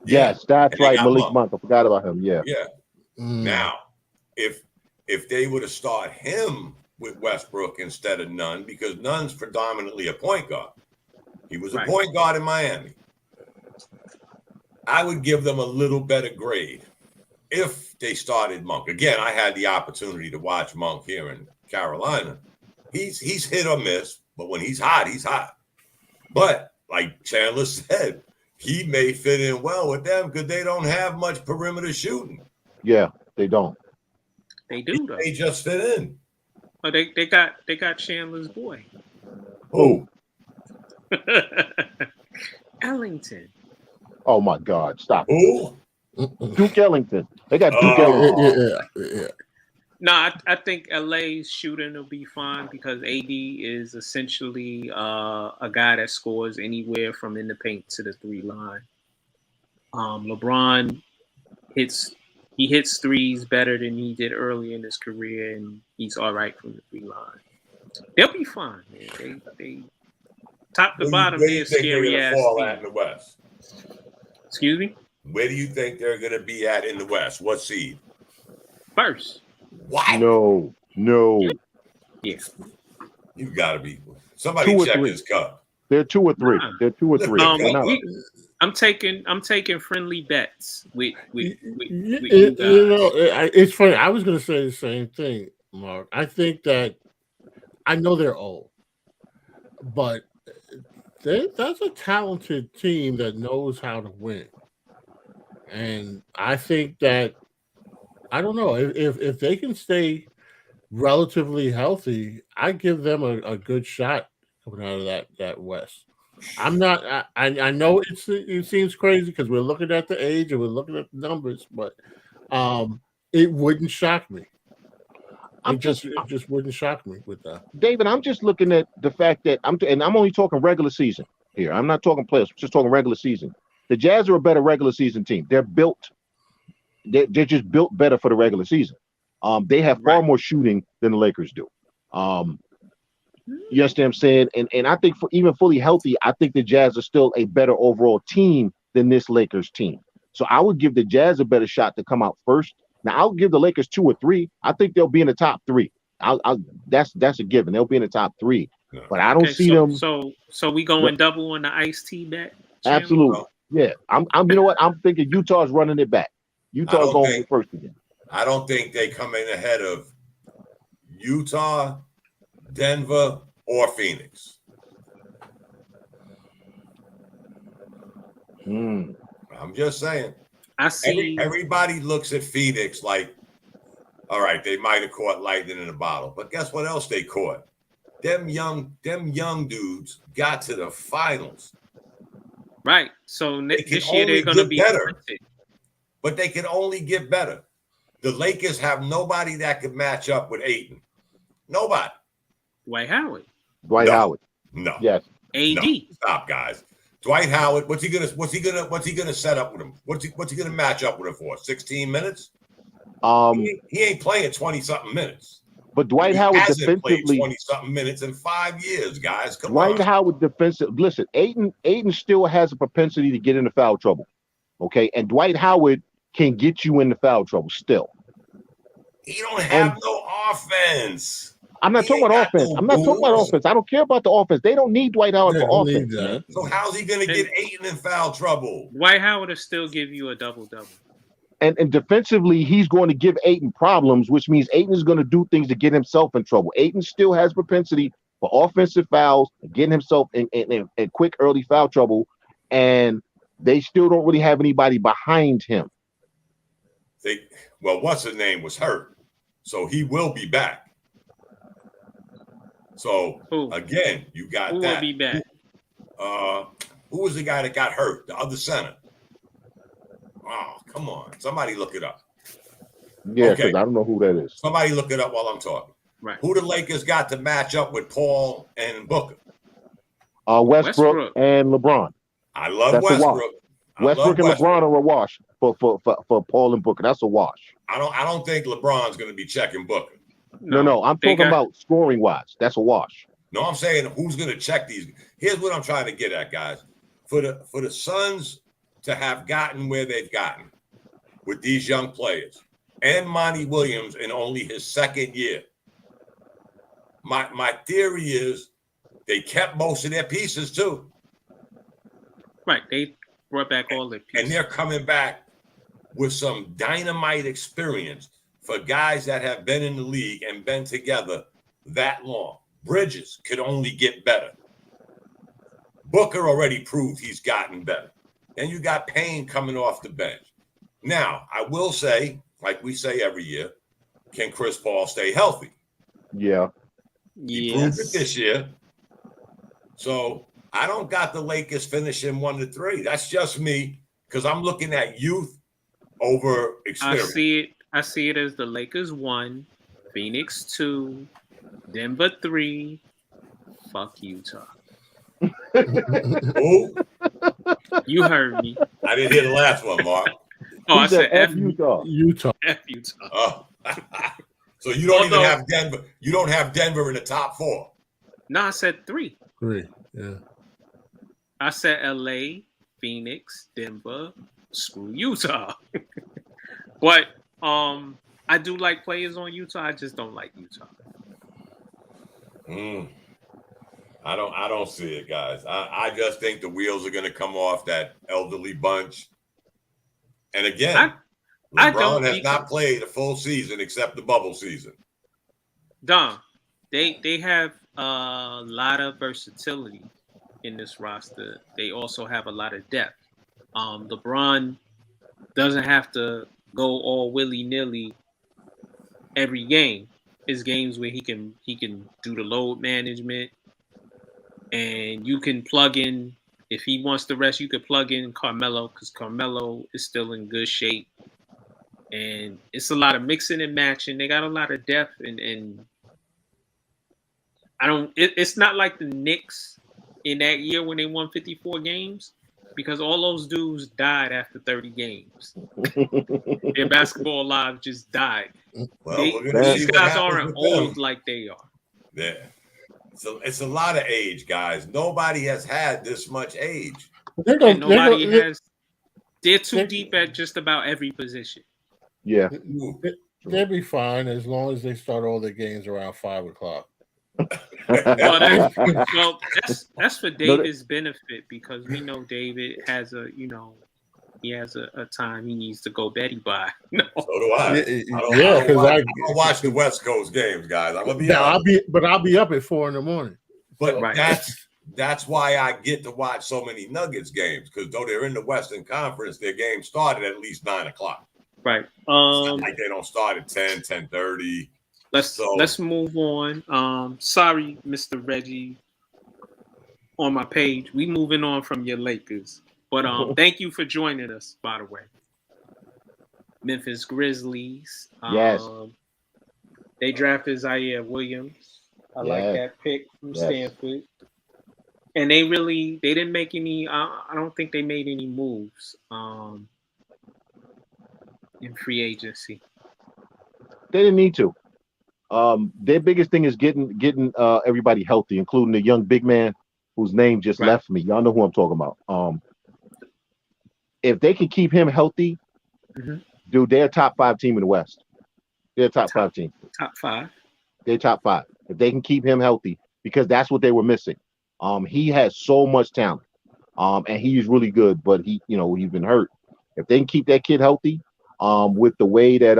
Yes, that's right, Malik Monk. I forgot about him. Yeah. Yeah. Now, if they would have started him with Westbrook instead of Nunn, because Nunn's predominantly a point guard. He was a point guard in Miami. I would give them a little better grade if they started Monk. Again, I had the opportunity to watch Monk here in Carolina. He's hit or miss, but when he's hot, he's hot. But like Chandler said, he may fit in well with them because they don't have much perimeter shooting. Yeah, they don't. They do though. They just fit in. But they got Chandler's boy. Who? Ellington. Oh my God! Stop. Who? Duke Ellington. They got Duke Ellington. Yeah. No, I think LA's shooting will be fine because AD is essentially a guy that scores anywhere from in the paint to the 3 line. LeBron hits threes better than he did early in his career, and he's all right from the 3 line. They'll be fine, man. top to bottom, Where do they're you think they're scary going to ass fall at in team. the West? Excuse me? Where do you think they're going to be at in the West? What seed? First. What? No. Yeah. You got to be. Somebody 2 or check 3. his cup. They're 2 or 3. Nah. They're 2 or 3. They're not. I'm taking friendly bets with you You guys. it's funny. I was going to say the same thing, Mark. I think that I know they're old, but that's a talented team that knows how to win. And I think that I don't know if they can stay relatively healthy, I give them a good shot coming out of that West. I'm not. I know it seems crazy because we're looking at the age and we're looking at the numbers, but it wouldn't shock me. It just wouldn't shock me with that. David, I'm just looking at the fact that I'm only talking regular season here. I'm not talking playoffs. I'm just talking regular season. The Jazz are a better regular season team. They're just built better for the regular season. They have far more shooting than the Lakers do. You understand what I'm saying? And I think for even fully healthy, I think the Jazz are still a better overall team than this Lakers team. So I would give the Jazz a better shot to come out first. Now I'll give the Lakers 2 or 3. I think they'll be in the top 3. That's a given. They'll be in the top 3. But I don't see them. So we going double on the iced tea bet? Absolutely. Yeah. I'm you know what? I'm thinking Utah's running it back. Utah's going first again. I don't think they come in ahead of Utah, Denver, or Phoenix. I'm just saying. I see. Everybody looks at Phoenix like, all right, they might have caught lightning in a bottle, but guess what else they caught? Them young dudes got to the finals. Right. So this year they're going to be better. But they can only get better. The Lakers have nobody that could match up with Ayton. Nobody. Dwight Howard. Howard. No. Yes. AD. No. Stop, guys. Dwight Howard. What's he gonna set up with him? What's he gonna match up with him for? 16 minutes? He ain't playing 20-something minutes. But Dwight Howard defensively 20-something minutes in 5 years, guys. Come Dwight on. Howard defensive. Listen, Ayton still has a propensity to get into foul trouble. Okay, and Dwight Howard can get you into foul trouble still. He don't have no offense. I'm not talking about offense. I'm not talking about offense. I don't care about the offense. They don't need Dwight Howard for offense. Man. So how's he going to get Ayton in foul trouble? Dwight Howard will still give you a double-double. And defensively, he's going to give Ayton problems, which means Ayton is going to do things to get himself in trouble. Ayton still has propensity for offensive fouls, getting himself in quick early foul trouble, and they still don't really have anybody behind him. What's his name was hurt, so he will be back. So again, you got who that. Will be back? Who was the guy that got hurt? The other center. Oh, come on! Somebody look it up. Yeah, because I don't know who that is. Somebody look it up while I'm talking. Right. Who the Lakers got to match up with Paul and Booker? Westbrook and LeBron. I love Westbrook. Westbrook and LeBron are a wash for Paul and Booker. That's a wash. I don't think LeBron's going to be checking Booker. No. I'm talking about scoring wise. That's a wash. No, I'm saying who's going to check these. Here's what I'm trying to get at, guys. For the Suns to have gotten where they've gotten with these young players and Monty Williams in only his second year, my theory is they kept most of their pieces too. Right. They brought back all their pieces. And they're coming back with some dynamite experience for guys that have been in the league and been together that long. Bridges could only get better. Booker already proved he's gotten better. And you got Payne coming off the bench. Now, I will say, like we say every year, can Chris Paul stay healthy? Yeah. He proved it this year. So I don't got the Lakers finishing 1-3. That's just me because I'm looking at youth over experience. I see it as the Lakers 1, Phoenix 2, Denver 3. Fuck Utah. Who? You heard me. I didn't hear the last one, Mark. I said F Utah. F Utah. Oh. So you don't even have Denver. You don't have Denver in the top 4. No, I said 3. 3. Yeah. I said LA, Phoenix, Denver, screw Utah. But I do like players on Utah. I just don't like Utah. I don't see it, guys. I just think the wheels are going to come off that elderly bunch. And again, I LeBron don't has not played a full season except the bubble season. Dom, they have a lot of versatility in this roster. They also have a lot of depth. LeBron doesn't have to go all willy nilly every game. His games where he can do the load management, and you can plug in if he wants to rest. You could plug in Carmelo because Carmelo is still in good shape, and it's a lot of mixing and matching. They got a lot of depth, and I don't. It's not like the Knicks in that year when they won 54 games. Because all those dudes died after 30 games. Their basketball lives just died. Well, These guys aren't old like they are. Yeah. So it's a lot of age, guys. Nobody has had this much age. And nobody has. They're too deep at just about every position. Yeah. They'll be fine as long as they start all their games around 5 o'clock. Well, that's for David's benefit because we know David has a time he needs to go Betty by. No. So do I. I don't watch the West Coast games, guys. I'm gonna be honest. I'll be up at 4 a.m. But that's why I get to watch so many Nuggets games because though they're in the Western Conference, their games started at least 9 o'clock. Right. It's not like they don't start at 10, 10:30. Let's move on. Sorry, Mr. Reggie, on my page. We moving on from your Lakers. But thank you for joining us, by the way. Memphis Grizzlies. Yes. They drafted Zaire Williams. I like that pick from Stanford. And they didn't make any, I don't think they made any moves in free agency. They didn't need to. Their biggest thing is getting everybody healthy, including the young big man whose name just left me. Y'all know who I'm talking about. If they can keep him healthy, dude, they're a top 5 team in the West. They're a top 5 team. Top 5. They're top 5. If they can keep him healthy, because that's what they were missing. He has so much talent. And he's really good, but he's been hurt. If they can keep that kid healthy, with the way that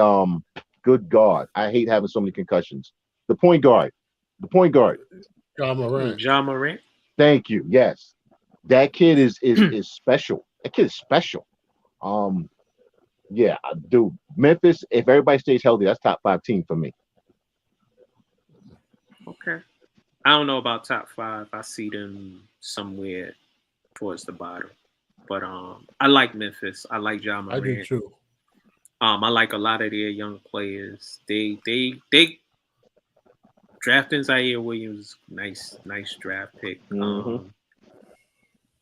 good God, I hate having so many concussions. The point guard. Ja Morant. Thank you. Yes. That kid is special. That kid is special. Yeah, dude. Memphis, if everybody stays healthy, that's top 5 team for me. Okay. I don't know about top 5. I see them somewhere towards the bottom. But I like Memphis. I like Ja Morant. I do too. I like a lot of their young players. They drafting Zaire Williams, nice draft pick.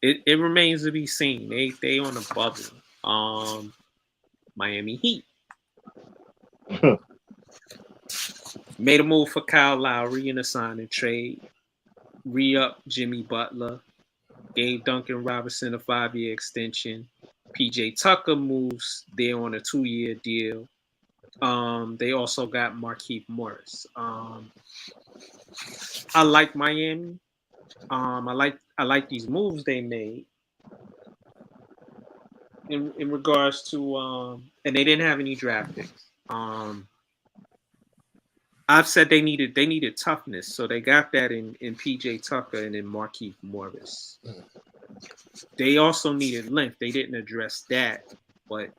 It remains to be seen. They on a bubble. Miami Heat made a move for Kyle Lowry in a sign and trade. Re-up Jimmy Butler. Gave Duncan Robinson a 5-year extension. PJ Tucker moves there on a 2-year deal. They also got Markieff Morris. I like Miami. I like these moves they made. In regards to and they didn't have any draft picks. I've said they needed toughness, so they got that in PJ Tucker and in Markieff Morris. They also needed length. They didn't address that, but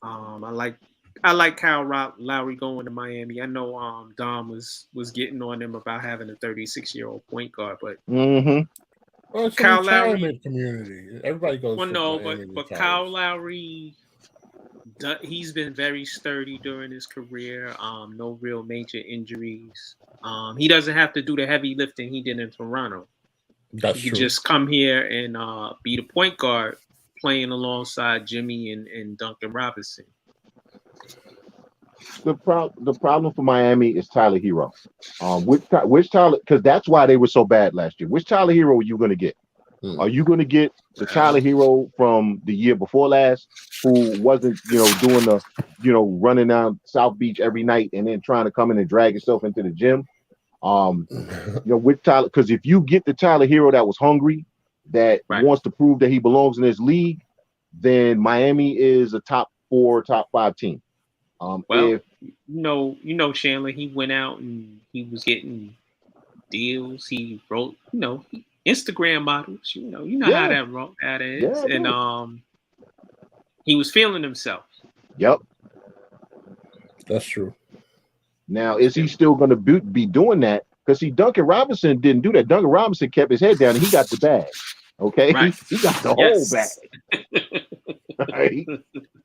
I like Kyle Lowry going to Miami. I know Dom was getting on him about having a 36-year-old point guard, but well, it's Kyle a Lowry community. Everybody goes. Well, no, but Kyle Lowry, he's been very sturdy during his career. No real major injuries. He doesn't have to do the heavy lifting he did in Toronto. That's he true. Just come here and be the point guard, playing alongside Jimmy and Duncan Robinson. The problem for Miami is Tyler Hero. Which Tyler? Because that's why they were so bad last year. Which Tyler Hero are you going to get? Are you going to get the Tyler Hero from the year before last, who wasn't, doing the, running down South Beach every night and then trying to come in and drag himself into the gym? With Tyler, because if you get the Tyler Hero that was hungry, that wants to prove that he belongs in this league, then Miami is a top 4, top 5 team. Well, Chandler, he went out and he was getting deals. He wrote, Instagram models. How that is, and he was feeling himself. Yep, that's true. Now, is he still going to be doing that? Because Duncan Robinson didn't do that. Duncan Robinson kept his head down and he got the bag. Okay, he got the whole bag. Right?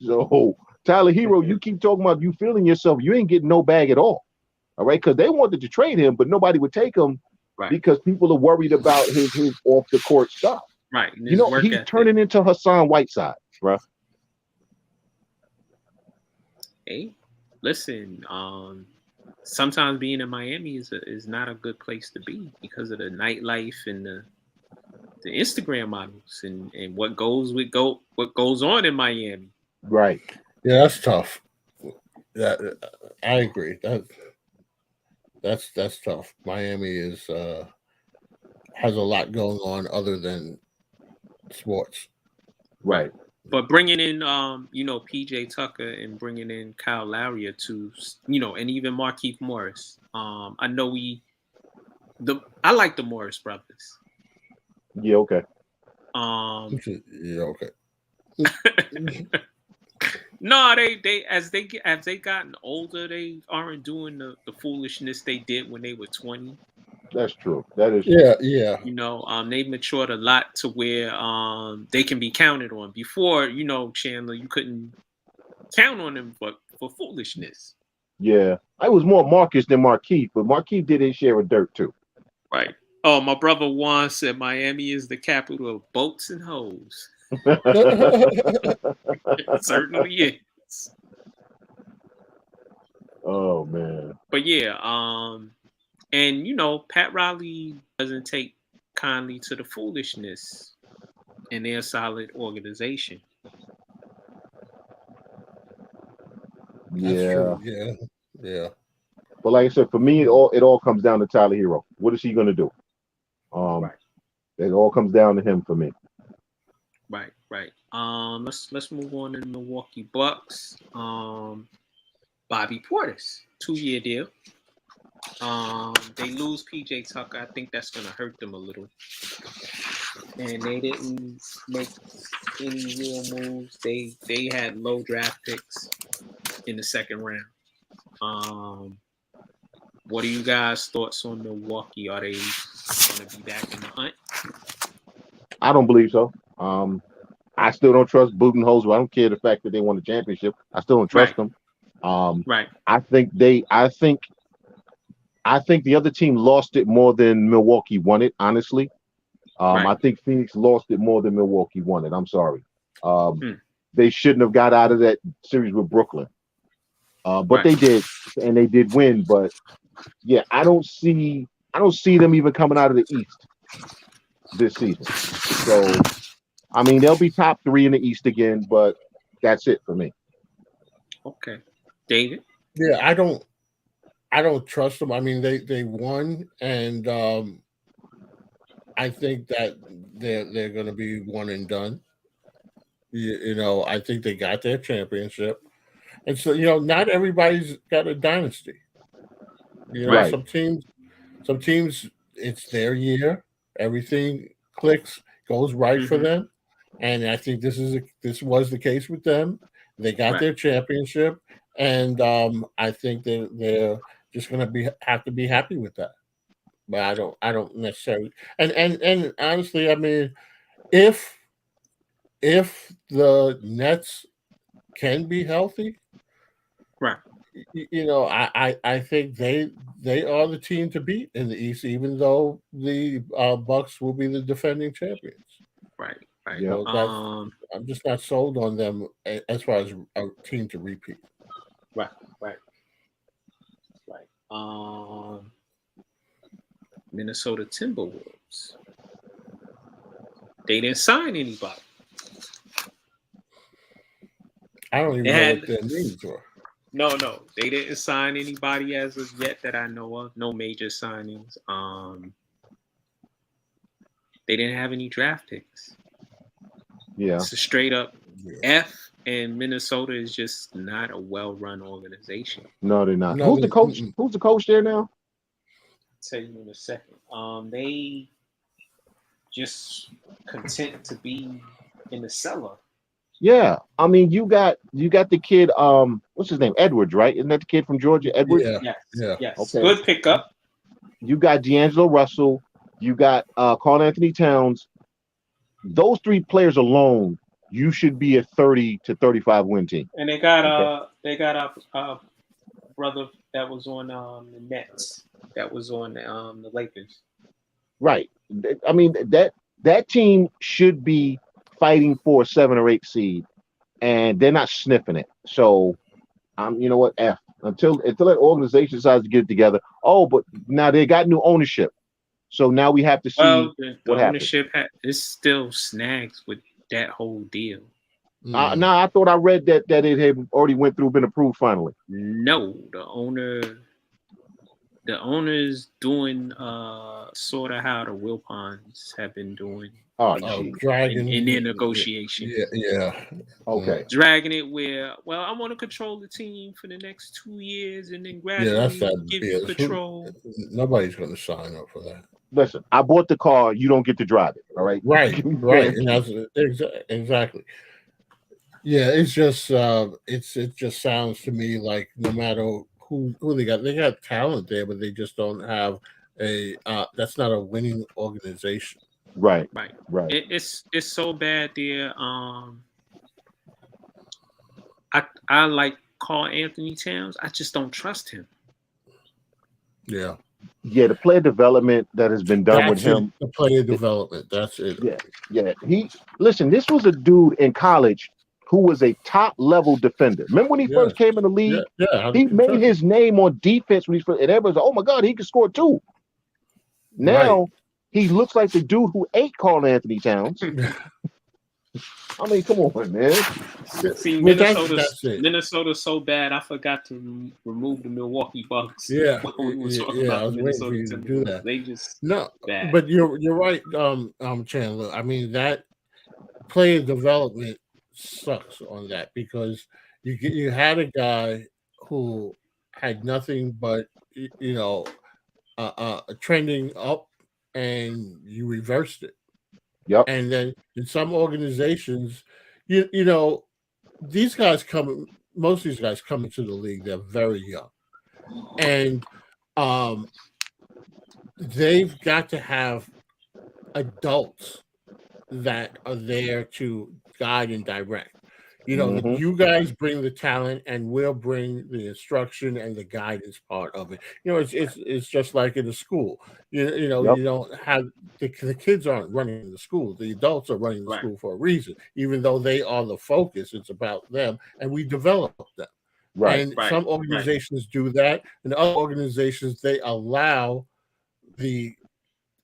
So Tyler Hero, you keep talking about you feeling yourself. You ain't getting no bag at all. All right, because they wanted to trade him, but nobody would take him because people are worried about his off the court stuff. Right. He's turning into Hassan Whiteside, bro. Hey, listen. Sometimes being in Miami is not a good place to be because of the nightlife and the Instagram models and what goes on in Miami. Right. Yeah, that's tough. Yeah, I agree. That's tough. Miami is has a lot going on other than sports. Right. But bringing in PJ Tucker and bringing in Kyle Lowry are two, and even Markieff Morris. I know I like the Morris brothers. Yeah, okay. Yeah, okay. No, they as they gotten older, they aren't doing the foolishness they did when they were 20. That's true. That is true. Yeah. They've matured a lot to where they can be counted on. Before, Chandler, you couldn't count on them for foolishness. Yeah. I was more Marcus than Markieff, but Markieff did his share of dirt too. Right. Oh, my brother Juan said Miami is the capital of boats and hoes. It certainly is. Oh man. But yeah, and Pat Riley doesn't take kindly to the foolishness in their solid organization. That's true. Yeah. But like I said, for me, it all comes down to Tyler Hero. What is he going to do? It all comes down to him for me. Right. Let's move on to the Milwaukee Bucks. Bobby Portis, 2-year deal. They lose PJ Tucker. I think that's going to hurt them a little. And they didn't make any real moves. They had low draft picks in the second round. What are you guys' thoughts on Milwaukee? Are they going to be back in the hunt? I don't believe so. I still don't trust Budenholzer. I don't care the fact that they won the championship. I still don't trust them. Right. I think the other team lost it more than Milwaukee won it, honestly. I think Phoenix lost it more than Milwaukee won it. I'm sorry. They shouldn't have got out of that series with Brooklyn. But they did, and they did win. But yeah, I don't see them even coming out of the East this season. So I mean, they'll be top 3 in the East again, but that's it for me. Okay. David? Yeah, I don't trust them. I mean, they won, and I think that they're going to be one and done. I think they got their championship, and so not everybody's got a dynasty. Some teams, it's their year. Everything clicks, goes right for them, and I think this was the case with them. They got their championship, and I think that they're just going to have to be happy with that. But I don't necessarily. And honestly, I mean, if the Nets can be healthy, right? I think they are the team to beat in the East, even though the Bucks will be the defending champions. Right. So I'm just not sold on them as far as a team to repeat. Right. Minnesota Timberwolves. They didn't sign anybody. I don't even know what their names were. No, they didn't sign anybody as of yet that I know of. No major signings. They didn't have any draft picks. Yeah, It's a straight up F, and Minnesota is just not a well-run organization. no, they're not. No, Who's the coach? Who's the coach there now? I'll tell you in a second. They just content to be in the cellar. Yeah, I mean, you got the kid. What's his name? Edwards, right? Isn't that the kid from Georgia? Edwards. Yes. Okay. Good pickup. You got D'Angelo Russell. You got Karl Anthony Towns. Those three players alone, you should be a 30 to 35 win team. And they got a brother that was on the Nets, that was on the Lakers. Right. I mean, that team should be fighting for a 7 or 8 seed, and they're not sniffing it. So, you know what? F until that organization decides to get it together. Oh, but now they got new ownership, so now we have to see the what ownership is still snags with that whole deal. Now I thought I read that it had already been approved finally. No, the owner's doing sort of how the Wilpons have been doing. Dragging in their negotiations. Yeah. Okay. Dragging it where, well, I want to control the team for the next 2 years and then gradually give you control. Nobody's going to sign up for that. Listen, I bought the car. You don't get to drive it. All right. Right. And that's exactly. Yeah, it's just it just sounds to me like no matter who they got talent there, but they just don't have a that's not a winning organization. Right. It's so bad there. I like Karl Anthony Towns. I just don't trust him. Yeah. Yeah, the player development that has been done with him. The player development. That's it. Yeah. Listen, this was a dude in college who was a top level defender. Remember when he first came in the league? Yeah, he made his name on defense when and everybody's like, oh my God, he can score too. Now he looks like the dude who ate Karl Anthony Towns. I mean, come on, man. See, Minnesota's so bad. I forgot to remove the Milwaukee Bucks. Yeah, when we were talking I was waiting for you to do that. They just bad. But you're right, Chandler. I mean, that player development sucks on that because you had a guy who had nothing but trending up, and you reversed it. Yep. And then in some organizations, these guys most of these guys come into the league, they're very young. And they've got to have adults that are there to guide and direct. You guys bring the talent, and we'll bring the instruction and the guidance part of it. It's just like in the school. You don't have the kids aren't running the school. The adults are running the school for a reason. Even though they are the focus, it's about them, and we develop them. And some organizations do that, and other organizations they allow the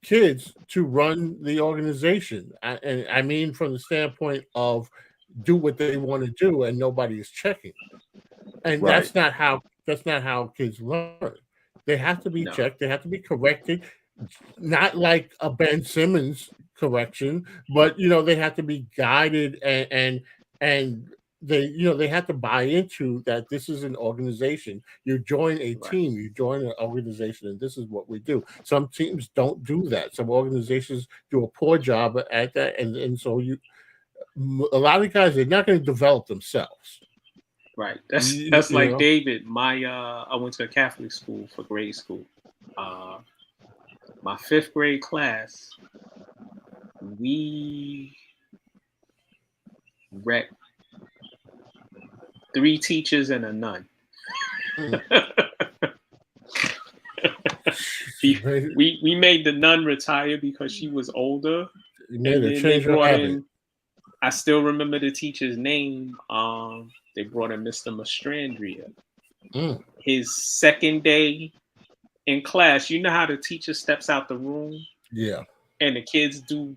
kids to run the organization. And I mean, from the standpoint of do what they want to do, and nobody is checking. And that's not how kids learn. They have to be checked. They have to be corrected. Not like a Ben Simmons correction, but they have to be guided and they have to buy into that. This is an organization. You join a team, you join an organization, and this is what we do. Some teams don't do that. Some organizations do a poor job at that, and so a lot of guys, they're not going to develop themselves. Right. That's like David. I went to a Catholic school for grade school. My 5th grade class, we wrecked 3 teachers and a nun. We made the nun retire because she was older. You made her change her habit. I still remember the teacher's name. They brought in Mr. Mastrandria. His second day in class, you know how the teacher steps out the room? Yeah. And the kids do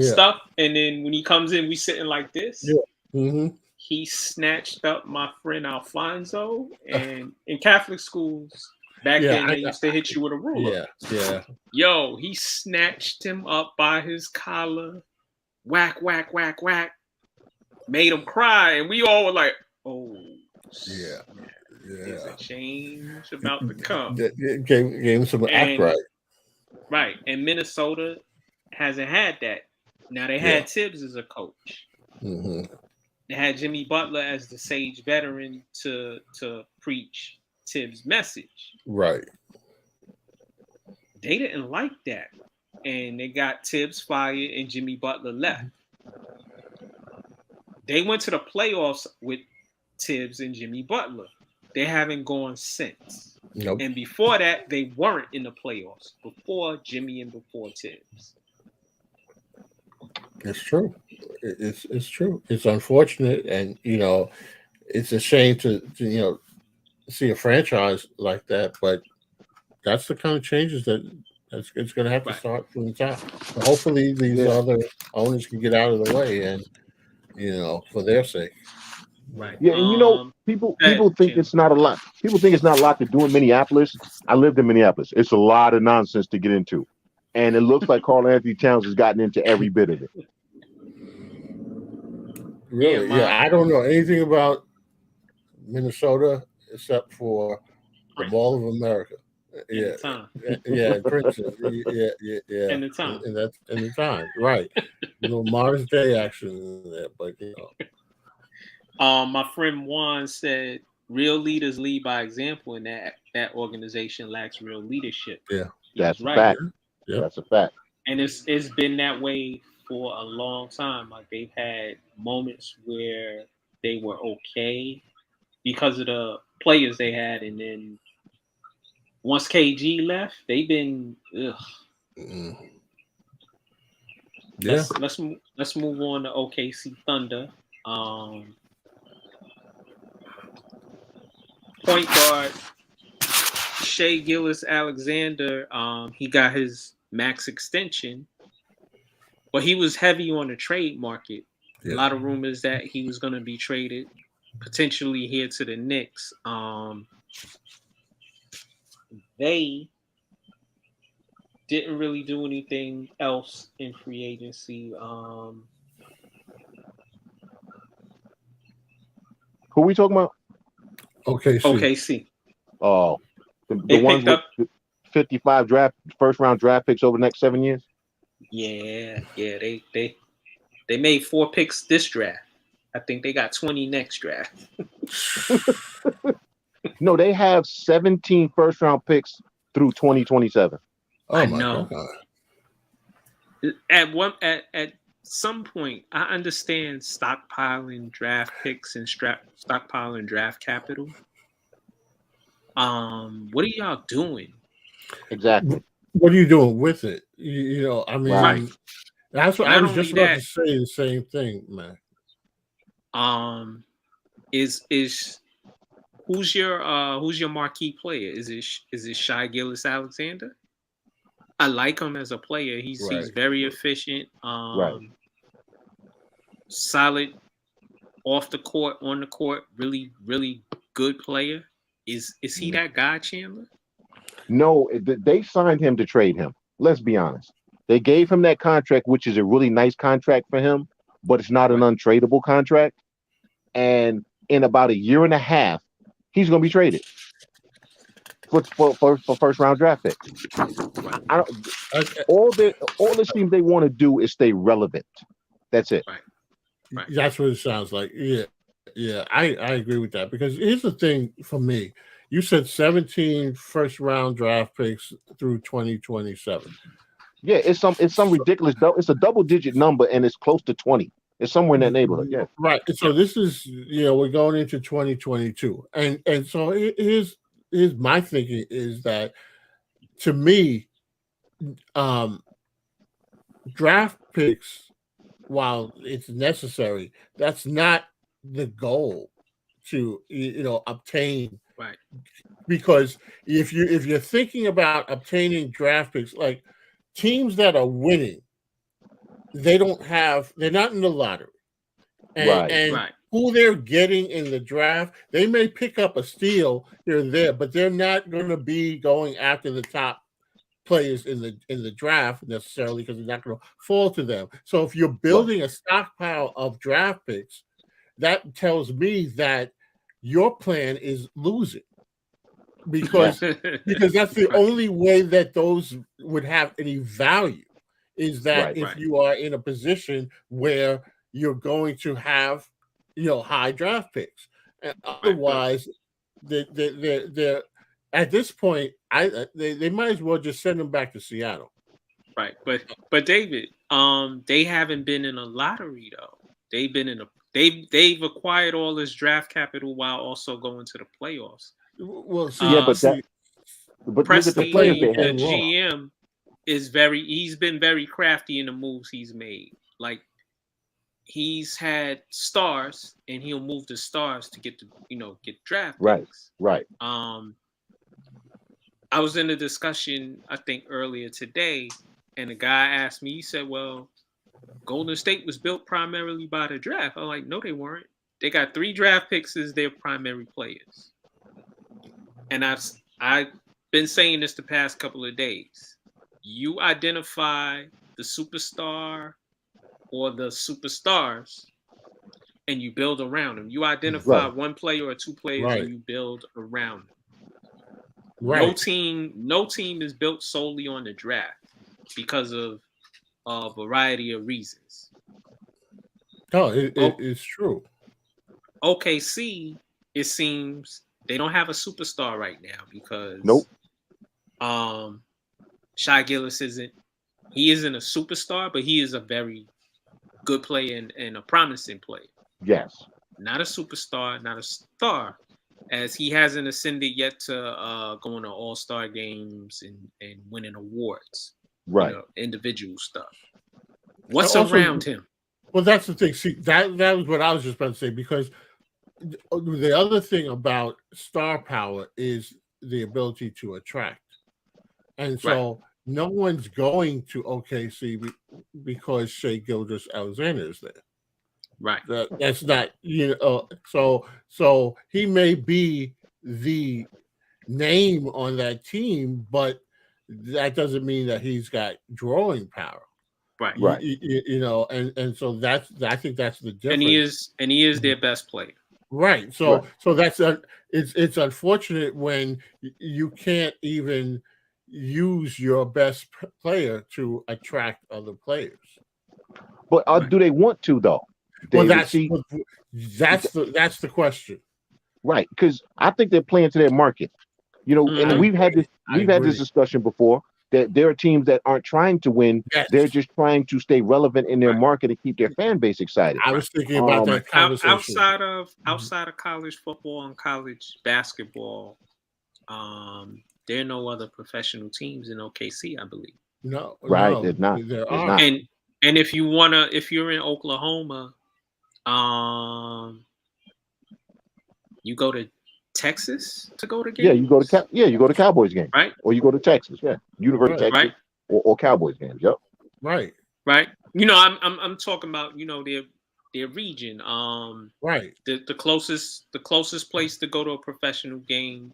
stuff, and then when he comes in, we sitting like this. Yeah. Mm-hmm. He snatched up my friend Alfonso, and in Catholic schools back then they used to hit you with a ruler. Yeah. Yo, he snatched him up by his collar, whack, whack, whack, whack, made him cry, and we all were like, "Oh, yeah. There's a change about to come." Gave him some act right. Right, and Minnesota hasn't had that. Now they had Tibbs as a coach. Mm-hmm. They had Jimmy Butler as the sage veteran to preach Tibbs' message. Right. They didn't like that, and they got Tibbs fired, and Jimmy Butler left. They went to the playoffs with Tibbs and Jimmy Butler. They haven't gone since. Nope. And before that, they weren't in the playoffs. Before Jimmy and before Tibbs. It's true. It's true. It's unfortunate, and it's a shame to see a franchise like that. But that's the kind of changes it's going to have to start from the top. So hopefully, these other owners can get out of the way, and for their sake. Right. Yeah, and people think it's not a lot. People think it's not a lot to do in Minneapolis. I lived in Minneapolis. It's a lot of nonsense to get into, and it looks like Karl Anthony Towns has gotten into every bit of it. Really? Yeah, I don't know anything about Minnesota except for the Mall of America. Yeah, Princeton. Yeah. And the time. And that's in the time, right? Mars Day action in there, but my friend Juan said, "Real leaders lead by example, and that organization lacks real leadership." Yeah, that's a fact. Yeah, that's a fact. And it's been that way for a long time. Like they've had moments where they were okay because of the players they had, and then once KG left, they've been ugh. Mm. Let's move on to OKC Thunder. Point guard Shai Gilgeous-Alexander, he got his max extension, but he was heavy on the trade market. A lot of rumors that he was going to be traded potentially here to the Knicks. They didn't really do anything else in free agency. Who are we talking about? OKC. Oh, the ones with 55 first round draft picks over the next 7 years. Yeah. They made 4 picks this draft. I think they got 20 next draft. No, they have 17 first round picks through 2027. Oh my God. At some point, I understand stockpiling draft picks and stockpiling draft capital. What are y'all doing? Exactly. What are you doing with it? I mean, right. That's what I was just about to say. The same thing, man. Is who's your marquee player? Is it Shai Gilgeous-Alexander? I like him as a player. He's very efficient. Solid off the court, on the court. Really, really good player. Is he that guy, Chandler? No, they signed him to trade him. Let's be honest. They gave him that contract, which is a really nice contract for him, but it's not an untradeable contract. And in about a year and a half, he's going to be traded for first round draft pick. All this team they want to do is stay relevant. That's it. Right. That's what it sounds like. Yeah, I agree with that, because here's the thing for me. You said 17 first round draft picks through 2027. Yeah, it's some ridiculous. It's a double digit number, and it's close to 20. It's somewhere in that neighborhood. Yeah. Right. So this is we're going into 2022, and so here's my thinking is that, to me, draft picks, while it's necessary, that's not the goal to obtain. Right. Because if you're thinking about obtaining draft picks, like teams that are winning they're not in the lottery. And Right. who they're getting in the draft, they may pick up a steal here and there, but they're not going to be going after the top players in the draft necessarily because they're not going to fall to them. So if you're building a stockpile of draft picks, that tells me that your plan is losing because that's the only way that those would have any value is that if you are in a position where you're going to have high draft picks. And otherwise, they're at this point, they might as well just send them back to Seattle. Right, but David, they haven't been in a lottery though. They've been in they've acquired all this draft capital while also going to the playoffs. Well, but look at the players they have. The GM he's been very crafty in the moves he's made. Like he's had stars, and he'll move the stars to get draft picks. Right. I was in a discussion, I think earlier today, and a guy asked me, he said, well, Golden State was built primarily by the draft. I'm like, no, they weren't. They got 3 draft picks as their primary players. And I've been saying this the past couple of days. You identify the superstar or the superstars, and you build around them. You identify one player or 2 players, and you build around them. Right. No team is built solely on the draft because of a variety of reasons. No, it's true. OKC, it seems they don't have a superstar right now because Shai Gilgeous isn't a superstar, but he is a very good player and a promising player. Yes. Not a superstar, not a star, as he hasn't ascended yet to going to all-star games and winning awards. Right. Individual stuff. What's around him? Well, that's the thing. See, that was what I was just about to say, because the other thing about star power is the ability to attract. And so no one's going to OKC because Shai Gilgeous-Alexander is there. Right. That's not, so he may be the name on that team, but that doesn't mean that he's got drawing power. Right. And so I think that's the difference. And he is their best player. Right. So that's it's unfortunate when you can't even use your best player to attract other players. But do they want to though? Well, that's the question. Right, because I think they're playing to their market. And we've had this discussion before that there are teams that aren't trying to win. Yes. They're just trying to stay relevant in their market and keep their fan base excited. I was thinking about that conversation. Outside of college football and college basketball, there are no other professional teams in OKC, I believe. No, there's not. There are. And if you're in Oklahoma, you go to Texas to go to games. Yeah, you go to Cowboys games, right? Or you go to Texas, University of Texas, or Cowboys games. Yep. Right. I'm talking about their region. Right. The closest place to go to a professional game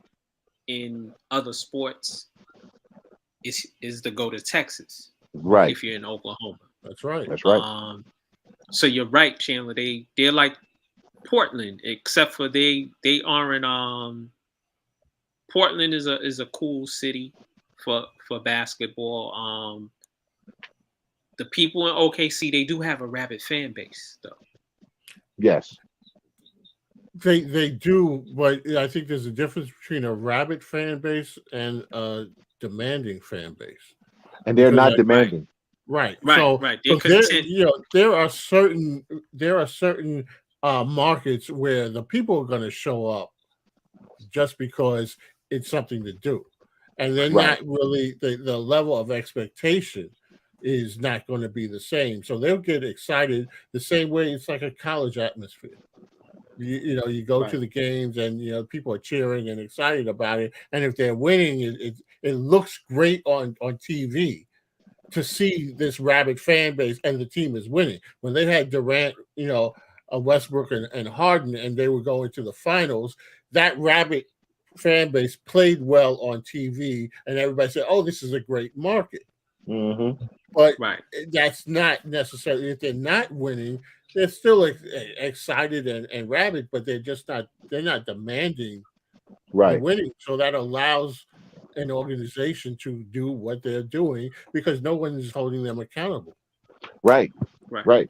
in other sports is to go to Texas. Right. If you're in Oklahoma. That's right. That's right. So you're right, Chandler. They're like Portland, except for they aren't. Portland is a cool city for basketball. The people in OKC, they do have a rabid fan base, though. Yes, they do, but I think there's a difference between a rabid fan base and a demanding fan base. And they're not demanding. Right. So there are certain markets where the people are going to show up just because it's something to do, and then not really the level of expectation is not going to be the same. So they'll get excited the same way. It's like a college atmosphere. You go to the games and people are cheering and excited about it, and if they're winning, it looks great on TV. to see this rabid fan base and the team is winning. When they had Durant, Westbrook and Harden, and they were going to the finals, that rabid fan base played well on TV, and everybody said, "Oh, this is a great market." Mm-hmm. But Right. that's not necessarily, if they're not winning, they're still excited and rabid, but they're not demanding the Right. winning. So that allows an organization to do what they're doing because no one is holding them accountable. Right. Right. Right.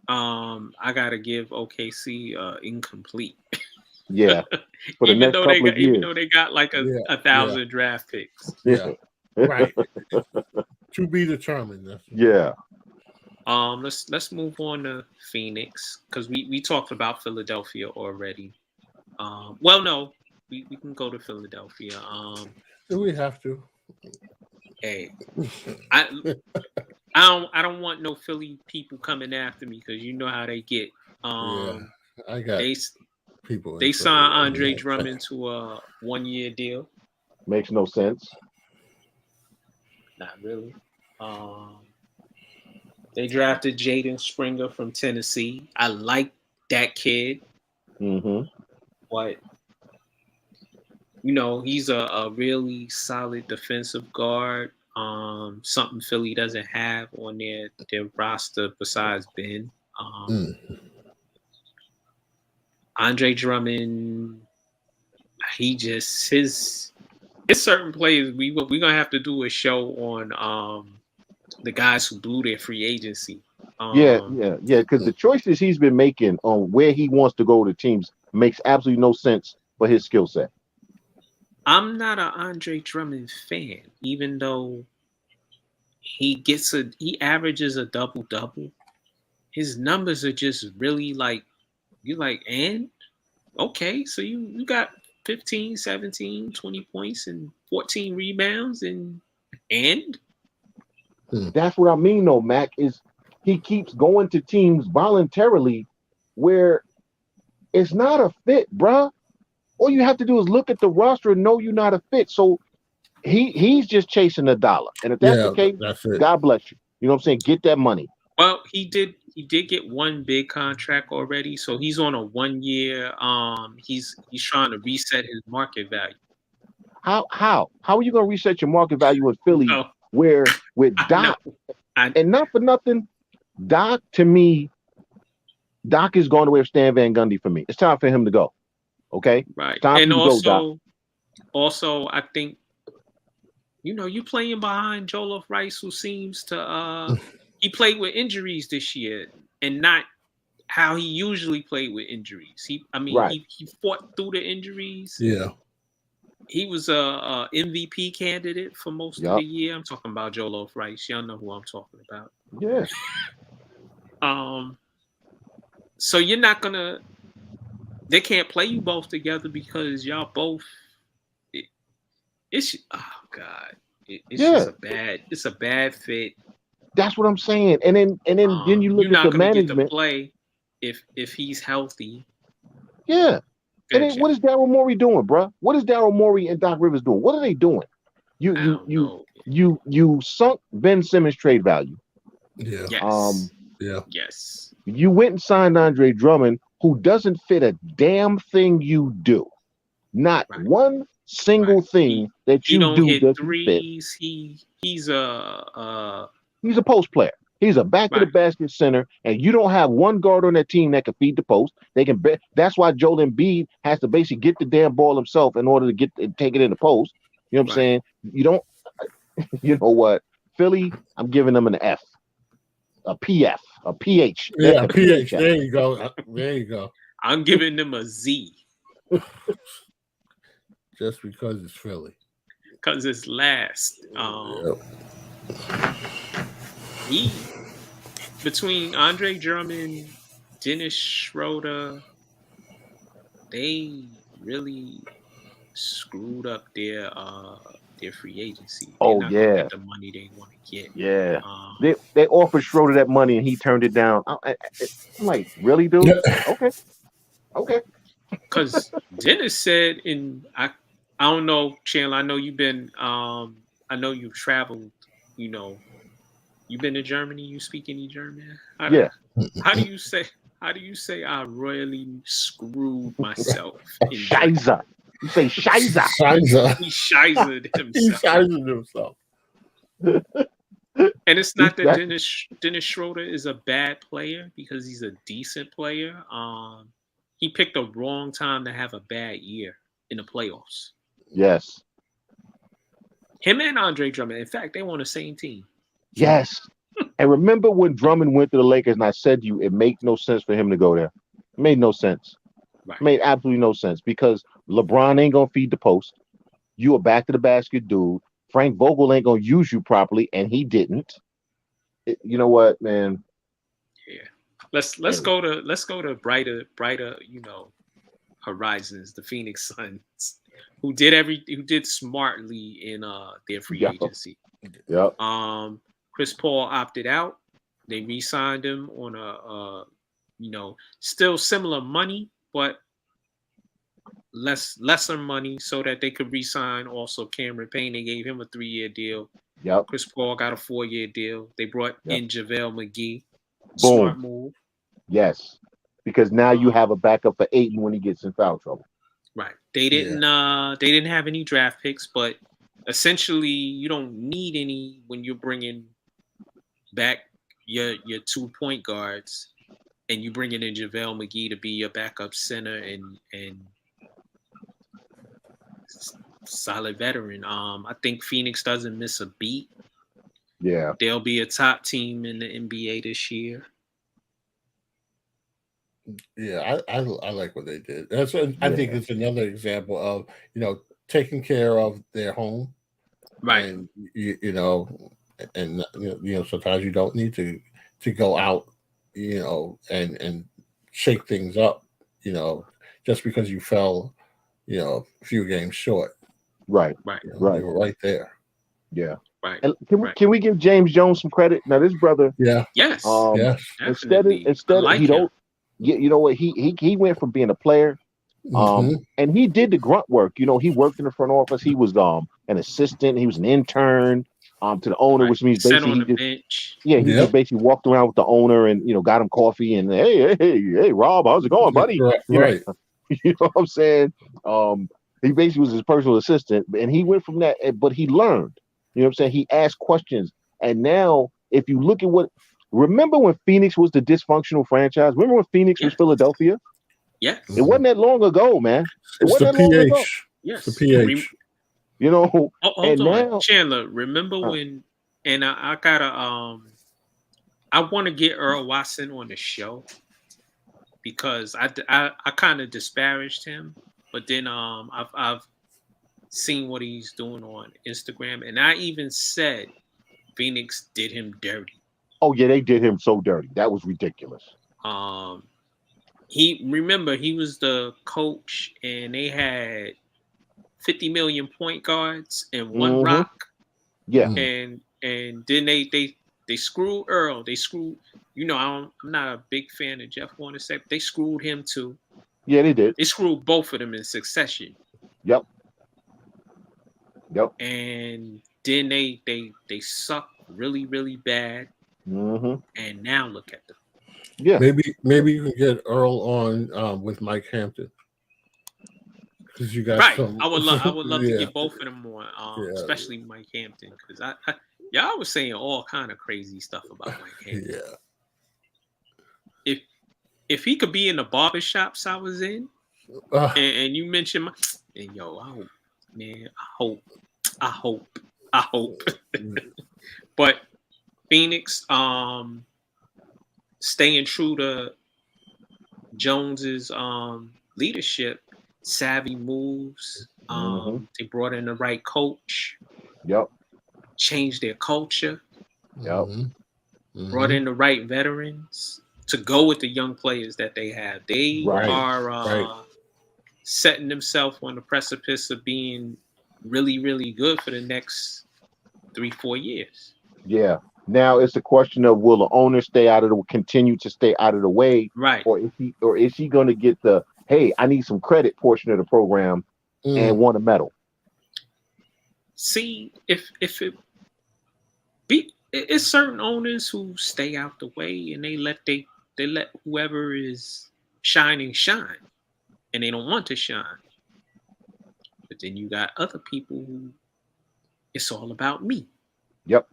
I gotta give OKC incomplete. Yeah. For the even next though couple of years. even though they got like a 1,000 draft picks. Yeah. Right. To be determined. Yeah. Let's move on to Phoenix because we talked about Philadelphia already. Well, no, we can go to Philadelphia. Do we have to? Hey, I don't want no Philly people coming after me because you know how they get. Yeah, I got people. They signed Andre Drummond to a 1-year deal. Makes no sense. Not really. They drafted Jaden Springer from Tennessee. I like that kid. Mm-hmm. But he's a really solid defensive guard. Something Philly doesn't have on their roster besides Ben. Andre Drummond, it's certain players. We're gonna have to do a show on the guys who blew their free agency. Yeah. Because the choices he's been making on where he wants to go to teams makes absolutely no sense for his skill set. I'm not an Andre Drummond fan, even though he averages a double-double. His numbers are just really like, you're like, and okay, so you got 15, 17, 20 points and 14 rebounds and that's what I mean though, Mac, is he keeps going to teams voluntarily where it's not a fit, bruh. All you have to do is look at the roster and know you're not a fit. So he's just chasing a dollar. And if that's the case, God bless you. You know what I'm saying? Get that money. Well, he did get one big contract already, so he's on a 1-year. He's trying to reset his market value. How are you gonna reset your market value in Philly where with Doc and not for nothing, Doc to me, Doc is going away with Stan Van Gundy for me. It's time for him to go. Okay? Right. Time And for you to go, Doc. Also I think you playing behind Jolov Rice, who seems to he played with injuries this year and not how he usually played with injuries. He fought through the injuries. Yeah. He was a MVP candidate for most of the year. I'm talking about Jolov Rice. Y'all know who I'm talking about. Yeah. So you're not gonna. They can't play you both together because y'all both. It's God. It's just a bad. It's a bad fit. That's what I'm saying. And then you look at the management. Get to play if he's healthy. Yeah. And then what is Daryl Morey doing, bro? What is Daryl Morey and Doc Rivers doing? What are they doing? You sunk Ben Simmons' trade value. Yeah. Yes. Yeah. Yes. You went and signed Andre Drummond, who doesn't fit a damn thing you do. Not one single thing that you do hit doesn't threes. fit. He's a post player. He's a back to the basket center, and you don't have one guard on that team that can feed the post. They can. That's why Joel Embiid has to basically get the damn ball himself in order to take it in the post. You know what I'm saying? You don't. You know what? Philly, I'm giving them an F, a PF, a PH. Yeah, a PH. There you go. There you go. I'm giving them a Z. Just because it's Philly. Because it's last. Between Andre Drummond, Dennis Schroeder, they really screwed up their free agency. They're not gonna get the money they want to get. Yeah, they offered Schroeder that money and he turned it down. I'm like, really, dude? Okay. Because Dennis said I don't know, Chandler. I know you've been I know you've traveled. You know, you've been to Germany. You speak any German? Yeah. How do you say? How do you say I royally screwed myself in German? Scheiße. You say Scheiße. Scheiße. He shizered He himself. shized himself. And it's not that Exactly. Dennis Schroeder is a bad player because he's a decent player. He picked the wrong time to have a bad year in the playoffs. Yes. Him and Andre Drummond. In fact, they were on the same team. Yes. And remember when Drummond went to the Lakers and I said to you, it made no sense for him to go there. It made no sense. Right. It made absolutely no sense because LeBron ain't gonna feed the post. You a back to the basket dude. Frank Vogel ain't gonna use you properly, and he didn't. You know what, man? Yeah. Let's go to brighter horizons. The Phoenix Suns, who did smartly in their free Yep. agency. Yep. Chris Paul opted out. They re-signed him on a still similar money, but lesser money so that they could re-sign also Cameron Payne. They gave him a 3-year deal. Yep. Chris Paul got a 4-year deal. They brought in JaVale McGee. Boom. Smart move. Yes. Because now you have a backup for Ayton when he gets in foul trouble. Right. They didn't have any draft picks, but essentially you don't need any when you're bringing back your 2 point guards and you bringing in JaVale McGee to be your backup center and solid veteran. I think Phoenix doesn't miss a beat. Yeah. They'll be a top team in the NBA this year. Yeah, I like what they did. I think it's another example of taking care of their home, right? And and sometimes you don't need to go out, and shake things up, just because you fell, a few games short. Right. They were right there. Yeah. Right. And can we give James Jones some credit? Now this brother. Yeah. Yes. Yes. Instead of he don't. You know what? He went from being a player, and he did the grunt work. He worked in the front office. He was an assistant. He was an intern to the owner, which means basically bench. He just basically walked around with the owner and got him coffee and hey Rob, how's it going, buddy? Right. You know what I'm saying? He basically was his personal assistant, and he went from that, but he learned. You know what I'm saying? He asked questions, and now if you look at remember when Phoenix was the dysfunctional franchise? Remember when Phoenix was Philadelphia? Yes. It wasn't that long ago, man. It wasn't that long ago. Yes. The pH. Hold on, now, Chandler. Remember when? And I gotta I want to get Earl Watson on the show because I kind of disparaged him, but then I've seen what he's doing on Instagram, and I even said Phoenix did him dirty. Oh yeah, they did him so dirty. That was ridiculous. He was the coach, and they had 50 million point guards and one rock. Yeah, and then they screwed Earl. They screwed. I'm not a big fan of Jeff Hornacek. They screwed him too. Yeah, they did. They screwed both of them in succession. Yep. And then they sucked really, really bad. And now look at them. Yeah. Maybe you can get Earl on with Mike Hampton. Because you guys I would love to get both of them on, especially Mike Hampton, because y'all was saying all kind of crazy stuff about Mike Hampton. Yeah. If he could be in the barbershops I was in, and you mentioned I hope. But Phoenix, staying true to Jones's leadership, savvy moves. They brought in the right coach. Yep. Changed their culture. Yep. Brought in the right veterans to go with the young players that they have. They are setting themselves on the precipice of being really, really good for the next 3-4 years. Yeah. Now it's a question of will the owner continue to stay out of the way, right? Or is he going to get the hey, I need some credit portion of the program and want a medal? see if it be it's certain owners who stay out the way and they let whoever is shining shine, and they don't want to shine. But then you got other people who it's all about me. Yep.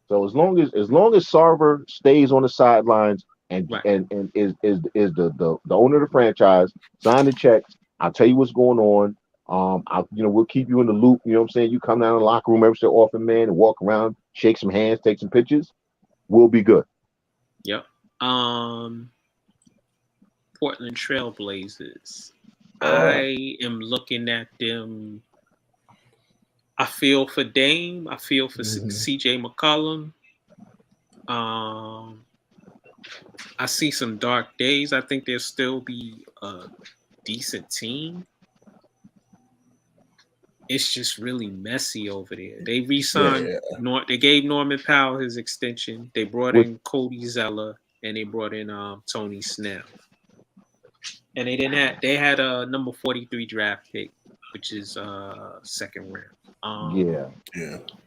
So as long as Sarver stays on the sidelines and Right. and is the owner of the franchise, sign the checks. I'll tell you what's going on. We'll keep you in the loop. You know what I'm saying? You come down to the locker room every so often, man, and walk around, shake some hands, take some pictures. We'll be good. Yep. Portland Trailblazers. Oh. I am looking at them. I feel for Dame. I feel for CJ McCollum. I see some dark days. I think there'll still be a decent team. It's just really messy over there. They re-signed. They gave Norman Powell his extension. They brought in Cody Zeller and they brought in Tony Snell. And they had a number 43 draft pick, which is second round. Yeah.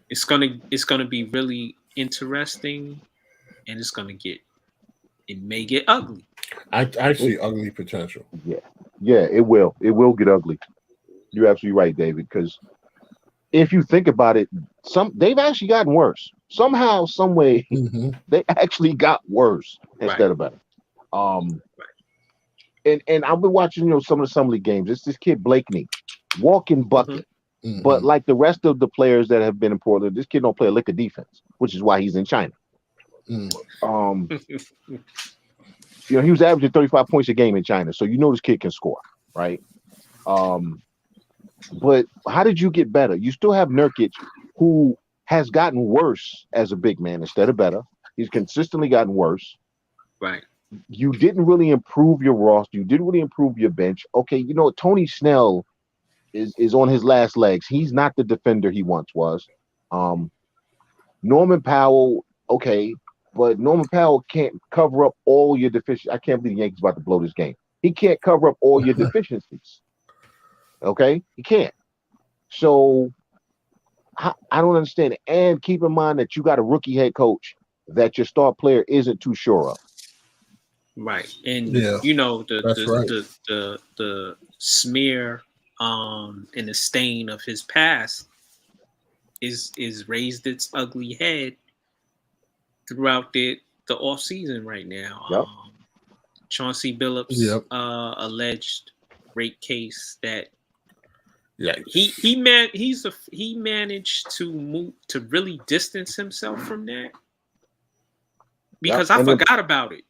It's gonna be really interesting, and it may get ugly. I see ugly potential. Yeah, it will. It will get ugly. You're absolutely right, David. Because if you think about it, they've actually gotten worse. Somehow, some way, they actually got worse instead of better. And I've been watching, some of the summer league games. It's this kid Blakeney, walking bucket. But like the rest of the players that have been in Portland, this kid don't play a lick of defense, which is why he's in China. He was averaging 35 points a game in China, so this kid can score, right? But how did you get better? You still have Nurkic, who has gotten worse as a big man instead of better. He's consistently gotten worse. Right. You didn't really improve your roster. You didn't really improve your bench. Okay, Tony Snell is on his last legs. He's not the defender he once was. Norman Powell, okay, but Norman Powell can't cover up all your deficiencies. I can't believe the Yankees about to blow this game. He can't cover up all your deficiencies. Okay, he can't. So I don't understand it. And keep in mind that you got a rookie head coach that your star player isn't too sure of. Right, and Yeah, the smear and the stain of his past is raised its ugly head throughout the off season right now. Yep. Chauncey Billups alleged rape case that he managed to really distance himself from that because I forgot about it.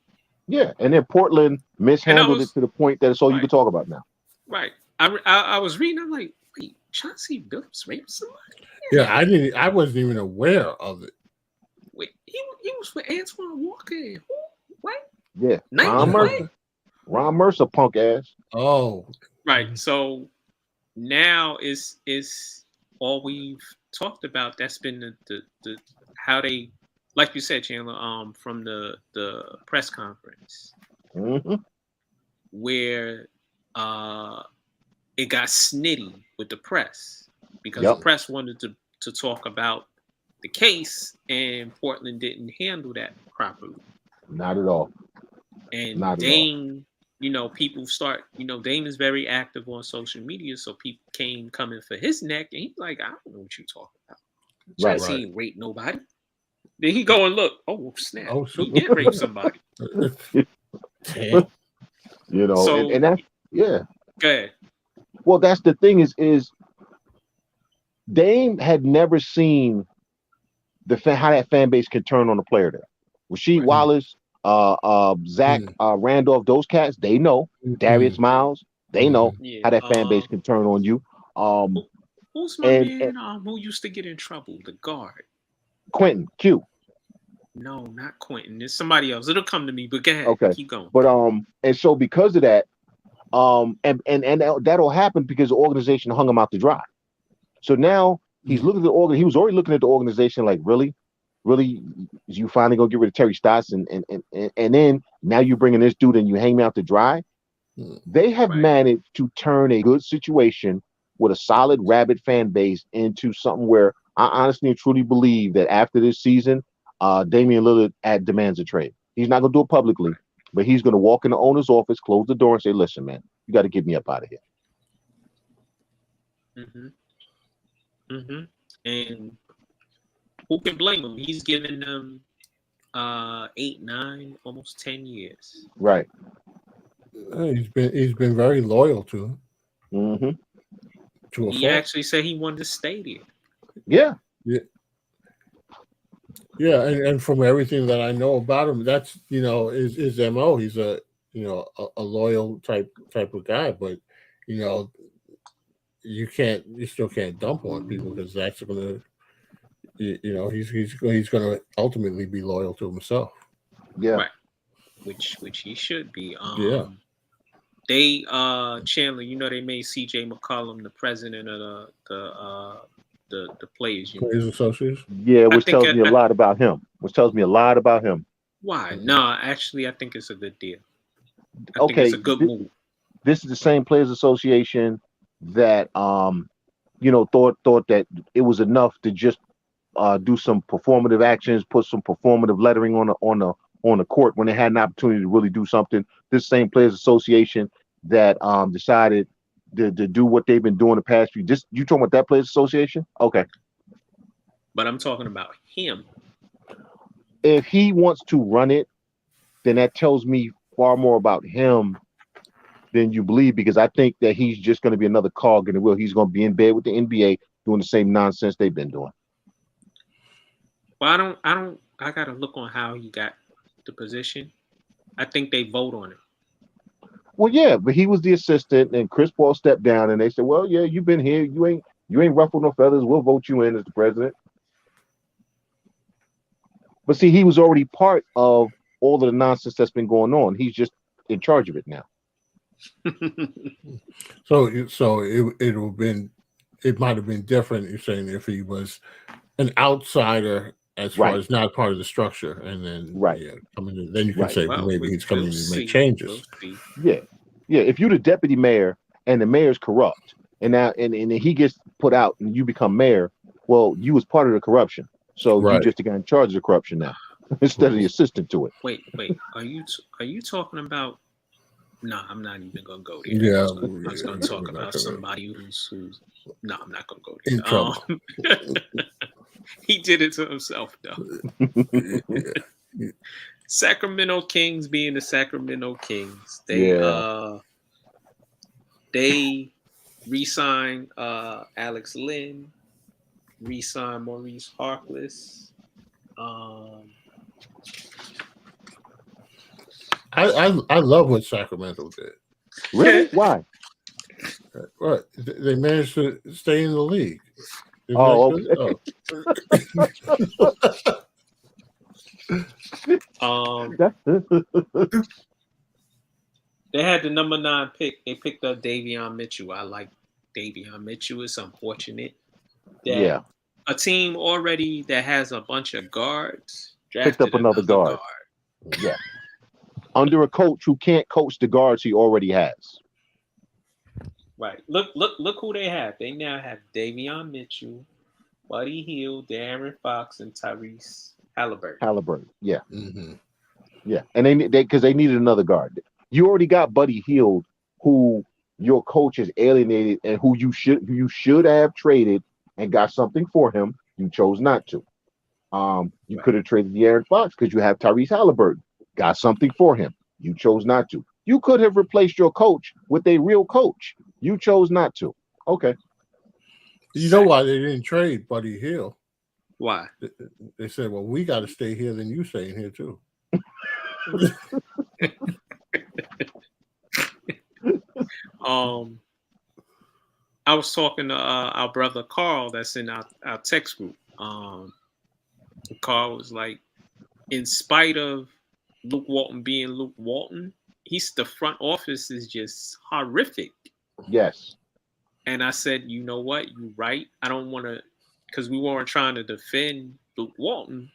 Yeah, and then Portland mishandled it to the point that it's all you can talk about now. Right. I was reading. I'm like, wait, Chauncey Billups raped somebody? Yeah, I wasn't even aware of it. Wait, he was with Antoine Walker. What? Yeah, Ron Mercer, punk ass. Oh, right. So now is all we've talked about. That's been the how they, like you said, Chandler, from the press conference where it got snitty with the press because the press wanted to talk about the case and Portland didn't handle that properly. Not at all. And Dame, people start, Dame is very active on social media, so people came coming for his neck, and he's like, I don't know what you're talking about. He ain't rape nobody. Then he go and look, oh snap, he did rape somebody. So, and that's Go ahead. Well, that's the thing is Dame had never seen how that fan base can turn on a player there. Rasheed Wallace, Zach Randolph, those cats, they know. Darius Miles, they know how that fan base can turn on you. Who's my man who used to get in trouble? The guard. Quentin Q. No, not Quentin. It's somebody else. It'll come to me, but go ahead. Okay. Keep going. But and so because of that, and that'll happen because the organization hung him out to dry. So now he's looking at the organ. He was already looking at the organization like, really, is you finally gonna get rid of Terry Stotts and then now you're bringing this dude and you hang me out to dry. They have managed to turn a good situation with a solid rabid fan base into something where I honestly and truly believe that after this season, Damian Lillard demands a trade. He's not going to do it publicly, but he's going to walk in the owner's office, close the door, and say, "Listen, man, you got to get me up out of here." And who can blame him? He's given them 8, 9, almost 10 years. Right. He's been very loyal to Mm-hmm. to a He fault. actually said he wanted to stay there. Yeah. Yeah, and from everything that I know about him, that's his MO. He's a a loyal type of guy, but you still can't dump on people because that's gonna he's gonna ultimately be loyal to himself. Yeah. Right. Which he should be. Yeah. They Chandler, they made CJ McCollum the president of the players union. Players Association. Yeah, which tells me a lot about him. Why? No, actually, I think it's a good deal. I think Okay, it's a good move. This is the same Players Association that thought that it was enough to just do some performative actions, put some performative lettering on the court when they had an opportunity to really do something. This same Players Association that decided to do what they've been doing the past few. You talking about that Players Association? Okay. But I'm talking about him. If he wants to run it, then that tells me far more about him than you believe, because I think that he's just going to be another cog in the wheel. He's going to be in bed with the NBA doing the same nonsense they've been doing. Well, I got to look on how he got the position. I think they vote on it. Well, yeah, but he was the assistant, and Chris Paul stepped down, and they said, "Well, yeah, you've been here. You ain't ruffled no feathers. We'll vote you in as the president." But see, he was already part of all of the nonsense that's been going on. He's just in charge of it now. So it might have been different. You're saying if he was an outsider as far as not part of the structure, and then coming in, then you can say maybe he's coming in to make changes. Yeah. If you're the deputy mayor and the mayor's corrupt, and now and he gets put out and you become mayor, well, you was part of the corruption, so you just the guy in charge of the corruption now instead of the assistant to it. Wait, are you talking about? No, I'm not even gonna go there. Yeah, I was gonna talk about somebody who's. No, I'm not gonna go there. In trouble. He did it to himself, though. Sacramento Kings being the Sacramento Kings, they re-signed Alex Lynn, re-signed Maurice Harkless. I love what Sacramento did. Really? Why? Right. They managed to stay in the league. Okay. They had the number 9 pick. They picked up Davion Mitchell. I like Davion Mitchell. It's unfortunate that a team already that has a bunch of guards picked up another guard. Yeah. Under a coach who can't coach the guards he already has. Right. Look who they have. They now have Davion Mitchell, Buddy Hield, De'Aaron Fox, and Tyrese Halliburton. Yeah. Mm-hmm. Yeah. And because they needed another guard. You already got Buddy Hield, who your coach has alienated and who you should have traded and got something for him. You chose not to. You could have traded De'Aaron Fox because you have Tyrese Halliburton. Got something for him. You chose not to. You could have replaced your coach with a real coach. You chose not to. Okay. You know why they didn't trade Buddy Hield? Why? They said, well, we got to stay here, then you staying here too. I was talking to our brother Carl that's in our text group. Carl was like, in spite of Luke Walton being Luke Walton, the front office is just horrific. Yes. And I said, you know what? You're right. I don't want to, because we weren't trying to defend Luke Walton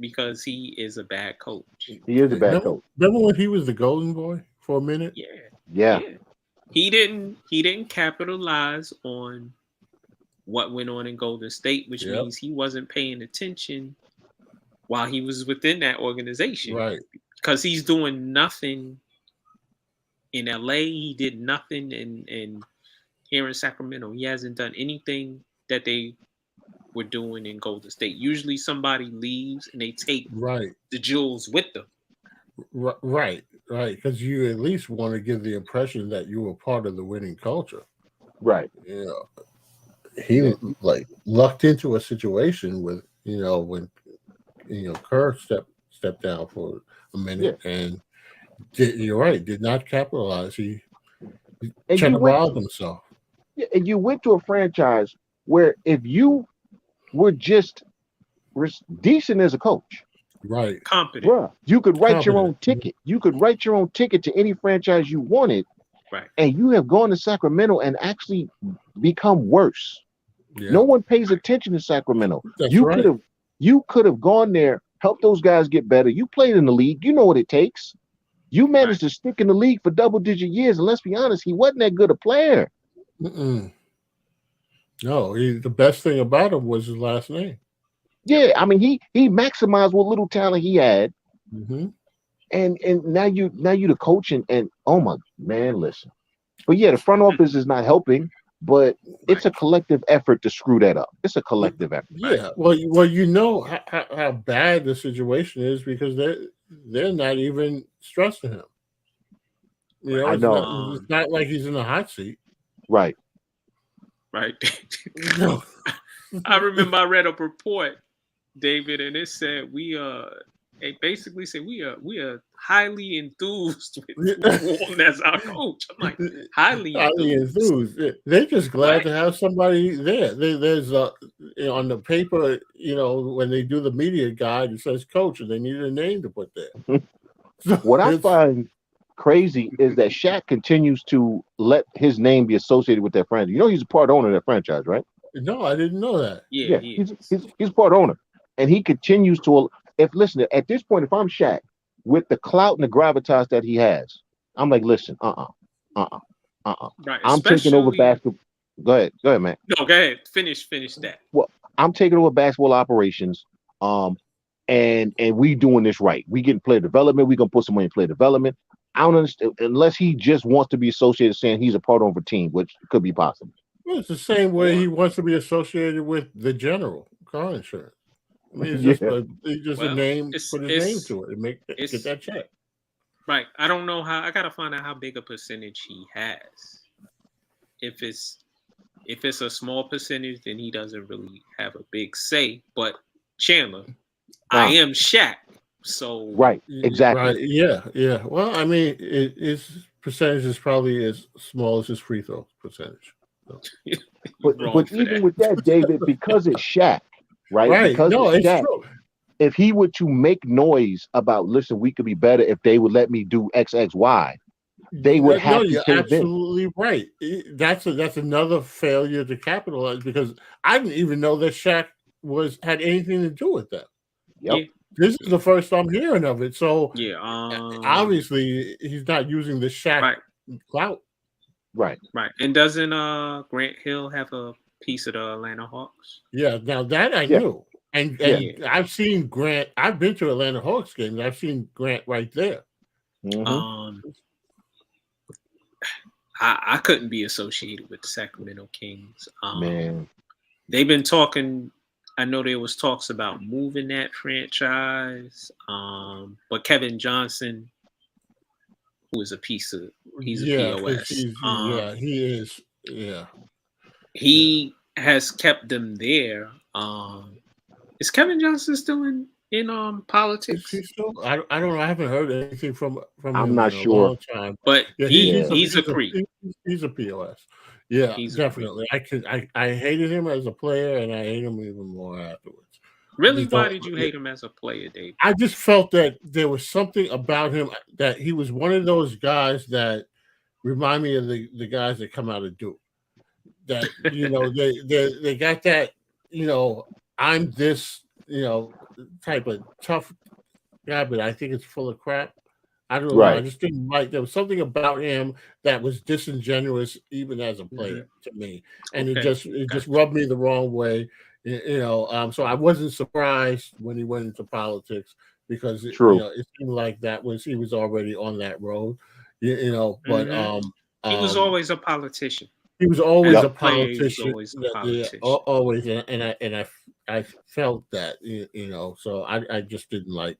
because he is a bad coach. He is a bad coach. Remember when he was the golden boy for a minute? Yeah. He didn't capitalize on what went on in Golden State, which means he wasn't paying attention while he was within that organization. Right. Because he's doing nothing in LA. He did nothing in here in Sacramento. He hasn't done anything that they were doing in Golden State. Usually somebody leaves and they take the jewels with them. Right. Because you at least want to give the impression that you were part of the winning culture. Right. You know, he like lucked into a situation with, when Kerr stepped down for a minute and you're right, did not capitalize. He check-a-bogged himself. Yeah, and you went to a franchise where if you were just decent as a coach, right, competent, bruh, you could write your own ticket. You could write your own ticket to any franchise you wanted, right? And you have gone to Sacramento and actually become worse. Yeah. No one pays attention to Sacramento. That's you could have gone there, helped those guys get better. You played in the league. You know what it takes. You managed to stick in the league for double-digit years, and let's be honest, he wasn't that good a player. No, the best thing about him was his last name. Yeah, I mean, he maximized what little talent he had, and now you the coach, and oh my man, listen. But yeah, the front office is not helping, but it's a collective effort to screw that up. It's a collective effort. Yeah, well, you know how bad the situation is because they're not even stressing him. I know. It's not like he's in a hot seat. Right. No. I remember I read a report, David, and it said it basically said we are highly enthused with Walton as our coach. I'm like, highly enthused. They're just glad to have somebody there. There's on the paper, when they do the media guide, it says coach, and they need a name to put there. What I find crazy is that Shaq continues to let his name be associated with that franchise. He's a part owner of that franchise, right? No, I didn't know that. Yeah, he's part owner, and he continues to. Listen, at this point, if I'm Shaq, with the clout and the gravitas that he has, I'm like, listen, Right, I'm taking over basketball. Go ahead, man. No, go ahead. Finish that. Well, I'm taking over basketball operations. And we doing this right. We getting player development. We gonna put some money in player development. I don't understand unless he just wants to be associated saying he's a part of a team, which could be possible. Well, it's the same way he wants to be associated with the General car insurance. I mean, it's just a name, put his name to it, and get that check. Right. I don't know how. I gotta find out how big a percentage he has. If it's a small percentage, then he doesn't really have a big say. But Chandler, I am Shaq, so right, exactly. Right. Yeah. Well, I mean, his percentage is probably as small as his free throw percentage. So. but even with that, David, because it's Shaq. Right. Because it's true. If he were to make noise about, listen, we could be better if they would let me do X, Y, they would have to. You're absolutely right. That's another failure to capitalize because I didn't even know that Shaq had anything to do with that. Yep. Yeah. This is the first I'm hearing of it. So obviously he's not using the Shaq clout. Right. And doesn't Grant Hill have a piece of the Atlanta Hawks? Yeah, now that I knew. And I've seen Grant. I've been to Atlanta Hawks games. I've seen Grant right there. I couldn't be associated with the Sacramento Kings. Man. They've been talking. I know there was talks about moving that franchise. But Kevin Johnson, who is he's a POS. He is. Yeah. He has kept them there. Is Kevin Johnson still in politics? Is he still? I don't know. I haven't heard anything from him. I'm not sure. A long time. But he's a creep. He's a POS. Yeah, definitely. I hated him as a player, and I hate him even more afterwards. Really? Why did you hate him as a player, Dave? I just felt that there was something about him that he was one of those guys that remind me of the guys that come out of Duke. That they got that I'm this type of tough guy, but I think it's full of crap I don't know. I Right. just didn't like. There was something about him that was disingenuous, even as a player to me, and it just rubbed me the wrong way. So I wasn't surprised when he went into politics because True. it seemed like he was already on that road. But he was always a politician. he was always As a a player, he was politician. always a Yeah, politician. always, I felt that so I just didn't like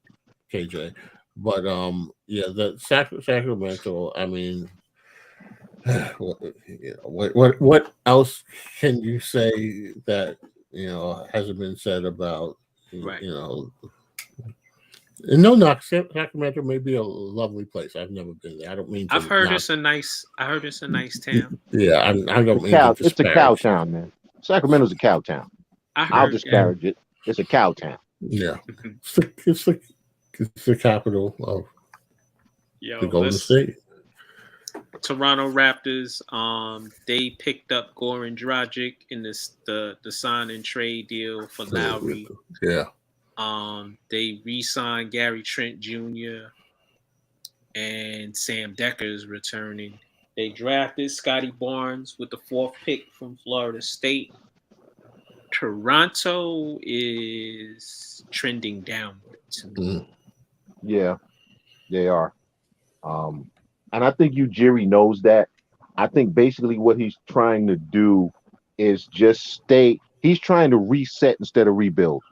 KJ, but the Sacramento. I mean, what else can you say that hasn't been said about Right. And no knock, Sacramento may be a lovely place. I've never been there. I don't mean to. I've heard knock. it's a nice. I heard it's a nice town. Yeah, I don't mean to disparage. It's a cow town, man. Sacramento's a cow town. I'll disparage it. It's a cow town. Yeah, it's the capital of the Golden State. Toronto Raptors. They picked up Goran Dragic in the sign and trade deal for Lowry. Yeah. They re-signed Gary Trent Jr. and Sam Dekker is returning. They drafted Scotty Barnes with the 4th pick from Florida State. Toronto is trending downward to me. Yeah, they are. And I think Ujiri knows that. I think basically what he's trying to do is just stay. He's trying to reset instead of rebuild.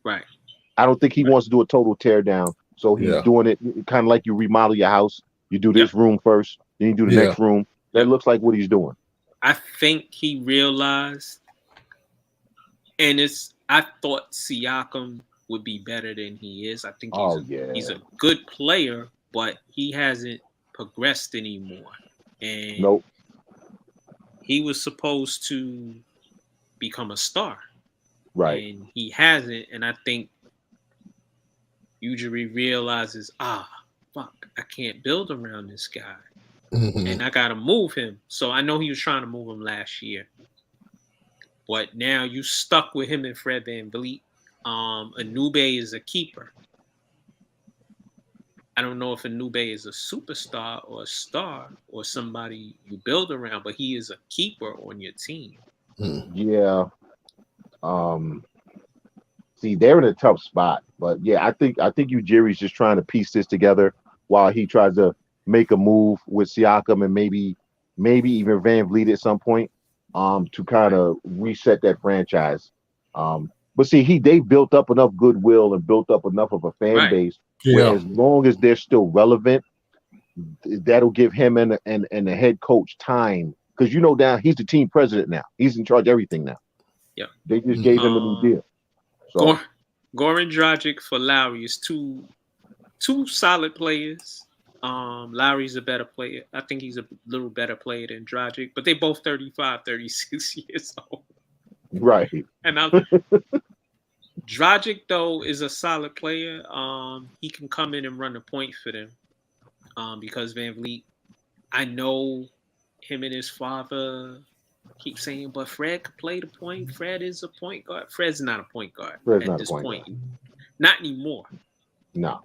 Right. I don't think he wants to do a total tear down. So he's doing it kind of like you remodel your house. You do this room first, then you do the next room. That looks like what he's doing. I think he realized, and I thought Siakam would be better than he is. I think he's a good player, but he hasn't progressed anymore. And he was supposed to become a star. Right. And he hasn't. And I think Ujiri realizes, fuck, I can't build around this guy. And I got to move him. So I know he was trying to move him last year. But now you stuck with him and Fred VanVleet. Anube is a keeper. I don't know if Anube is a superstar or a star or somebody you build around, but he is a keeper on your team. Yeah. See, they're in a tough spot. But yeah, I think Ujiri's just trying to piece this together while he tries to make a move with Siakam and maybe even VanVleet at some point to kind of reset that franchise. But see, they built up enough goodwill and built up enough of a fan base where as long as they're still relevant, that'll give him and the head coach time. Because now he's the team president now. He's in charge of everything now. Yeah. They just gave him a new deal. So Goran Dragic for Lowry is two solid players. Lowry's a better player. I think he's a little better player than Dragic, but they both 35, 36 years old. Right. And Dragic, though, is a solid player. He can come in and run the point for them because VanVleet, I know him and his father keep saying, but Fred could play the point. Fred is a point guard. Fred's not a point guard at this point. Not anymore. No.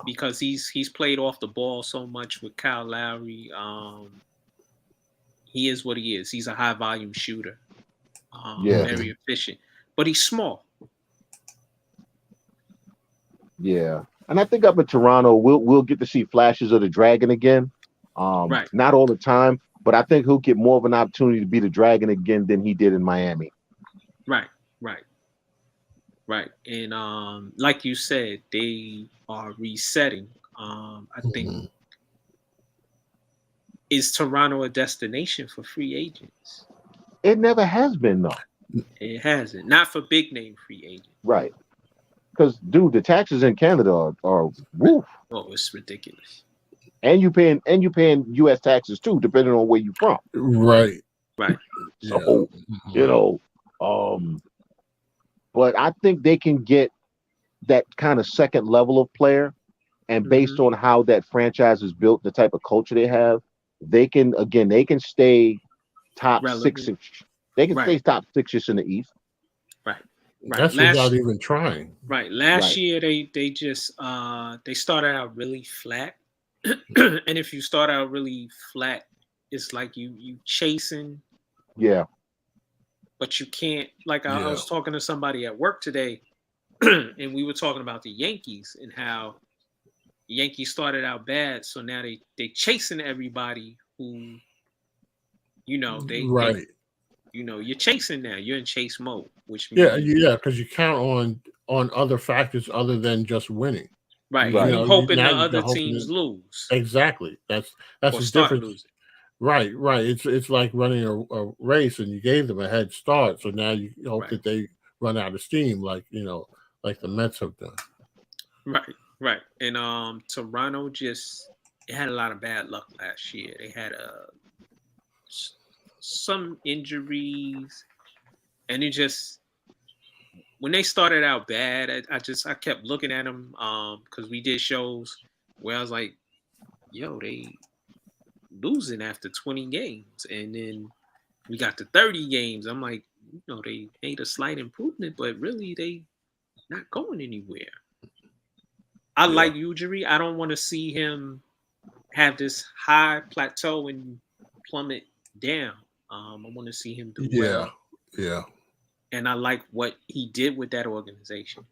Because he's played off the ball so much with Kyle Lowry. He is what he is. He's a high volume shooter. Very efficient. But he's small. Yeah. And I think up in Toronto, we'll get to see flashes of the Dragon again. Not all the time, but I think he'll get more of an opportunity to be the Dragon again than he did in Miami. Right. And like you said, they are resetting. I think is Toronto a destination for free agents? It never has been, though. It hasn't. Not for big name free agents. Right. Because, dude, the taxes in Canada are woof. Oh, it's ridiculous. And you paying U.S. taxes too, depending on where you're from. Right. So but I think they can get that kind of second level of player, and based on how that franchise is built, the type of culture they have, they can stay top six-ish. They can stay top six-ish in the East. Right. That's without even trying. Right. Last year they just they started out really flat And if you start out really flat, it's like you chasing, Yeah. but you can't. Like I Yeah. was talking to somebody at work today, and we were talking about the Yankees and how the Yankees started out bad, so now they chasing everybody who, they Right. you're chasing now. You're in chase mode, which Yeah. means Yeah. Because you count on other factors other than just winning. right. You Right. You know, hoping the now you're other hoping teams that, lose exactly. That's or the start difference. losing. Right. Right. It's like running a race, and you gave them a head start, so now you hope Right, that they run out of steam, like the Mets have done. right, right. And Toronto just they had a lot of bad luck last year. They had some injuries, and it just when they started out bad, I kept looking at them because we did shows where I was like, yo, they losing after 20 games, and then we got to 30 games. I'm like, they made a slight improvement, but really they not going anywhere. I Yeah. like Ujiri. I don't want to see him have this high plateau and plummet down. I want to see him do Yeah. well, Yeah. and I like what he did with that organization.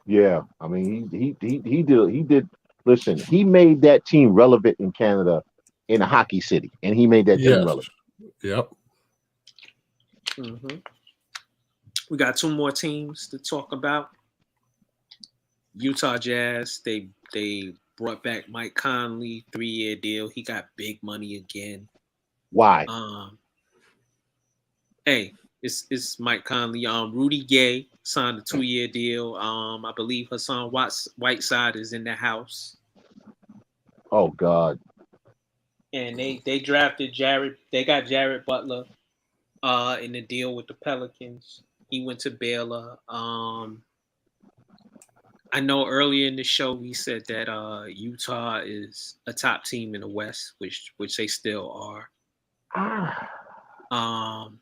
Yeah. I mean, he did. Listen, he made that team relevant in Canada, in a hockey city, and he made that team Yes. relevant. Yep. hmm We got two more teams to talk about. Utah Jazz. They brought back Mike Conley, 3-year deal. He got big money again. Why? Um, hey, it's Mike Conley. Rudy Gay signed a 2-year deal. I believe Hassan Whiteside is in the house, Oh God. and they drafted Jared. They got Jared Butler in the deal with the Pelicans. He went to Baylor. I know earlier in the show we said that Utah is a top team in the West, which they still are. Ah. Um,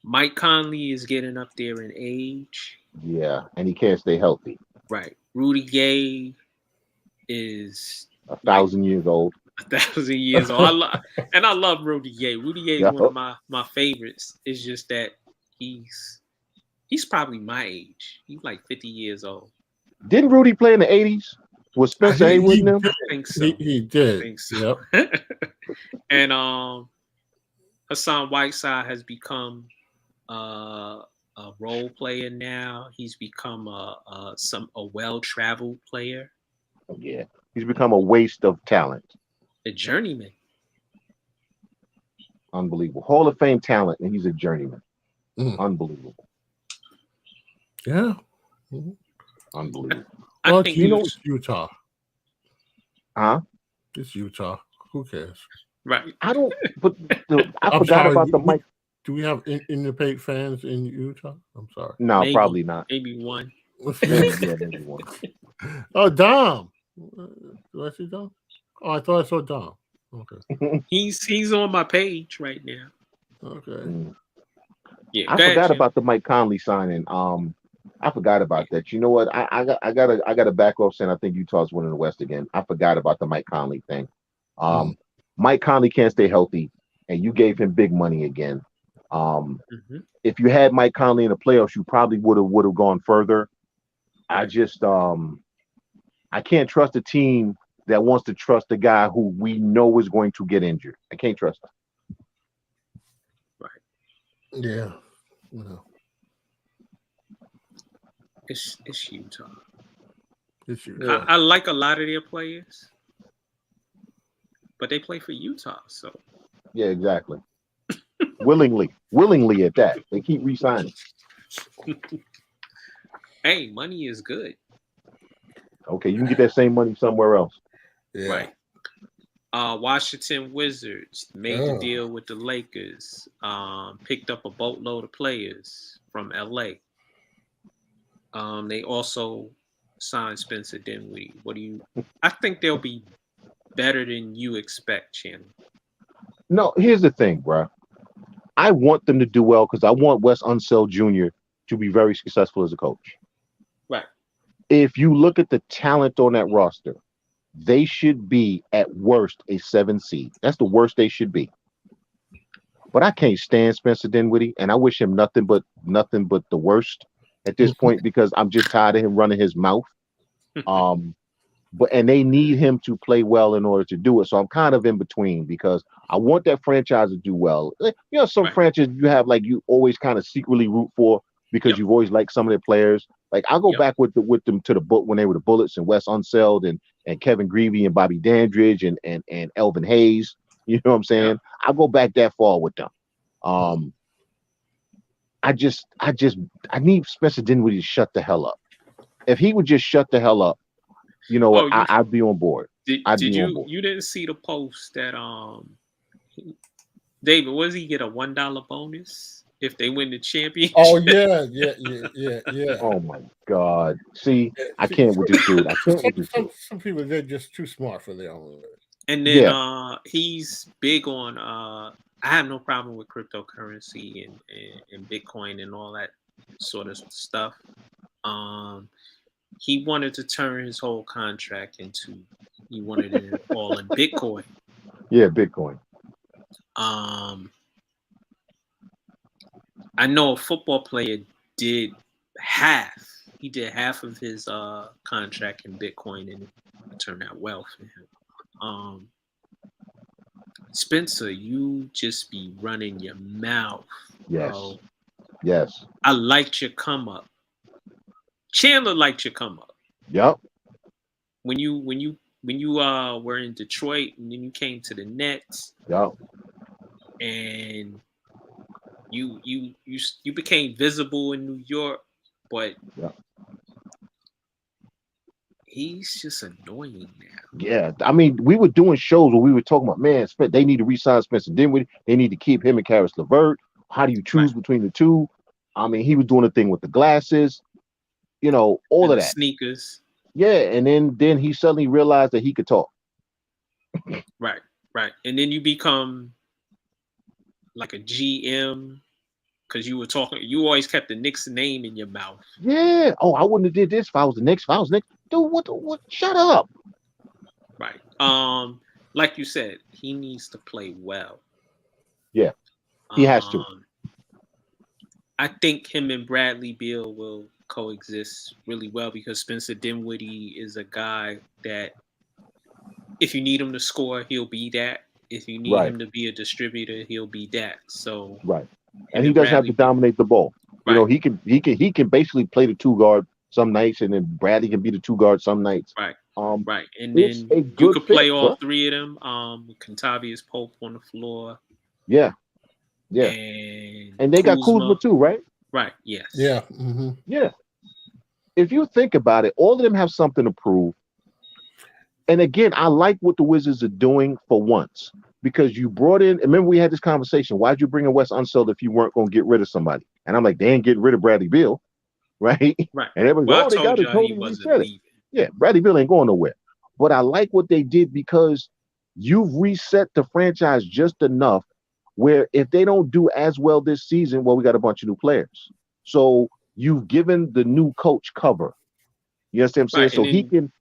Mike Conley is getting up there in age. Yeah, and he can't stay healthy. Right. Rudy Gay is A like 1,000 years old. 1,000 years old. I love Rudy Gay. Rudy Gay is Yeah. one of my favorites. It's just that he's probably my age. He's like 50 years old. Didn't Rudy play in the '80s with Spencer Haywood and them? I think so. He I did. think so. Yep. And Hassan Whiteside has become a role player now. He's become a well-traveled player, Yeah, he's become a waste of talent. a journeyman. Unbelievable. Hall of Fame talent, and he's a journeyman. Mm. Unbelievable. Yeah. Mhm. Unbelievable. I Well, think it's Utah. Huh? It's Utah. Who cares? right. I don't. But I I'm forgot sorry. about the Mike. Do we have independent fans in Utah? I'm sorry. No, Maybe. probably not. Maybe one. Maybe one. Oh, Dom. Do I see Dom? Oh, I thought I saw Dom. Okay. He's on my page right now. Okay. Mm. Yeah, I go ahead, forgot Jim. about the Mike Conley signing. I forgot about that. You know what? I got a back off saying I think Utah's winning the West again. I forgot about the Mike Conley thing. Mike Conley can't stay healthy, and you gave him big money again. If you had Mike Conley in the playoffs, you probably would have gone further. I just I can't trust a team that wants to trust a guy who we know is going to get injured. I can't trust him. Right. Yeah. No. It's Utah. It's Utah. I like a lot of their players, but they play for Utah, so Yeah, exactly. willingly at that. They keep re-signing. hey, money is good. Okay, you can get that same money somewhere else. Yeah. Right. Washington Wizards made the deal with the Lakers. Picked up a boatload of players from LA. They also signed Spencer Dinwiddie. I think they'll be better than you expect, Chandler. No, here's the thing, bro. I want them to do well because I want Wes Unseld Jr. to be very successful as a coach. Right. If you look at the talent on that roster, they should be at worst a 7 seed. That's the worst they should be. But I can't stand Spencer Dinwiddie, and I wish him nothing but the worst at this point because I'm just tired of him running his mouth. Um, and they need him to play well in order to do it. So I'm kind of in between because I want that franchise to do well. Some Right. franchises you have like you always kind of secretly root for because Yep. you've always liked some of their players. Like I'll go Yep. back with them to the book when they were the Bullets and Wes Unseld and Kevin Greavy and Bobby Dandridge and Elvin Hayes. You know what I'm saying? Yep. I'll go back that far with them. I need Spencer Dinwiddie to shut the hell up. If he would just shut the hell up, you know what? Oh, I'd be on board. did you didn't see the post that David, what does he get, a $1 bonus if they win the championship? Oh yeah. Oh my God! See, I can't with this dude. I can't with this dude. Some people, they're just too smart for their own. And then he's big on I have no problem with cryptocurrency and Bitcoin and all that sort of stuff. He wanted to turn his whole contract into, he wanted it all in Bitcoin. Yeah, Bitcoin. I know a football player did half. He did half of his contract in Bitcoin, and it turned out well for him. Spencer, you just be running your mouth. Yes. Bro. Yes. I liked your come up. Chandler liked your come up. Yep. When you were in Detroit and then you came to the Nets. Yep. And you became visible in New York, but he's just annoying now. Yeah, I mean, we were doing shows where we were talking about, man, they need to re-sign Spencer Dinwiddie. They need to keep him and Karis LeVert. How do you choose between the two? I mean, he was doing a thing with the glasses, all and of the that. Sneakers. Yeah, and then he suddenly realized that he could talk. Right. And then you become like a GM because you were talking. You always kept the Knicks name in your mouth. Yeah. Oh, I wouldn't have did this if I was the Knicks. Dude, what? Shut up. Right. Like you said, he needs to play well. Yeah, he has to. I think him and Bradley Beal will coexist really well because Spencer Dinwiddie is a guy that if you need him to score, he'll be that. If you need him to be a distributor, he'll be that. So and he doesn't have to dominate the ball. Right. He can basically play the 2 guard some nights, and then Bradley can be the 2 guard some nights. Right. Right. And then you could play all 3 of them. With Kentavious Pope on the floor. Yeah. And they got Kuzma too, right? Right. Yes. Yeah. Mm-hmm. Yeah. If you think about it, all of them have something to prove. And again, I like what the Wizards are doing for once because you brought in. Remember, we had this conversation. Why'd you bring in Wes Unseld if you weren't going to get rid of somebody? And I'm like, they ain't getting rid of Bradley Beal, right? Right. And everybody's they got to totally reset it. Yeah, Bradley Beal ain't going nowhere. But I like what they did because you've reset the franchise just enough where if they don't do as well this season, well, we got a bunch of new players. So you've given the new coach cover. You understand what I'm saying? So he can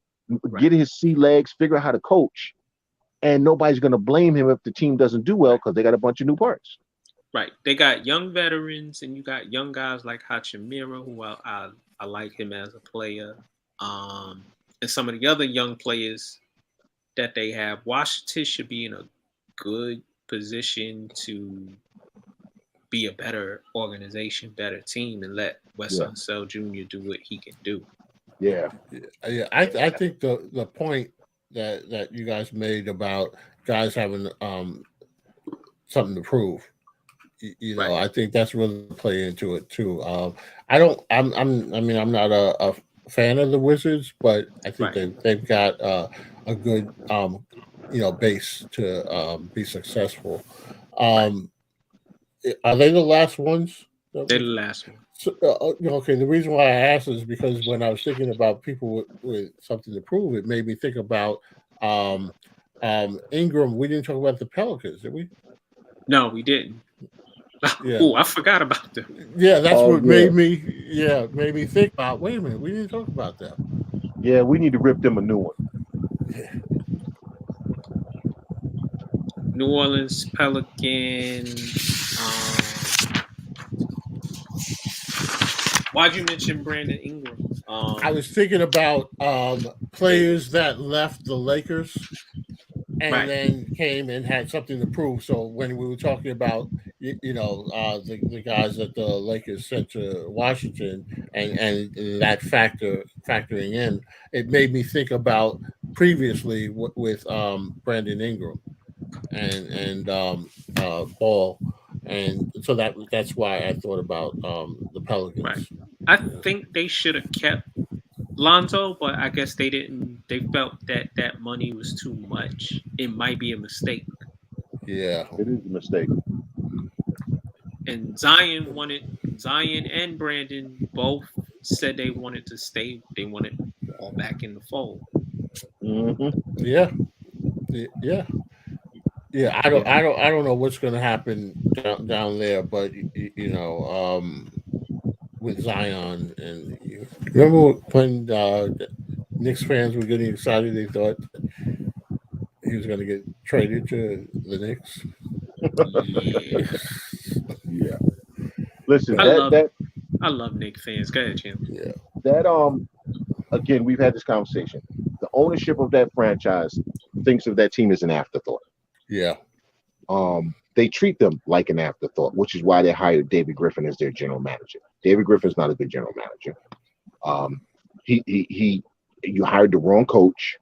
get his sea legs, figure out how to coach, and nobody's going to blame him if the team doesn't do well because they got a bunch of new parts. Right. They got young veterans, and you got young guys like Hachimura, who I like him as a player. And some of the other young players that they have. Washington should be in a good position to be a better organization, better team, and let Wes Unseld Jr. do what he can do. Yeah. I think the point that you guys made about guys having something to prove, I think that's really play into it too. I'm not a fan of the Wizards, but I think they've got a good base to be successful. Are they the last ones? They're the last one. So, okay, the reason why I asked is because when I was thinking about people with something to prove, it made me think about Ingram. We didn't talk about the Pelicans, did we? No, we didn't. Yeah. Oh, I forgot about them. Yeah, that's what made me think about. Wait a minute, we didn't talk about that. Yeah, we need to rip them a new one. New Orleans Pelicans. Why'd you mention Brandon Ingram? I was thinking about players that left the Lakers and then came and had something to prove. So when we were talking about the guys that the Lakers sent to Washington and that factoring in, it made me think about previously with Brandon Ingram and Ball, and so that's why I thought about the Pelicans. Right. I think they should have kept Lonzo, but I guess they didn't. They felt that that money was too much. It might be a mistake. Yeah, it is a mistake. And Zion and Brandon both said they wanted to stay. They wanted all back in the fold. Yeah, yeah. Yeah, I don't know what's going to happen down there, but with Zion and remember when Knicks fans were getting excited, they thought he was going to get traded to the Knicks. Yeah, Yeah. Listen, I that love that I love Knicks fans. Go ahead, Jim. Yeah, that again, we've had this conversation. The ownership of that franchise thinks of that team as an afterthought. yeah, They treat them like an afterthought, which is why they hired David Griffin as their general manager. David Griffin's not a good general manager. You hired the wrong coach.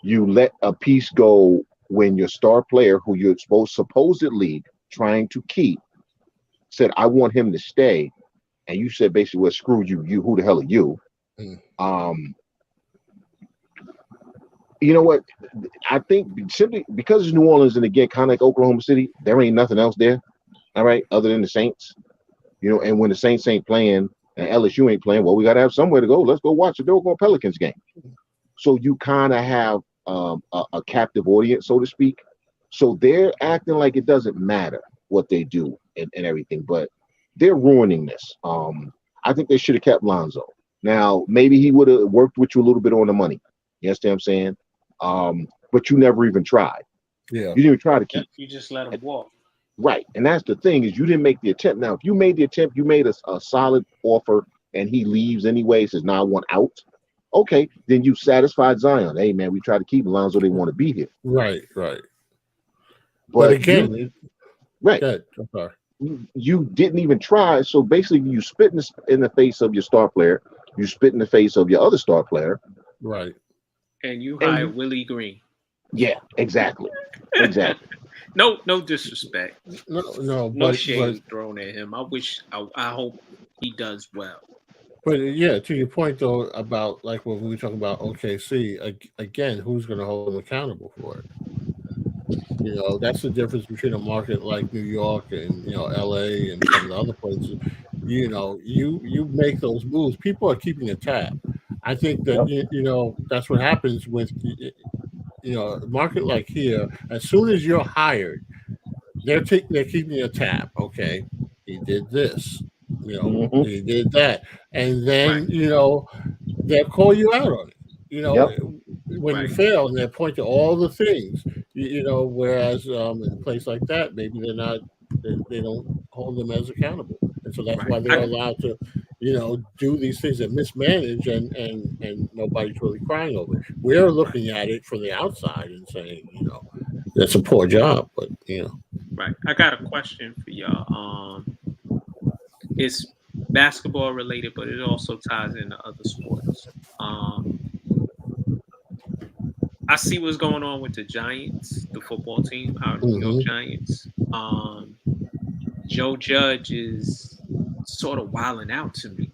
You let a piece go when your star player, who you're supposedly trying to keep, said, "I want him to stay," and you said basically, "Well, screw you. You, who the hell are you?" Mm. You know what? I think simply because it's New Orleans and again, kind of like Oklahoma City, there ain't nothing else there. All right, other than the Saints. And when the Saints ain't playing and LSU ain't playing, well, we got to have somewhere to go. Let's go watch the Doggone Pelicans game. So you kind of have a captive audience, so to speak. So they're acting like it doesn't matter what they do and everything, but they're ruining this. I think they should have kept Lonzo. Now, maybe he would have worked with you a little bit on the money. You understand what I'm saying? But you never even tried. Yeah. You didn't even try to keep. You just let him walk. Right. And that's the thing is you didn't make the attempt. Now, if you made the attempt, you made a solid offer and he leaves anyway, says, now I want out. Okay, then you satisfied Zion. Hey, man, we try to keep Lonzo. They want to be here. Right, right. But again, right. I'm sorry. You didn't even try. So basically, you spit in the face of your star player. You spit in the face of your other star player. Right. And you hired Willie Green. Yeah, exactly. Exactly. No disrespect. No shade thrown at him. I hope he does well. But yeah, to your point though about like when we were talking about OKC again, who's going to hold them accountable for it? That's the difference between a market like New York and LA and some of the other places. You make those moves. People are keeping a tab. I think that that's what happens with a market like here. As soon as you're hired, they're keeping a tab. Okay, he did this. He did that, and then they'll call you out on it. When you fail, and they point to all the things. Whereas in a place like that, maybe they're not. They don't hold them as accountable, and so that's why they're allowed to, do these things that mismanage, and nobody's really crying over it. We're looking at it from the outside and saying, that's a poor job, but Right. I got a question for y'all. It's basketball related, but it also ties into other sports. I see what's going on with the Giants, the football team, our New York Giants. Joe Judge is sort of wilding out to me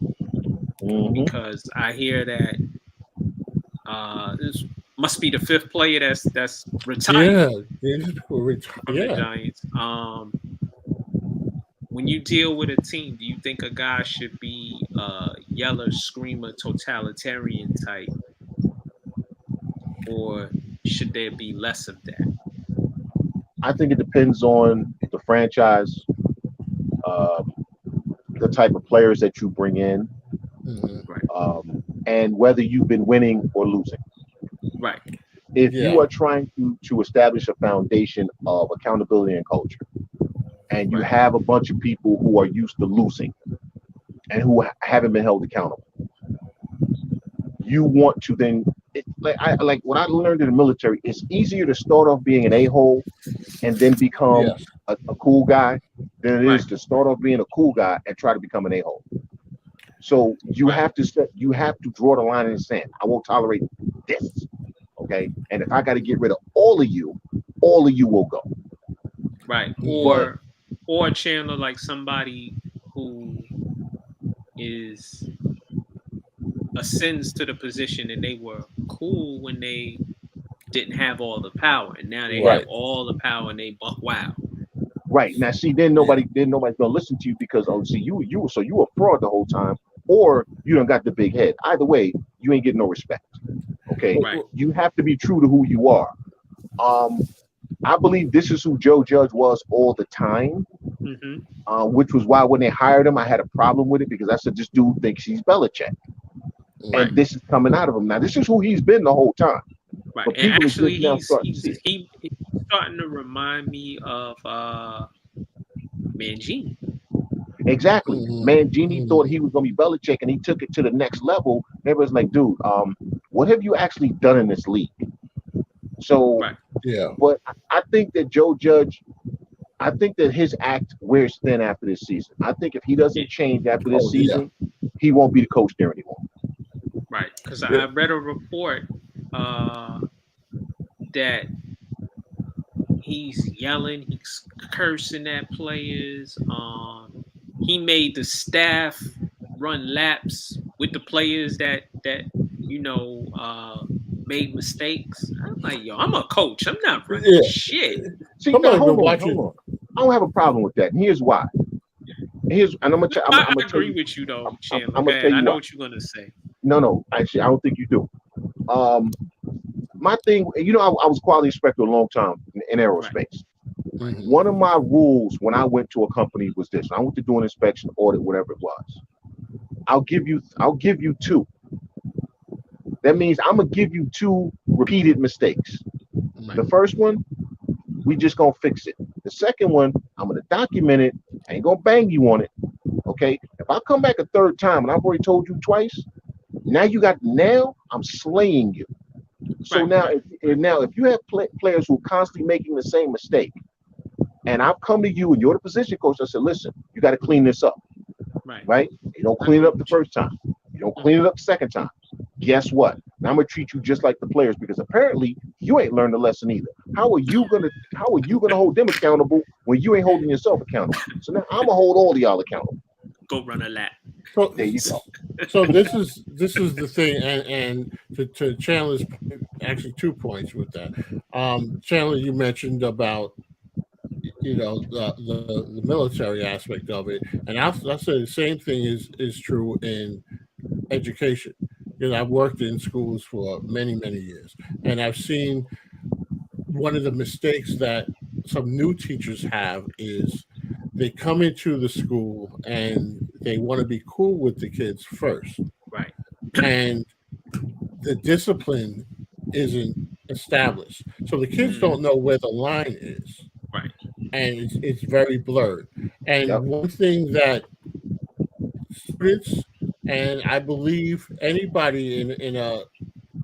because I hear that this must be the fifth player that's retired from the Giants. When you deal with a team, do you think a guy should be a yeller, screamer, totalitarian type, or should there be less of that? I think it depends on the franchise, the type of players that you bring in. and whether you've been winning or losing. Right. If you Yeah. are trying to establish a foundation of accountability and culture, and you Right. have a bunch of people who are used to losing and who haven't been held accountable, you want to then like what I learned in the military. It's easier to start off being an a-hole and then become Yes. a cool guy than it Right. is to start off being a cool guy and try to become an a-hole. So you Right. you have to draw the line in the sand. I won't tolerate this. Okay. And if I got to get rid of all of you will go. Right. But Or Chandler, like somebody who is ascends to the position and they were cool when they didn't have all the power, and now they have Right. all the power and they buck wow. right now, see, then nobody's gonna listen to you because oh, see, you a fraud the whole time, or you don't got the big head. Either way, you ain't getting no respect. Okay, Right. you have to be true to who you are. Um, I believe this is who Joe Judge was all the time, Mm-hmm. which was why when they hired him, I had a problem with it because I said this dude thinks he's Belichick, Right. and this is coming out of him now. This is who he's been the whole time, Right. but And people are actually just now starting to see it. he's starting to remind me of Mangini. Exactly. Mangini thought Mhm. he was gonna be Belichick, and he took it to the next level. Everyone's like, dude, what have you actually done in this league? So, Right. Yeah. but I think that Joe Judge, I think that his act wears thin after this season. I think if he doesn't change after this Oh yeah. season, he won't be the coach there anymore. Right. Because Yeah. I read a report that he's yelling, he's cursing at players. He made the staff run laps with the players that you know made mistakes. I'm like, yo, I'm a coach. I'm not running Yeah. shit. See, now Somebody been hold watching. on. I don't have a problem with that, and here's why. And I'm gonna, I'm, I I'm gonna tell agree you, with you though, Chandler. I'm Go gonna tell ahead. I you know why. what you're gonna say. No, actually, I don't think you do. Um, my thing, I was quality inspector a long time in Right. aerospace. Mhm. One of my rules when I went to a company was this. I went to do an inspection, audit, whatever it was. I'll give you two. That means I'm gonna give you two repeated mistakes. Right. The first one, we just gonna fix it. The second one, I'm gonna document it. I ain't gonna bang you on it. Okay. If I come back a third time and I've already told you twice, now I'm slaying you. So Right. now, Right. if you have players who are constantly making the same mistake, and I've come to you and you're the position coach, I said, listen, you got to clean this up, Right. right? You don't I clean it agree up the with you. first time. You don't clean it up the second time. Guess what? Now I'm gonna treat you just like the players because apparently you ain't learned the lesson either. How are you gonna hold them accountable when you ain't holding yourself accountable? So now I'm gonna hold all of y'all accountable. Go run a lap. So, There you go. so this is the thing, and to Chandler's actually 2 points with that. Chandler, you mentioned about the military aspect of it, and I'll say the same thing is true in education. I've worked in schools for many years, and I've seen one of the mistakes that some new teachers have is they come into the school and they want to be cool with the kids first, Right. and the discipline isn't established, so the kids Mm, don't know where the line is, right. and it's very blurred. And Yep. one thing that students, and I believe anybody in a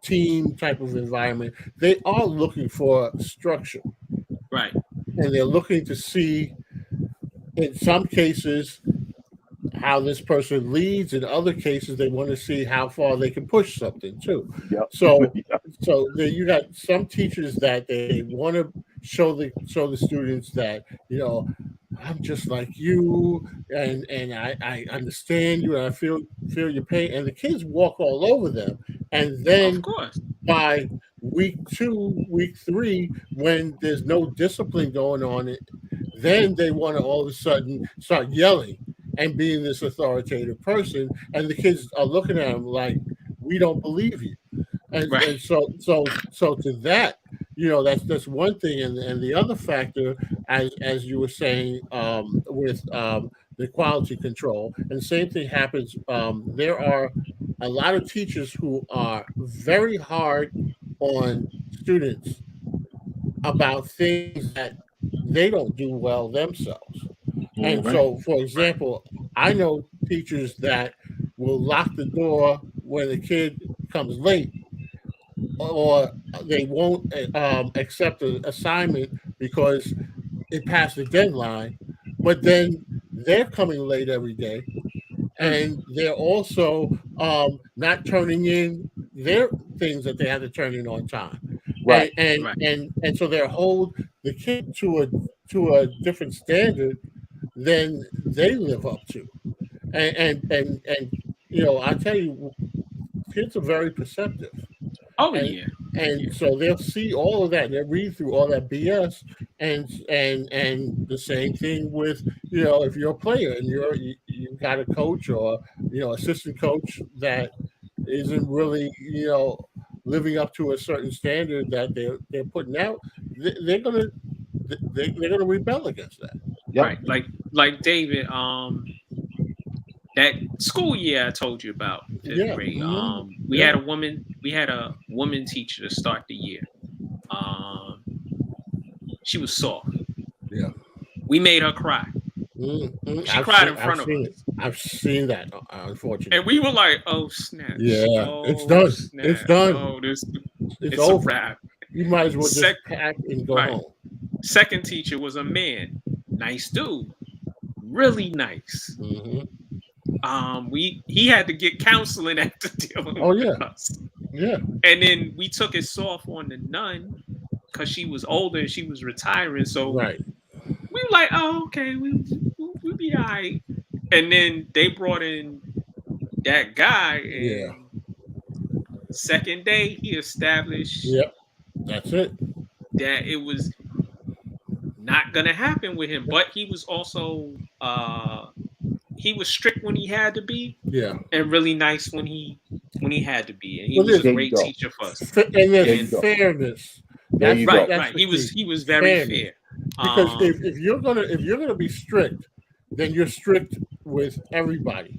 team type of environment, they are looking for structure, Right. and they're looking to see, in some cases, how this person leads. In other cases, they want to see how far they can push something too. Yep. So, Yep. you got some teachers that they want to show the students that I'm just like you, and I understand you, and I feel your pain, and the kids walk all over them, and Of then course. by week 2, week 3, when there's no discipline going on, then they want to all of a sudden start yelling and being this authoritative person, and the kids are looking at them like, we don't believe you. Right. And so to that, that's one thing, and the other factor, as you were saying, with the quality control, and the same thing happens. There are a lot of teachers who are very hard on students about things that they don't do well themselves. And Mhm. so, for example, I know teachers that will lock the door when the kid comes late, or they won't accept an assignment because it passed the deadline, but then they're coming late every day, and they're also not turning in their things that they have to turn in on time, Right. and so they hold the kid to a different standard than they live up to, and I tell you, kids are very perceptive, Oh and yeah. and so they'll see all of that, and they'll read through all that BS, and the same thing with, if you're a player and you've got a coach or assistant coach that isn't really living up to a certain standard that they're putting out, they're gonna they're gonna rebel against that. Yep. Right. Like David, that school year I told you about, fifth Yeah. grade. We Yeah. had a woman teacher to start the year. Um, she was soft. Yeah. We made her cry. She cried in front of us. I've seen that, unfortunately. And we were like, "Oh snap! Yeah, it's Oh done. snap! It's done. Oh, It's it's a over. wrap." You might as well just Sec- pack and go right. home. Second teacher was a man, nice dude, really nice. Hmm. He had to get counseling after dealing Oh with yeah, us, yeah, and then we took it soft on the nun because she was older and she was retiring. So right. we were like, "Oh, okay, we'll be all right." And then they brought in that guy, Yeah, and second day he established yep. That's it. that it was not gonna happen with him. But he was also he was strict when he had to be, Yeah. and really nice when he had to be. And he Well, was a There you great go. teacher for us. And There there's you go. fairness. There you Right, go. That's right. the key. He was very Fairness. fair. Because if you're gonna be strict, then you're strict with everybody,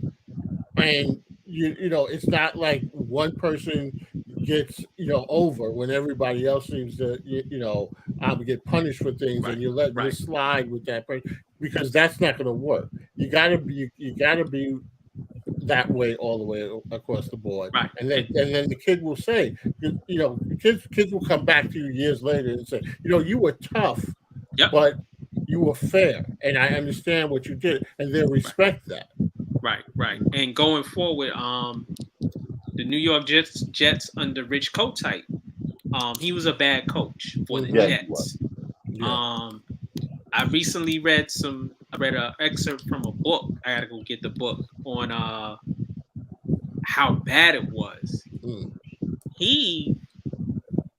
and it's not like one person gets over when everybody else seems to get punished for things, Right, and you're letting right. this slide with that person, because that's not going to work. You gotta be that way all the way across the board, Right. and then the kid will say, kids will come back to you years later and say, you were tough, Yep. but you were fair, and I understand what you did, and they'll respect that. Right, right. And going forward, the New York Jets under Rich Kotite, he was a bad coach for the Yes, he Jets. was. Yeah. I recently read an excerpt from a book. I gotta go get the book on how bad it was. Mm. He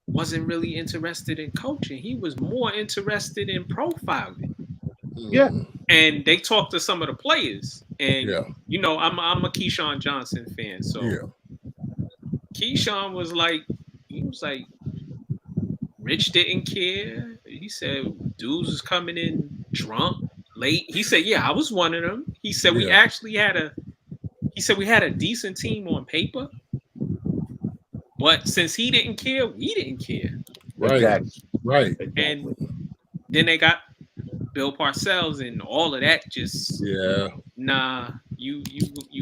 wasn't really interested in coaching. He was more interested in profiling. Yeah. And they talked to some of the players, and Yeah. I'm a Keyshawn Johnson fan, so Yeah. Keyshawn was like, Rich didn't care. He said dudes was coming in drunk, late. He said, yeah, I was one of them. He said we actually had a decent team on paper, but since he didn't care, we didn't care. Right. Exactly. Right. And then they got Bill Parcells, and all of that just nah. You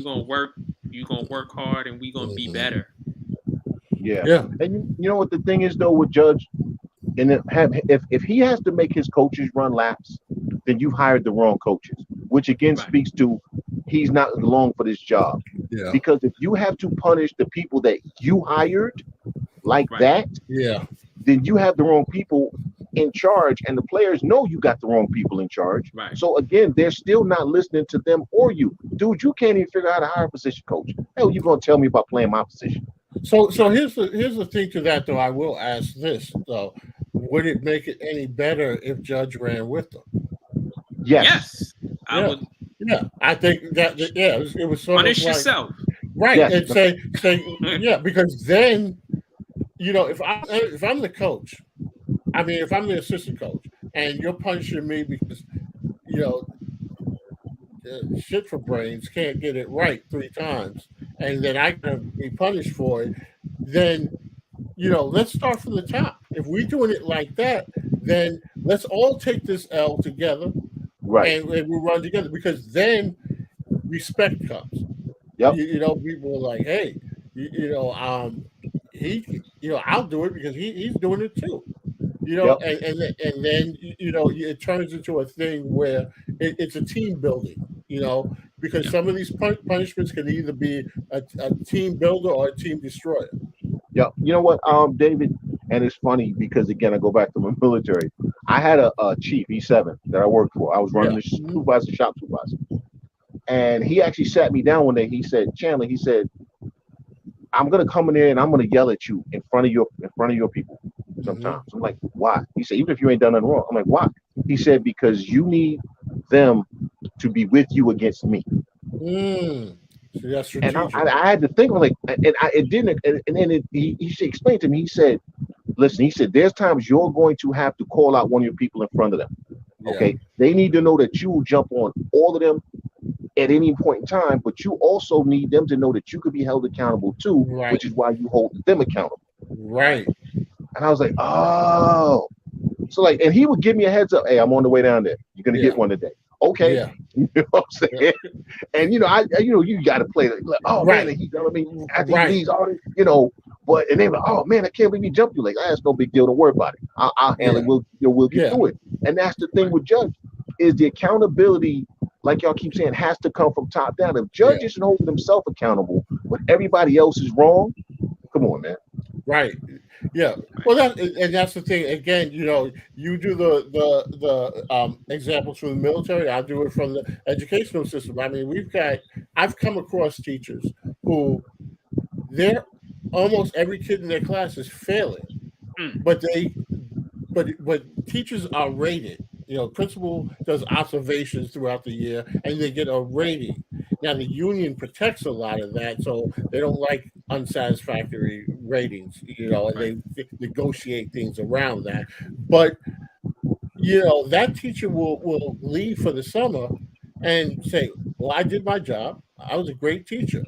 gonna work. You gonna work hard, and we gonna be better. Yeah. Yeah. And you know what the thing is though with Judge, and if he has to make his coaches run laps, then you've hired the wrong coaches, which again speaks to he's not long for this job. Yeah. Because if you have to punish the people that you hired like that, then you have the wrong people in charge, and the players know you got the wrong people in charge. Right. So again, they're still not listening to them or you. Dude, you can't even figure out how to hire a position coach. Hell, you gonna tell me about playing my position? So here's the thing to that though. I will ask this though: would it make it any better if Judge ran with them? Yes. I would. Yeah, I think that it was sort Punish of like, yourself. right, Yes. and say because then if I'm the coach, I mean if I'm the assistant coach and you're punishing me because shit for brains can't get it right 3 times, and then I gotta be punished for it, then let's start from the top. If we're doing it like that, then let's all take this L together Right. and we run together because then respect comes. Yep. People are like, hey, he, I'll do it because he's doing it too. Yep. And then it turns into a thing where it's a team building. Because some of these punishments can either be a team builder or a team destroyer. Yep. You know what, David, and it's funny because again, I go back to my military. I had a chief E7 that I worked for. I was running Yeah. the supervisor, shop supervisor, and he actually sat me down one day. He said, Chandler, he said, I'm gonna come in there and I'm gonna yell at you in front of your people Hmm. sometimes. I'm like, why? He said, even if you ain't done nothing wrong. I'm like, why? He said, because you need them to be with you against me. So that's And strategic. I had to think, like, and it didn't, and then he explained to me. He said, listen, he said, there's times you're going to have to call out one of your people in front of them. Yeah. Okay, they need to know that you will jump on all of them at any point in time, but you also need them to know that you could be held accountable too, Right. which is why you hold them accountable. Right. And I was like, oh, so like, and he would give me a heads up. Hey, I'm on the way down there. You're gonna Yeah. get one today. Okay, Yeah. you know what I'm Yeah. saying? And you got to play like, oh man, Right. and he telling me after he Right. leaves all this. But and they were like, oh man, I can't believe he jumped you. Like, that's no big deal. Don't worry about it. I'll handle Yeah. it. We'll get Yeah. through it. And that's the thing with Judge is the accountability. Like y'all keep saying, has to come from top down. If Judge Yeah. isn't holding himself accountable when everybody else is wrong, come on, man. Right. Yeah. Well, that's the thing. Again, you do the examples from the military. I do it from the educational system. I mean, I've come across teachers who they're almost every kid in their class is failing, Mm. but but teachers are rated. Principal does observations throughout the year, and they get a rating. Now, the union protects a lot of that, so they don't like unsatisfactory ratings. And Right. they negotiate things around that. But that teacher will leave for the summer and say, "Well, I did my job. I was a great teacher,"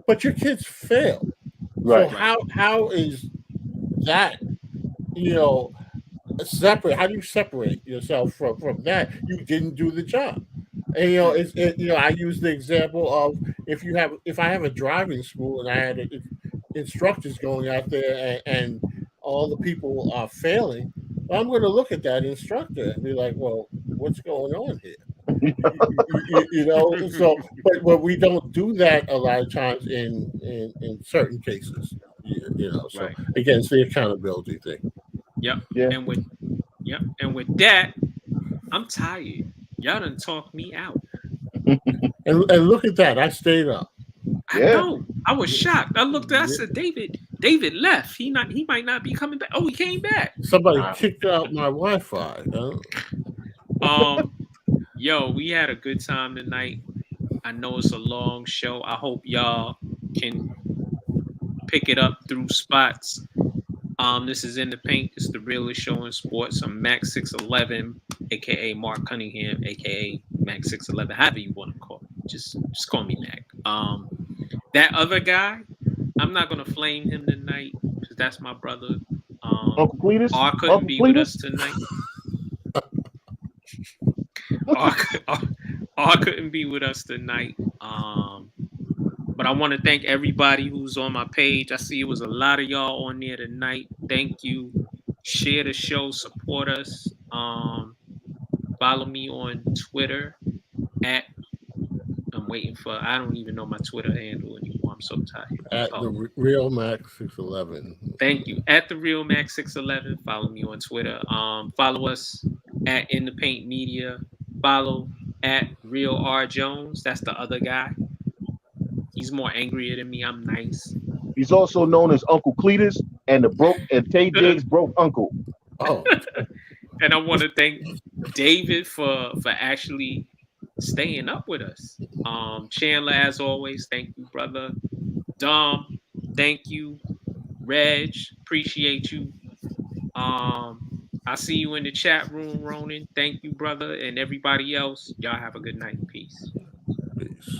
but your kids fail. So Right. Right. how is that? You know, separate. How do you separate yourself from that? You didn't do the job. And Mm. I use the example of if I have a driving school and I had instructors going out there and all the people are failing, well, I'm going to look at that instructor and be like, well, what's going on here? So but we don't do that a lot of times in certain cases. So Right. again, it's the accountability thing. Yep. Yeah. And with Yep. And with that, I'm tired. Y'all done talked me out. And look at that, I stayed up. I Yeah. know. I was shocked. I looked at I said, David left. He might not be coming back. Oh, he came back. Somebody Nah. kicked out my Wi-Fi. Um, yo, we had a good time tonight. I know it's a long show. I hope y'all can pick it up through spots. This is In the Paint. It's the realest show in sports. I'm Max 611, aka Mark Cunningham, aka Max 611. However you want to call me, just call me Mac. That other guy, I'm not gonna flame him tonight because that's my brother. Uncle Cletus. R couldn't Uncle be with us Cletus. tonight. R, R, R couldn't be with us tonight. But I want to thank everybody who's on my page. I see it was a lot of y'all on there tonight. Thank you. Share the show, support us. Follow me on Twitter at I'm waiting for I don't even know my Twitter handle anymore. I'm so tired. At Oh, the Real Max 611. thank you. At the Real Max 611. Follow me on Twitter. Follow us at In the Paint Media. Follow at Real R Jones. That's the other guy. He's more angrier than me. I'm nice. He's also known as Uncle Cletus and Tay Diggs' broke uncle. Oh, And I want to thank David for actually staying up with us. Chandler, as always, thank you, brother. Dom, thank you. Reg, appreciate you. I see you in the chat room, Ronan. Thank you, brother, and everybody else. Y'all have a good night. Peace. peace.